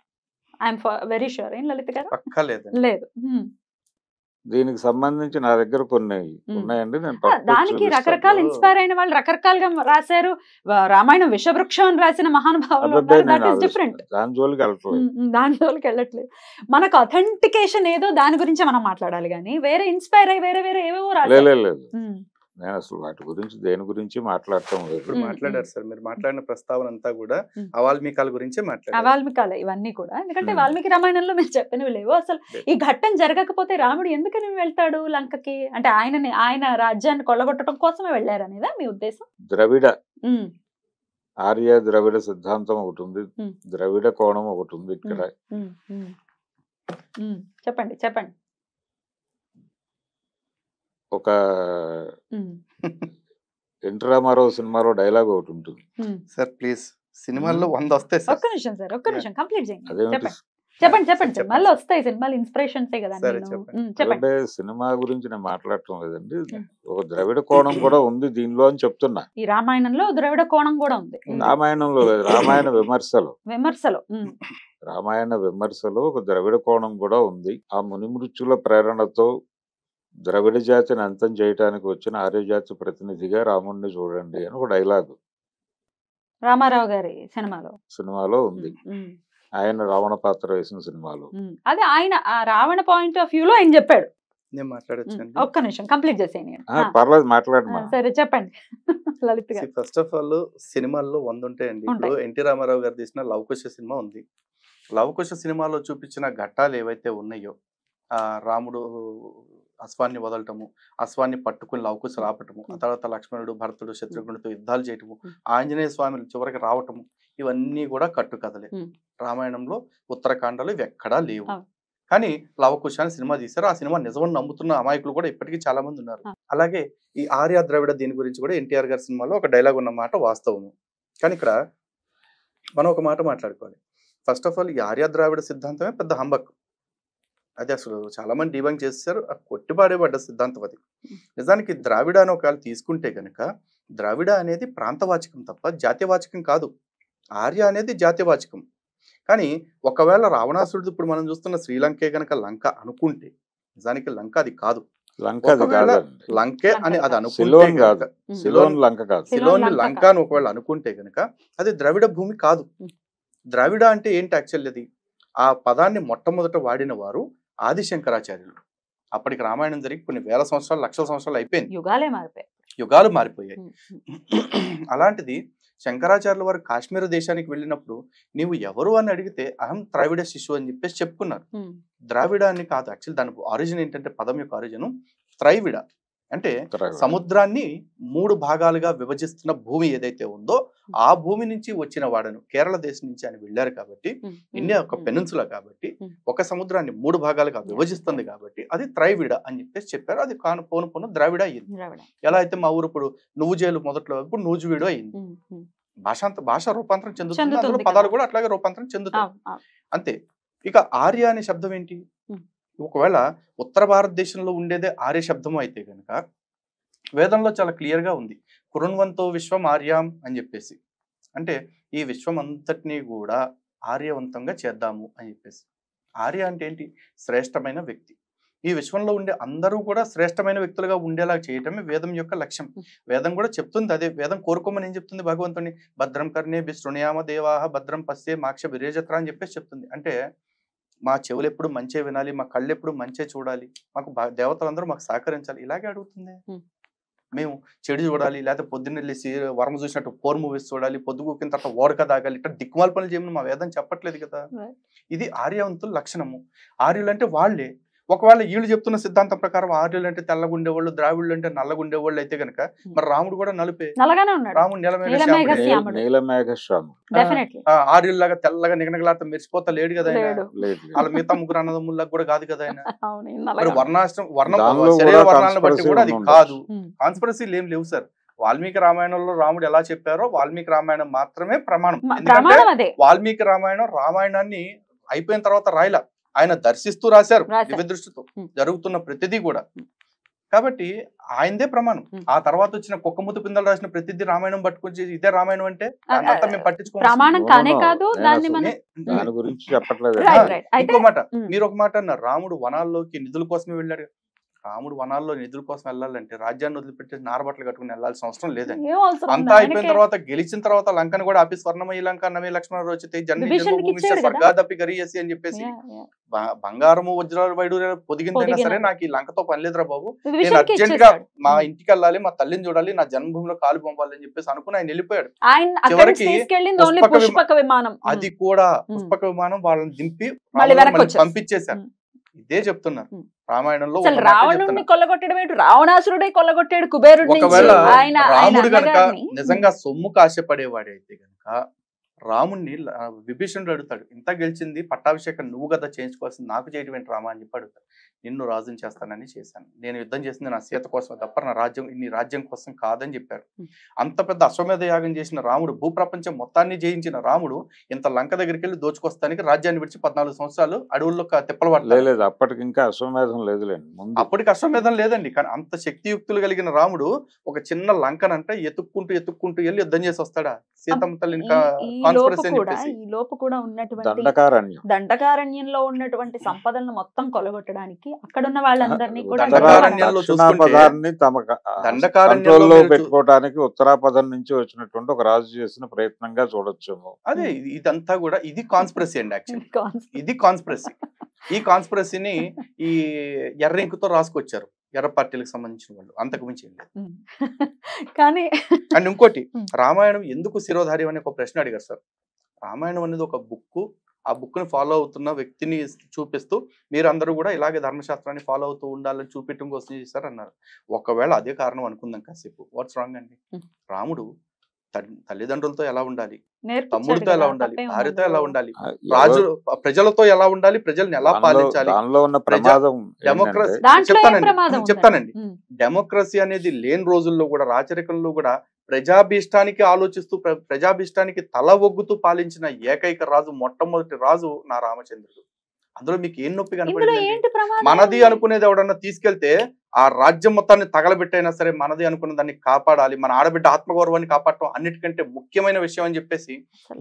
I'm very sure. ఏం లలిత గారు? పక్కా లేదు. లేదు. దీనికి సంబంధించి నా దగ్గర కొన్ని ఉన్నాయండి, నేను దానికి రకరకాల ఇన్స్పైర్ అయిన వాళ్ళు రకరకాలుగా రాశారు. రామాయణం విషవృక్షం అని రాసిన మహానుభావులు డిఫరెంట్. దాని జోలికి వెళ్ళట్లేదు. దాని జోలికి వెళ్ళట్లేదు. మనకు అథెంటికేషన్ ఏదో దాని గురించి మనం మాట్లాడాలి కానీ వేరే ఇన్స్పైర్ అయ్యి వేరే వేరే ఏవేవో రాశారు. లేదు, నేను అసలు వాటి గురించి దేని గురించి మాట్లాడటం లేదు. ఇప్పుడు మాట్లాడారు సార్, మీరు మాట్లాడిన ప్రస్తావన అంతా కూడా అవాల్మీకాల గురించే మాట్లాడారు. అవాల్మీకాలే ఇవన్నీ కూడా. ఎందుకంటే వాల్మీకి రామాయణంలో మీరు చెప్పినవి లేవు. అసలు ఈ ఘట్టం జరగకపోతే రాముడు ఎందుకని వెళ్తాడు లంకకి? అంటే ఆయన రాజ్యాన్ని కొల్లగొట్టడం కోసమే వెళ్ళారు అనేదా మీ ఉద్దేశం? ద్రవిడ ఆర్య ద్రవిడ సిద్ధాంతం ఒకటి ఉంది, ద్రవిడ కోణం ఒకటి ఉంది ఇక్కడ. చెప్పండి చెప్పండి. ఒక ఎన్టీ రామారావు సినిమాలో డైలాగ్ ఒకటి ఉంటుంది. సార్ ప్లీజ్, సినిమాల్లో 100 వస్తాయి సార్. ఒక్క నిమిషం సార్, ఒక్క నిమిషం కంప్లీట్ చేయండి. అదేమిటి? చెప్పండి. మళ్ళీ వస్తాయి సినిమాలు, ఇన్స్పిరేషన్సే కదా. అంటే సినిమా గురించి నేను మాట్లాడటం లేదండి, ఒక ద్రవిడ కోణం కూడా ఉంది దీనిలో అని చెప్తున్నా. ఈ రామాయణంలో ద్రవిడ కోణం కూడా ఉంది. రామాయణంలో లేదు, రామాయణ విమర్శలో రామాయణ విమర్శలో ఒక ద్రవిడ కోణం కూడా ఉంది. ఆ మునిమృత్యుల ప్రేరణతో ద్రవిడ జాతిని అంతం చేయడానికి వచ్చిన ఆర్యజాతి ప్రతినిధిగా రాముడిని చూడండి అని ఒక డైలాగు రామారావు గారి సినిమాలో ఉంది. ఆయన రావణ పాత్ర వేసిన సినిమాలో. అదే ఆయన ఆ రావణ పాయింట్ ఆఫ్ వ్యూలో ఆయన చెప్పాడు. నేను మాట్లాడొచ్చు. ఒక్క నిమిషం కంప్లీట్ చేసేయండి. పర్లేదు, మాట్లాడమా. సరే చెప్పండి లలిత్ గారు. ఫస్ట్ ఆఫ్ ఆల్ సినిమాల్లో 100 ఉంటాయండి. ఇప్పుడు ఎన్టీ రామారావు గారు తీసిన లవకుశ సినిమా ఉంది. లవకుశ సినిమాలో చూపించిన ఘట్టాలు ఏవైతే ఉన్నాయో, రాముడు అశ్వాన్ని వదలటము, అశ్వాన్ని పట్టుకుని లవకుశ రాపటము, ఆ తర్వాత లక్ష్మణుడు భరతుడు శత్రుఘ్నుడితో యుద్ధాలు చేయటము, ఆంజనేయ స్వామి చివరికి రావటము, ఇవన్నీ కూడా కట్టు కథలే. రామాయణంలో ఉత్తరాఖండలో ఇవి ఎక్కడా లేవు. కానీ లవకుశ అని సినిమా తీశారు. ఆ సినిమా నిజమని నమ్ముతున్న అమాయకులు కూడా ఇప్పటికీ చాలా మంది ఉన్నారు. అలాగే ఈ ఆర్య ద్రవిడ దీని గురించి కూడా ఎన్టీఆర్ గారి సినిమాలో ఒక డైలాగ్ ఉన్న మాట వాస్తవము. కానీ ఇక్కడ మనం ఒక మాట మాట్లాడుకోవాలి. ఫస్ట్ ఆఫ్ ఆల్ ఈ ఆర్య ద్రావిడ సిద్ధాంతమే పెద్ద హంబక్. అది అసలు చాలా మంది డిబంక్ చేశారు. ఆ కొట్టిపాడేబడ్డ సిద్ధాంతం అది. నిజానికి ద్రావిడ అని ఒకవేళ తీసుకుంటే కనుక ద్రావిడ అనేది ప్రాంతవాచకం తప్ప జాతీయవాచకం కాదు. ఆర్య అనేది జాతీయవాచకం. కానీ ఒకవేళ రావణాసురుడు ఇప్పుడు మనం చూస్తున్న శ్రీలంకే కనుక లంక అనుకుంటే నిజానికి లంక అది కాదు. లంకే అని అది అనుకుంటే సిలోన్ లంక అని ఒకవేళ అనుకుంటే కనుక అది ద్రవిడ భూమి కాదు. ద్రావిడ అంటే ఏంటి యాక్చువల్లీ? అది ఆ పదాన్ని మొట్టమొదట వాడిన వారు ఆదిశంకరాచార్యులు. అప్పటికి రామాయణం జరిగి కొన్ని వేల సంవత్సరాలు, లక్షల సంవత్సరాలు అయిపోయింది. యుగాలు మారిపోయాయి. అలాంటిది శంకరాచార్యుల వారు కాశ్మీర దేశానికి వెళ్ళినప్పుడు నీవు ఎవరు అని అడిగితే అహం ద్రావిడ శిశువు అని చెప్పేసి చెప్పుకున్నారు. ద్రావిడ అని కాదు, యాక్చువల్ దాని ఆరిజిన్ ఏంటంటే పదం యొక్క ఆరిజిన్ త్రైవిడ అంటే సముద్రాన్ని 3 భాగాలుగా విభజిస్తున్న భూమి ఏదైతే ఉందో ఆ భూమి నుంచి వచ్చిన వాడను. కేరళ దేశం నుంచి ఆయన వెళ్ళారు కాబట్టి, ఇండియా ఒక పెనిన్సులా కాబట్టి ఒక సముద్రాన్ని 3 భాగాలుగా విభజిస్తుంది కాబట్టి అది త్రైవిడ అని చెప్పేసి చెప్పారు. అది పోను పోను ద్రావిడ అయ్యింది. ఎలా అయితే మా ఊరు ఇప్పుడు నువ్వు జైలు మొదట్లో ఇప్పుడు నూజువీడు అయింది. భాష రూపాంతరం చెందుతుంది, అందులో పదాలు కూడా అట్లాగే రూపాంతరం చెందుతాయి అంతే. ఇక ఆర్య అనే శబ్దం ఏంటి? ఒకవేళ ఉత్తర భారతదేశంలో ఉండేదే ఆర్య శబ్దము అయితే కనుక వేదంలో చాలా క్లియర్ గా ఉంది, కురుణ్వంతో విశ్వం ఆర్యాం అని చెప్పేసి. అంటే ఈ విశ్వం అంతటినీ కూడా ఆర్యవంతంగా చేద్దాము అని చెప్పేసి. ఆర్య అంటే ఏంటి? శ్రేష్టమైన వ్యక్తి. ఈ విశ్వంలో ఉండే అందరూ కూడా శ్రేష్టమైన వ్యక్తులుగా ఉండేలా చేయటమే వేదం యొక్క లక్ష్యం. వేదం కూడా చెప్తుంది అదే. వేదం కోరుకోమని ఏం చెప్తుంది? భగవంతుని భద్రం కర్ణే శృణుయామ దేవాహ భద్రం పశ్యే మాక్ష విరేజత్ర అని చెప్పేసి చెప్తుంది. అంటే మా చెవులు ఎప్పుడు మంచే వినాలి, మా కళ్ళు ఎప్పుడు మంచే చూడాలి, మాకు దేవతలందరూ మాకు సహకరించాలి, ఇలాగే అడుగుతుంది. మేము చెడు చూడాలి, లేకపోతే పొద్దున్న వెళ్ళేసి వరమ చూసినట్టు 4 మూవీస్ చూడాలి, పొద్దుగూకిన తర్వాత ఓడక దాగాలి, ఇట్లా దిక్కుమాల పనులు చేయమని మా వేదం చెప్పట్లేదు కదా. ఇది ఆర్యవంతుల లక్షణము. ఆర్యులు అంటే వాళ్ళే. ఒకవేళ వీళ్ళు చెప్తున్న సిద్ధాంతం ప్రకారం ఆర్యులు అంటే తెల్లగుండేవాళ్ళు, ద్రావిడులు అంటే నల్లగుండేవాళ్ళు అయితే గనక మరి రాముడు కూడా నలుపే. రాముడు ఆర్యుల్లాగా తెల్లగా నిగనగలాట మెరిసిపోతా లేడు కదా ఆయన. వాళ్ళ మిగతా ముగ్గురు అన్నదమ్ములకు కూడా కాదు కదా ఆయన. మరి శరీర వర్ణాలను బట్టి కూడా అది కాదు. కాన్స్పిరసీలు ఏం లేవు సార్. వాల్మీకి రామాయణంలో రాముడు ఎలా చెప్పారో వాల్మీకి రామాయణం మాత్రమే ప్రమాణం. ఎందుకంటే వాల్మీకి రామాయణాన్ని అయిపోయిన తర్వాత రాయల, ఆయన దర్శిస్తూ రాశారు దివ్య దృష్టితో జరుగుతున్న ప్రతిదీ కూడా. కాబట్టి ఆయనదే ప్రమాణం. ఆ తర్వాత వచ్చిన కుక్కముత్తు పిందలు రాసిన ప్రతిదీ రామాయణం పట్టుకొచ్చి ఇదే రామాయణం అంటే అంతా మేము పట్టించుకోవాలి. ఇంకో మాట, మీరు ఒక మాట అన్నారు, రాముడు వనాల్లోకి నిధుల కోసమే వెళ్ళాడు. రాముడు వనాల్లో నిధుల కోసం వెళ్ళాలంటే రాజ్యాన్ని వదిలిపెట్టి నారబట్టలు కట్టుకుని వెళ్ళాల్సిన అవసరం లేదండి. అంతా అయిపోయిన తర్వాత గెలిచిన తర్వాత లంకను కూడా ఆపి స్వర్ణమయ్యి లంక నమే లక్ష్మణ రోచితే జన్మభూమి గరీయసి అని చెప్పేసి బంగారము వజ్రాలు వైడూరు పొదిగిందైనా సరే నాకు ఈ లంకతో పని లేదురా బాబు, నేను అర్జెంట్ గా మా ఇంటికి వెళ్ళాలి, మా తల్లిని చూడాలి, నా జన్మభూమిలో కాలు పంపాలి అని చెప్పేసి అనుకుని ఆయన వెళ్ళిపోయాడు. చివరికి పుష్పక విమానం, అది కూడా పుష్పక విమానం వాళ్ళని దింపి పంపించేశారు. ఇదే చెప్తున్నారు రామాయణంలో. రావణుడిని కొల్లగొట్టడం ఏంటి? రావణాసురుడే కొల్లగొట్టాడు కుబేరుడు. ఒకవేళ రాముడు గనక నిజంగా సొమ్ము కాశపడేవాడే అయితే గనక రాముణ్ణి విభీషణుడు అడుగుతాడు, ఇంత గెలిచింది పట్టాభిషేకం నువ్వు కదా చేయించుకోవాల్సింది, నాకు చేయటం ఏంటి రామా అని చెప్పి అడుగుతాడు. నిన్ను రాజుని చేస్తానని చేశాను, నేను యుద్ధం చేసింది నా సీత కోసం తప్ప నా రాజ్యం కోసం కాదని చెప్పాడు. అంత పెద్ద అశ్వమేధ యాగం చేసిన రాముడు, భూప్రపంచం మొత్తాన్ని జయించిన రాముడు ఇంత లంక దగ్గరికి వెళ్ళి దోచుకొస్తానికి రాజ్యాన్ని విడిచి 14 సంవత్సరాలు అడవుల్లో తిప్పలు పడలేదు. అప్పటికి ఇంకా అశ్వమేధం లేదులేండి. అప్పటికి అశ్వమేధం లేదండి. కానీ అంత శక్తియుక్తులు కలిగిన రాముడు ఒక చిన్న లంకనంటే ఎత్తుక్కుంటూ వెళ్ళి యుద్ధం చేసి వస్తాడా సీతమ్మ తల్లిని? ఈ లోపు కూడా ఉన్నటువంటి దండకారణ్యంలో ఉన్నటువంటి సంపదలను మొత్తం కొలగొట్టడానికి అక్కడ ఉన్న వాళ్ళందరినీ కూడా దండకారణ్యంలో పెట్టుకోవడానికి ఉత్తరాపదం నుంచి వచ్చినటువంటి ఒక రాజు చేసిన ప్రయత్నంగా చూడొచ్చు. అదే ఇదంతా కూడా ఇది కాన్స్పిరసీ అండి. యాక్చువల్లీ ఇది కాన్స్పిరసీ. ఈ కాన్స్పిరసీని ఈ ఎర్ర ఇంకుతో రాసుకొచ్చారు ఎర్ర పార్టీలకు సంబంధించిన వాళ్ళు, అంతకు మించి కానీ. అండ్ ఇంకోటి, రామాయణం ఎందుకు శిరోధార్యం అనే ఒక ప్రశ్న అడిగారు సార్. రామాయణం అనేది ఒక బుక్, ఆ బుక్ ని ఫాలో అవుతున్న వ్యక్తిని చూపిస్తూ మీరందరూ కూడా ఇలాగే ధర్మశాస్త్రాన్ని ఫాలో అవుతూ ఉండాలని చూపించడం కోసం చేశారు అన్నారు. ఒకవేళ అదే కారణం అనుకుందాం కాసేపు, వాట్స్ రాంగ్ అండి? రాముడు తల్లిదండ్రులతో ఎలా ఉండాలి, తమ్ముడితో ఎలా ఉండాలి, భార్యతో ఎలా ఉండాలి, రాజు ప్రజలతో ఎలా ఉండాలి, ప్రజల్ని ఎలా పాలించాలి, డెమోక్రసీ చెప్తానండి. డెమోక్రసీ అనేది లేని రోజుల్లో కూడా రాచరికంలో కూడా ప్రజాభీష్టానికి ఆలోచిస్తూ ప్రజాభీష్టానికి తల ఒగ్గుతూ పాలించిన ఏకైక రాజు, మొట్టమొదటి రాజు నా రామచంద్రుడు. అందులో మీకు ఏం నొప్పి కనపడింది? మనది అనుకునేది ఎవడన్నా తీసుకెళ్తే ఆ రాజ్యం మొత్తాన్ని తగలబెట్టైనా సరే మనది అనుకున్న దాన్ని కాపాడాలి, మన ఆడబిడ్డ ఆత్మగౌరవాన్ని కాపాడటం అన్నిటికంటే ముఖ్యమైన విషయం అని చెప్పేసి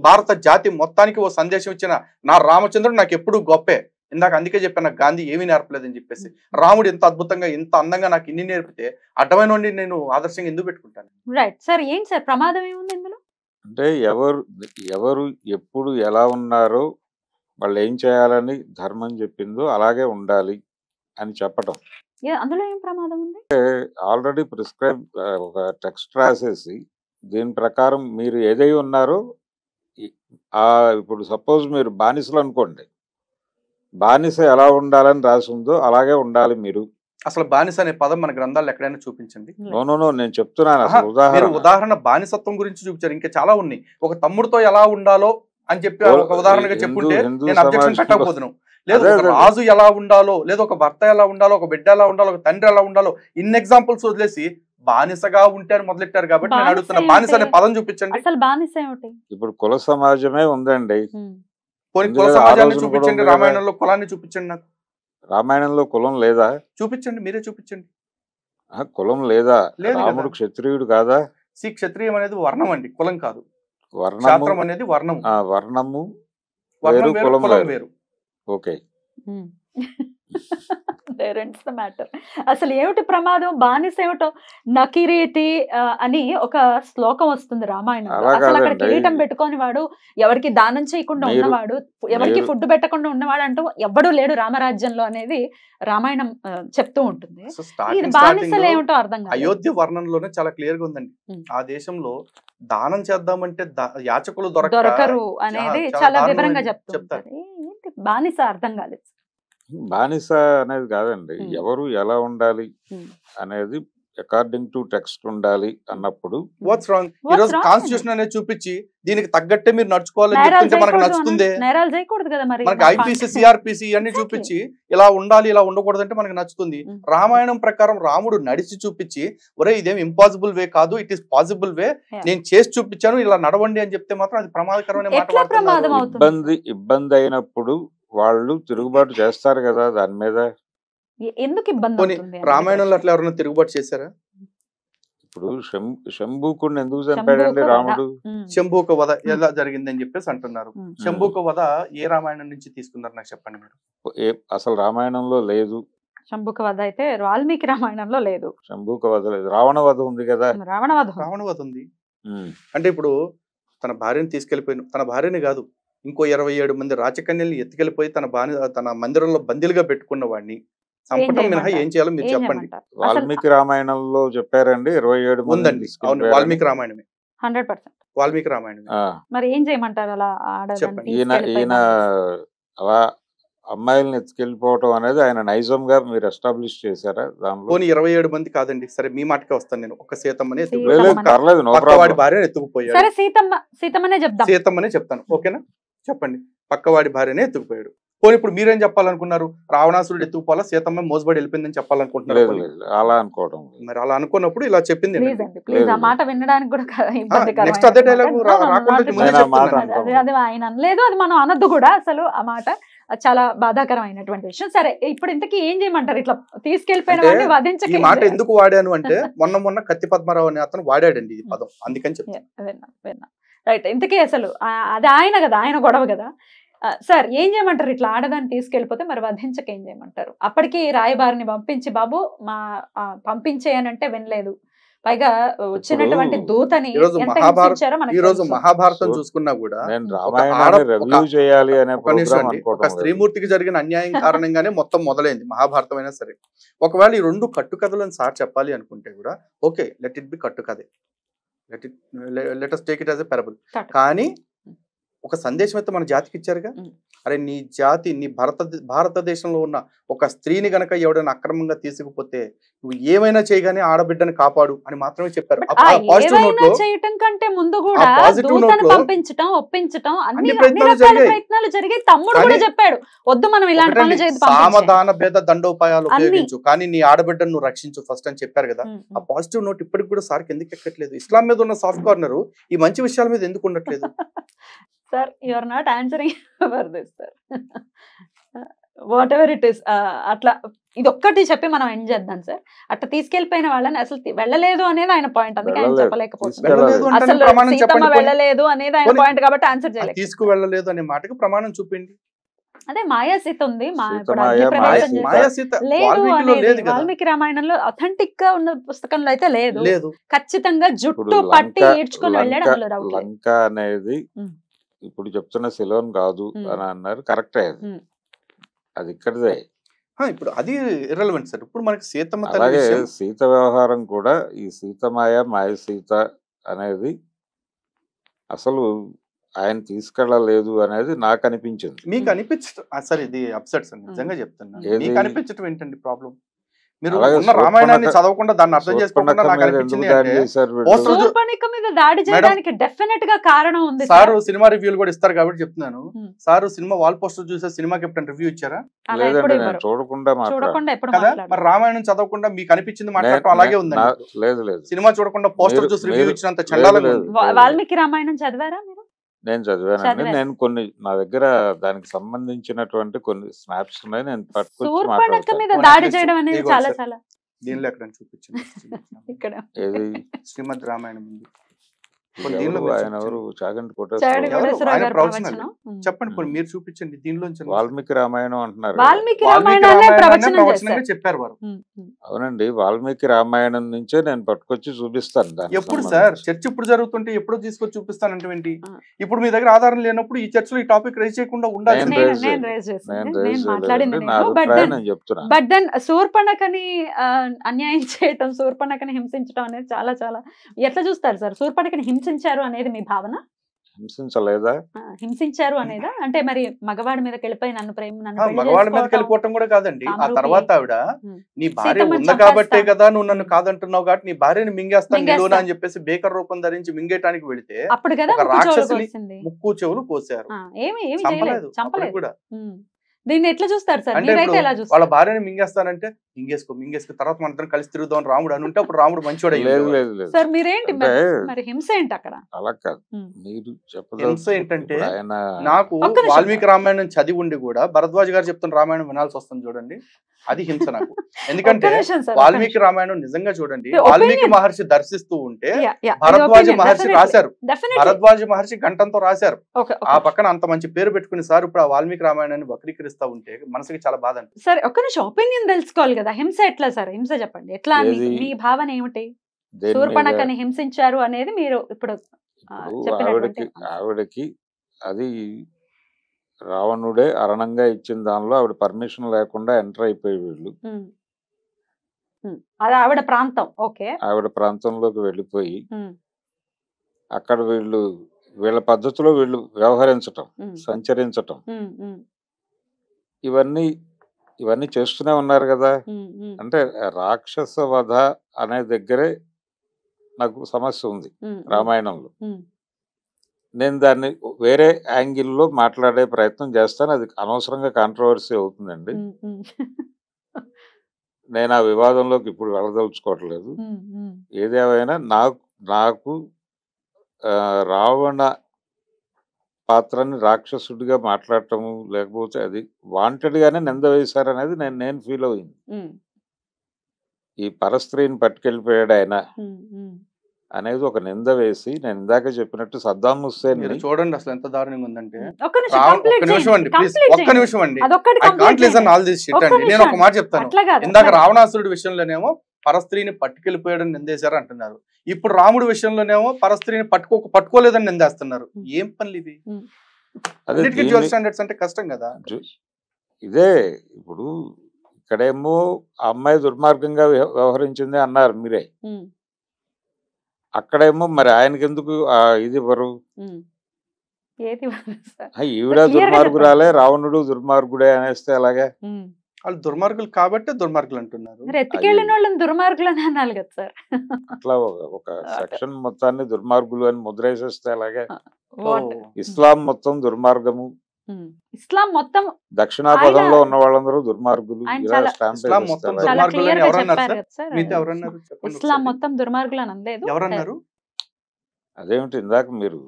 భారత జాతి మొత్తానికి ఓ సందేశం ఇచ్చిన నా రామచంద్రుడు నాకు ఎప్పుడు గొప్పే. ఇందాక అందుకే చెప్పాను, నాకు గాంధీ ఏమీ నేర్పలేదని చెప్పేసి. రాముడు ఎంత అద్భుతంగా ఇంత అందంగా నాకు ఇన్ని నేర్పితే అడ్డమైన నేను ఆదర్శంగా ఎందుకు పెట్టుకుంటాను? Right sir. ఏంటి సార్ ప్రమాదం ఏముంది ఇందులో? అంటే ఎవరు ఎప్పుడు ఎలా ఉన్నారో వాళ్ళు ఏం చేయాలని ధర్మం చెప్పిందో అలాగే ఉండాలి అని చెప్పటం. అందులో ఏం ప్రమాదం ఉంది? ఆల్రెడీ ప్రిస్క్రైబ్ ఒక టెక్స్ట్ రాసేసి దీని ప్రకారం మీరు ఏదై ఉన్నారో, ఇప్పుడు సపోజ్ మీరు బానిసలు అనుకోండి, బానిస ఎలా ఉండాలని రాసి ఉందో అలాగే ఉండాలి మీరు. అసలు బానిస అనే పదం మన గ్రంథాలు ఎక్కడైనా చూపించండి. నో నేను చెప్తున్నాను. అసలు ఉదాహరణ బానిసత్వం గురించి చూపించారు, ఇంకా చాలా ఉన్నాయి. ఒక తమ్ముడితో ఎలా ఉండాలో అని చెప్పి ఒక ఉదాహరణగా చెప్పుంటే నేను అబ్జెక్షన్ పెట్టకపోదును. లేదు రాజు ఎలా ఉండాలో, లేదు ఒక భర్త ఎలా ఉండాలో, ఒక బిడ్డ ఎలా ఉండాలో, ఒక తండ్రి ఎలా ఉండాలో, ఇన్ని ఎగ్జాంపుల్స్ వదిలేసి బానిసగా ఉంటే అని మొదలెట్టారు. కాబట్టి నేను అడుగుతున్నా, బానిస అనే పదం చూపించండి. అసలు బానిస ఏమిటి? ఇప్పుడు కుల సమాజమే ఉందండి. కుల సమాజాన్ని చూపించండి, రామాయణంలో కులాన్ని చూపించండి. నాకు రామాయణంలో కులం లేదా? చూపించండి, మీరే చూపించండి. కులం లేదా? లేదు కదా. రాముడు క్షత్రియుడు కాదా? క్షత్రియం అనేది వర్ణం అండి, కులం కాదు. వర్ణము క్షాత్రం అనేది వర్ణం, వర్ణము వర్ణం వేరు, వేరు, కులం కులం వేరు. వేరు. Okay. There ends the matter. అసలు ఏమిటి ప్రమాదం, బానిస ఏమిటో నకిరేతి అని ఒక శ్లోకం వస్తుంది రామాయణంలో. అలా అసలు అక్కడ కాదండి. కిరీటం పెట్టుకొని వాడు, ఎవరికి దానం చేయకుండా మీరు- ఉన్నవాడు, ఎవరికి మీరు- ఫుడ్ పెట్టకుండా ఉన్నవాడు అంటూ ఎవ్వడూ లేడు రామరాజ్యంలో అనేది రామాయణం చెప్తూ ఉంటుంది. సో ఇది స్టార్టింగ్ బానిసలు ఏమిటో అర్థం కాదు. అయోధ్య వర్ణంలోనే చాలా క్లియర్ గా ఉందండి. ఆ దేశంలో దానం చేద్దామంటే యాచకులు దొరకరు అనేది చాలా చాలా దారుణం వివరంగా అని చెప్తూ చెప్తారు. ఉంటారు. ఏంటి బానిస అర్థం కాలేదు. బానిస అనేది కాదండి, ఎవరు ఎలా ఉండాలి అనేది అకార్డింగ్ టు టెక్స్ట్ ఉండాలి అన్నప్పుడు వాట్స్ రాంగ్? ఈ What's రోజు wrong? కాన్స్టిట్యూషన్ అనేది చూపించి దీనికి తగ్గట్టే మీరు నడుచుకోవాలని నేరాలు చెప్తుంటే మనకు చేయకూడదు నచ్చుతుంది. నేరాలు చేయకూడదు కదా మరి. మనకి ఐపీసీ సిఆర్పిసి అన్ని Exactly. చూపించి ఇలా ఉండాలి ఇలా ఉండకూడదు అంటే మనకు నచ్చుతుంది. రామాయణం ప్రకారం రాముడు నడిచి చూపించి ఒరే ఇదేం ఇంపాసిబుల్ వే కాదు, ఇట్ ఈస్ పాసిబుల్ వే, నేను చేసి చూపించాను ఇలా నడవండి అని చెప్తే మాత్రం అది ప్రమాదకరమైన మాట ఎట్లా ప్రమాదం వాడుతున్నారు. అవుతుంది? ఇబ్బంది అయినప్పుడు వాళ్ళు తిరుగుబాటు చేస్తారు కదా దాని మీద. ఎందుకు ఇబ్బంది పోనీ అవుతుంది? రామాయణంలో అట్లా ఎవరైనా తిరుగుబాటు చేశారా? ఇప్పుడు శంభూకుడిని ఎందుకు చంపాడండి శంభూక రాముడు? శంభూక వధ ఎలా జరిగిందని చెప్పేసి అంటున్నారు. శంభూక వధ ఏ రామాయణం నుంచి తీసుకున్నారు నాకు చెప్పండి మీరు. అసలు రామాయణంలో లేదు. శంభుక వధ అయితే వాల్మీకి రామాయణంలో లేదు. శంభూక వధ లేదు, రావణ వధ ఉంది కదా. రావణ వధ రావణ వధ ఉంది. అంటే ఇప్పుడు తన భార్యను తీసుకెళ్లిపోయిన, తన భార్యని కాదు ఇంకో 27 మంది రాచకన్యల్ని ఎత్తుకెళ్లిపోయి తన మందిరంలో బందీలుగా పెట్టుకున్న వాడిని చంపటం మినహా ఏం చేయాలో మీరు చెప్పండి. వాల్మీకి రామాయణంలో చెప్పారండి 27 మంది ఉందండి. అవును, వాల్మీకి రామాయణమే, 100%. వాల్మీకి రామాయణమే. మరి ఏం చేయమంటారు అలా చెప్పండి. ఈయన అలా అమ్మాయిల్ని ఎత్తుకెళ్ళిపోవటం అనేది ఆయన నైజం గా మీరు ఎస్టాబ్లిష్ చేశారా దానిలో? పోనీ 27 మంది కాదండి, సరే మీ మాటకే వస్తాను నేను. ఒక సీతమ్మని పర్లేదు, నో పక్కవాడి ప్రాబ్లం. భార్యను ఎత్తుకుపోయాడు. సరే సీతమ్మనే చెప్దాం. సీతమ్మనే చెప్తాను, ఓకేనా? చెప్పండి. పక్కవాడి భార్యనే ఎత్తుకుపోయాడు. పోనీ ఇప్పుడు మీరేం చెప్పాలనుకున్నారు? రావణాసురుడు ఎత్తుకుపోవాలా, సీతమ్మ మోసబడి వెళ్ళిపోయిందని చెప్పాలనుకుంటున్నారు? అలా అనుకోవడం. మరి అలా అనుకున్నప్పుడు ఇలా చెప్పింది. ప్లీజ్ అండి, ప్లీజ్ ఆ మాట వినడానికి కూడా ఇబ్బందికరమైన నెక్స్ట్ అదే డైలాగ్ రాకుండా అది ఆయన అనలేదు, అది మనం అనద్దు కూడా అసలు. ఆ మాట చాలా బాధాకరమైనటువంటి విషయం. సరే ఇప్పుడు ఇంతకీ ఏం చేయమంటారు? ఇట్లా తీసుకెళ్లిపోయిన వాడిని వధించక ఈ మాట ఎందుకు వాడాను అంటే మొన్న కత్తి పద్మరావు అనే అతను వాడాడండి ఈ పదం, అందుకని చెప్తాను. విన్నా. రైట్. ఇంతకీ అసలు అది ఆయన కదా, ఆయన గొడవ కదా. సార్ ఏం చేయమంటారు? ఇట్లా ఆడదాన్ని తీసుకెళ్లిపోతే మరి వధించక ఏం చేయమంటారు? అప్పటికి రాయబారిని పంపించి బాబు పంపించేయనంటే వినలేదు. పైగా వచ్చినటువంటి దూతని ఎంత హింసించారో మనకి ఈ రోజు తెలుసు. మహాభారతం చూసుకున్నా కూడా ఒక స్త్రీమూర్తికి జరిగిన అన్యాయం కారణంగానే మొత్తం మొదలైంది మహాభారతం అయినా సరే. ఒకవేళ ఈ 2 కట్టుకథలను సార్ చెప్పాలి అనుకుంటే కూడా ఓకే, లెట్ ఇట్ బి కట్టుకథే, let us take it as a parable. కానీ ఒక సందేశం అయితే మన జాతికి ఇచ్చారుగా. అరే నీ జాతి, నీ భారతదేశంలో ఉన్న ఒక స్త్రీని గనక ఎవడైనా అక్రమంగా తీసుకుపోతే నువ్వు ఏమైనా చేయగానే ఆడబిడ్డని కాపాడు అని మాత్రమే చెప్పారు. చేయటం కంటే ముందు కూడా దూతను పంపించటం, ఒప్పించటం అన్ని ప్రయత్నాలు జరిగాయి. తమ్ముడు కూడా చెప్పాడు వద్దు మనం ఇలాంటి పనులు చేయదు, సామధాన భేద దండోపాయాలు ఉపయోగించు, కానీ నీ ఆడబిడ్డను నువ్వు రక్షించు ఫస్ట్ అని చెప్పారు కదా. ఆ పాజిటివ్ నోట్ ఇప్పటికి కూడా సార్కి ఎందుకు ఎక్కట్లేదు? ఇస్లాం మీద ఉన్న సాఫ్ట్ కార్నర్ ఈ మంచి విషయాల మీద ఎందుకు ఉండట్లేదు? Sir you are not answering for this sir. Whatever it is, అట్లా ఇది ఒక్కటి చెప్పి మనం ఎండ్ చేద్దాం సార్. అట్లా తీసుకెళ్లిపోయిన వాళ్ళని అసలు వెళ్ళలేదు అనేది ఆయన పాయింట్, అందుకే ఆయన చెప్పలేకపోతున్నారు. అసలు సీతమ్మ వెళ్ళలేదు అనేది ఆయన పాయింట్ కాబట్టి ఆన్సర్ చేయలేదు. తీసుకువెళ్ళలేదు అనే మాటకు ప్రమాణం చూపిండి. అదే మాయా సీత ఉంది, వాల్మీకి రామాయణంలో అథెంటిక్ గా ఉన్న పుస్తకంలో అయితే లేదు. ఖచ్చితంగా జుట్టు పట్టి ఈడ్చుకొని వెళ్ళాడు, అందులో డౌట్ లంక అనేది ఇప్పుడు చెప్తున్న సిలోన్ కాదు అని అన్నారు. కరెక్టే, అది ఇక్కడదే. ఇప్పుడు అది ఇర్రెలవెంట్ సార్. ఇప్పుడు మనకి సీతమ్మ అలాగే సీత వ్యవహారం కూడా ఈ సీతమాయ మాయ సీత అనేది అసలు ఆయన తీసుకెళ్ళలేదు అనేది నాకు అనిపించింది. మీకు అనిపించడం సార్ ఇది అప్సెట్ సార్, నిజంగా చెప్తున్నా. మీకు అనిపించడం ఏంటండి ప్రాబ్లం? మీరు రామాయణాన్ని చదవకుండా దాన్ని అర్థం చేసుకోకుండా నాకు అనిపించింది మీద దాడి చేయడానికి డెఫినెట్ గా కారణం ఉంది. సార్ సినిమా రివ్యూలు కూడా ఇస్తారు కాబట్టి చెప్తున్నాను. సార్ సినిమా వాల్ పోస్టర్ చూసే సినిమాకి ఎప్పుడైనా రివ్యూ ఇచ్చారా? చూడకుండా కదా. మరి రామాయణం చదవకుండా మీకు అనిపించింది మాట్లాడటం అలాగే ఉందండి. లేదు లేదు, సినిమా చూడకుండా పోస్టర్ చూసి రివ్యూ ఇచ్చినంత చండాలంగా ఉంది. వాల్మీకి రామాయణం చదివారా మీరు? నేను చదివానండి. నేను కొన్ని నా దగ్గర దానికి సంబంధించినటువంటి కొన్ని స్నాప్స్ ఉన్నాయి, నేను పట్టుకొచ్చి దాడి చేయడం అనేది చాలా చాలా దీనిలో ఎక్కడ చూపించండి. ఇక్కడ ఏది శ్రీమద్ రామాయణం ఉంది. ఎవరు దీనిలో మీరు ఆయన ఎవరు చూపించండి. చాగంటి చాగంటి కోటేశ్వరరావు కోటేశ్వరరావు ఆయన గారి ప్రవచనాలు. ప్రవచనం. చెప్పండి పోనీ మీరు చూపించండి దీనిలో వాల్మీకి రామాయణం అంటున్నారు కదా. వాల్మీకి వాల్మీకి రామాయణాన్ని రామాయణాన్ని ప్రవచనం ప్రవచనంగా చేశారు. చెప్పారు వారు. అవునండి, వాల్మీకి రామాయణం నుంచే నేను పట్టుకొచ్చి చూపిస్తాను దానికి ఎప్పుడు సంబంధించి. సార్ చర్చ ఇప్పుడు జరుగుతుంటే ఎప్పుడు తీసుకొచ్చి చూపిస్తానంటే ఏంటి? ఆ. ఇప్పుడు మీ దగ్గర ఆధారం లేనప్పుడు ఈ చర్చలో ఈ టాపిక్ రైజ్ చేయకుండా ఉండాలి. నేను నేను raise నేను చేయలేదు. రేజ్ చేసింది, నేను నేను రేజ్ మాట్లాడింది చేయలేదండి, నా నేను. బట్ అభిప్రాయం దెన్ నేను చెప్తున్నాను. బట్ దెన్ శూర్పణఖని అన్యాయం చేయటం, శూర్పణఖని హింసించడం అనేది చాలా చాలా ఎట్లా చూస్తారు సార్? శూర్పణఖని హింసించారు అనేది మీ భావన? హింసించలేదా? హింసించారు అనేదా? అంటే మరి మగవాడి మీదకి వెళ్ళిపోయి నన్ను పెళ్లి మగవాళ్ళ మీదకి చేసుకోవటం, వెళ్ళిపోవటం కూడా కాదండి. ఆ కామరూపి. తర్వాత ఆవిడ ఉమ్. నీ భార్య సీతమ్మని ఉంది కాబట్టే చంపేస్తా. కదా నువ్వు నన్ను కాదంటున్నావు కాబట్టి నీ భార్యని మింగేస్తాను మింగేస్తా. నిలువునా అని చెప్పేసి బేకర్ రూపం ధరించి మింగేయటానికి వెళితే అప్పుడు కదా ఒక ముక్కు చెవులకు రాక్షసిని వచ్చింది. ముక్కు చెవులు కోసారు. ఏమి ఏమి చంపలేదు చేయలేదు, అప్పటికి చంపలేదు. కూడా. ఉమ్. దీన్ని ఎట్లా చూస్తారు సార్? అంటే మీరైతే ఇప్పుడు ఎలా వాళ్ళ చూస్తారు? భార్యని మింగేస్తానంటే మింగేసుకో తర్వాత మనందరం కలిసి తిరుగుదాం అని రాముడు అని ఉంటే అప్పుడు రాముడు మంచివాడు లేదు అయ్యేవాడు. లేదు లేదు, సార్ మీరేంటి అంటే మరి హింస ఏంటి అక్కడ? అలా కాదు. ఉమ్. మీరు హింస ఏంటంటే చెప్పదలుచుకుంటే ఆయన నాకు ఒక్క నిమిషం. వాల్మీకి రామాయణం చదివి ఉండి కూడా భరద్వాజ్ గారు చెప్తున్న రామాయణం వినాల్సి వస్తుంది చూడండి. అది హింస నాకు. ఎందుకంటే ఒక్క నిమిషం సార్, ఒక్క వాల్మీకి నిమిషం. రామాయణం నిజంగా చూడండి, Opinion. వాల్మీకి మహర్షి దర్శిస్తూ ఉంటే Yeah, yeah. భరద్వాజ ఇది opinion, మహర్షి definitely. రాశారు. Definitely. భరద్వాజ మహర్షి గంటంతో రాశారు. Okay, ఆ okay. పక్కన అంత మంచి పేరు పెట్టుకుని సార్ ఇప్పుడు ఆ వాల్మీకి రామాయణాన్ని వక్రీకరిస్తా ఉంటే మనసుకి చాలా బాధ అనిపిస్తుంది. సరే ఒక్క నిమిషం, ఒపీనియన్ తెలుసుకోవాలి కదా. హింస ఎట్లా సార్? హింస చెప్పండి ఎట్లా అని ఏది? మీ భావన ఏమిటి? దేని మీద? శూర్పణఖని హింసించారు అనేది మీరు ఇప్పుడు ఇప్పుడు చెప్పినటువంటి ఆవిడకి అది రావణుడే అరణంగా ఇచ్చిన దానిలో ఆవిడ పర్మిషన్ లేకుండా ఎంటర్ అయిపోయి వీళ్ళు ఉమ్. ఉమ్. అది ఆవిడ ప్రాంతం. ఓకే. ఆవిడ ప్రాంతంలోకి వెళ్ళిపోయి అక్కడ వీళ్ళ పద్ధతిలో వీళ్ళు వ్యవహరించటం, సంచరించటం, ఇవన్నీ చేస్తూనే ఉన్నారు కదా. అంటే రాక్షస వధ అనే దగ్గరే నాకు సమస్య ఉంది రామాయణంలో. నేను దాన్ని వేరే యాంగిల్లో మాట్లాడే ప్రయత్నం చేస్తాను. అది అనవసరంగా కాంట్రవర్సీ అవుతుందండి. నేను ఆ వివాదంలోకి ఇప్పుడు వెళ్ళదలుచుకోవట్లేదు. ఏదేమైనా నాకు రావణ పాత్రని రాక్షసుడిగా మాట్లాడటము, లేకపోతే అది వాంటెడ్ గానే నింద వేశారనేది నేను ఫీల్ అయింది. ఈ పరస్త్రీని పట్టుకెళ్ళిపోయాడు ఆయన అనేది ఒక నింద వేసి, నేను ఇందాక చెప్పినట్టు సద్దాం హుస్సేన్ మీరు చూడండి అసలు ఎంత దారుణంగా ఉందంటే. ఒక్క నిమిషం, ఒక్క complete నిమిషం అండి చేయండి, ప్లీజ్, complete ఒక్క చేయండి. నిమిషం అండి. అదొక్కటి I complete can't listen చేయండి. all this shit ఒక్క అండి. నేను నిమిషం ఒక మాట చెప్తాను. అట్లా కాదు, ఇందాక అట్లా కాదు. రావణాసురుడి విషయంలోనేమో పరస్త్రీని పట్టుకెళ్ళిపోయాడని నిందేశారు అంటున్నారు. ఇప్పుడు రాముడి విషయంలోనేమో పరస్త్రీని పట్టుకోలేదని నిందేస్తున్నారు. ఏం పనులు ఇవి? అదే అన్నిటికీ డ్యూయల్ స్టాండర్డ్స్ అంటే కష్టం కదా. ఇదే ఇప్పుడు ఇక్కడేమో ఆ అమ్మాయి దుర్మార్గంగా వ్యవహరించింది అన్నారు మీరే. అక్కడేమో మరి ఆయనకి ఎందుకు ఇది ఇవ్వరు? ఏది ఈవిడ దుర్మార్గురాలే, రావణుడు దుర్మార్గుడే అనేస్తే అలాగే. వాళ్ళు దుర్మార్గులు కాబట్టి దుర్మార్గులు అంటున్నారు. మరి ఎత్తుకెళ్ళిన వాళ్ళని దుర్మార్గులు అని అనాలి కదా సార్. అట్లా ఒక సెక్షన్ మొత్తాన్ని దుర్మార్గులు అని ముద్రేసేస్తే అలాగే. What? ఇస్లాం మొత్తం దుర్మార్గము, ఇస్లాం మొత్తం దక్షిణాపథంలో ఉన్న వాళ్ళందరూ దుర్మార్గులు, ఆయన ఇలా చాలా- స్టాంప్ ఇస్లాం వేసేస్తే మొత్తం అలాగే. చాలా దుర్మార్గులు క్లియర్ అని గా ఎవరన్నారు చెప్పారు సార్? కదా సార్. మీతో ఎవరన్నారు చెప్పండి ఇస్లాం ఒకసారి. మొత్తం దుర్మార్గులు అని అనలేదు. ఎవరన్నారు? అదేమిటి ఇందాక మీరు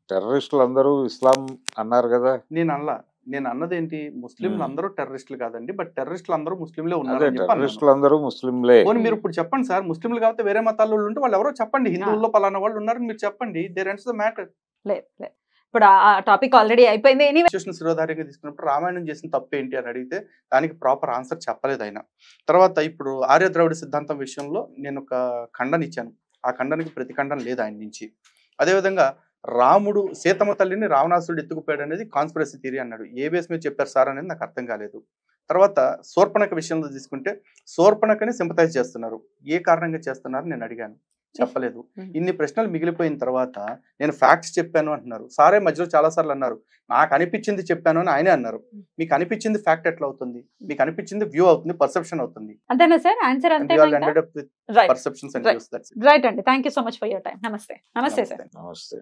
టెర్రరిస్టులు అందరూ ఇస్లాం అన్నారు కదా. నేను అన్నదేంటి, ముస్లింలు అందరూ టెర్రరిస్టులు కాదండి, బట్ టెర్రరిస్టులు అందరూ ముస్లింలే అదే ఉన్నారు అని చెప్పి అన్నాను. టెర్రరిస్టులు అందరూ ముస్లింలే. పోనీ మీరు ఇప్పుడు చెప్పండి సార్, ముస్లింలు కాబట్టి వేరే మతాల వాళ్ళు ఉంటే వాళ్ళు ఎవరో చెప్పండి, హిందువుల్లో పలానా వాళ్ళు ఉన్నారని మీరు చెప్పండి. There ends the matter. లేదు లేదు, ఇప్పుడు ఆ టాపిక్ ఆల్రెడీ అయిపోయింది. ఎనీవే శిరోధార్యంగా తీసుకున్నప్పుడు రామాయణం చేసిన తప్పు ఏంటి అని అడిగితే దానికి ప్రాపర్ ఆన్సర్ చెప్పలేదు ఆయన. తర్వాత ఇప్పుడు ఆర్య ద్రవిడ సిద్ధాంతం విషయంలో నేను ఒక ఖండన ఇచ్చాను. ఆ ఖండనకి ప్రతిఖండన లేదు ఆయన నుంచి. అదేవిధంగా రాముడు సీతమ్మ తల్లిని రావణాసురుడు ఎత్తుకుపోయాడు అనేది కాన్స్పిరసీ థియరీ అన్నాడు. ఏ బేస్ మీద చెప్పారు సార్ అనేది నాకు అర్థం కాలేదు. తర్వాత శూర్పణఖ విషయంలో తీసుకుంటే శూర్పణఖని సింపథైజ్ చేస్తున్నారు. ఏ కారణంగా చేస్తున్నారు నేను అడిగాను, చెప్పలేదు. ఇన్ని ప్రశ్నలు మిగిలిపోయిన తర్వాత నేను ఫ్యాక్ట్స్ చెప్పాను అంటున్నారు. సారే మధ్యలో చాలా సార్లు అన్నారు నాకు అనిపించింది చెప్పాను అని ఆయనే అన్నారు. మీకు అనిపించింది ఫ్యాక్ట్ ఎట్లా అవుతుంది? మీకు అనిపించింది వ్యూ అవుతుంది, పర్సెప్షన్ అవుతుంది. అంతేనా సార్? ఆన్సర్ అంతే. రైట్ అండి, thank you so much for your time. నమస్తే. నమస్తే సార్. నమస్తే.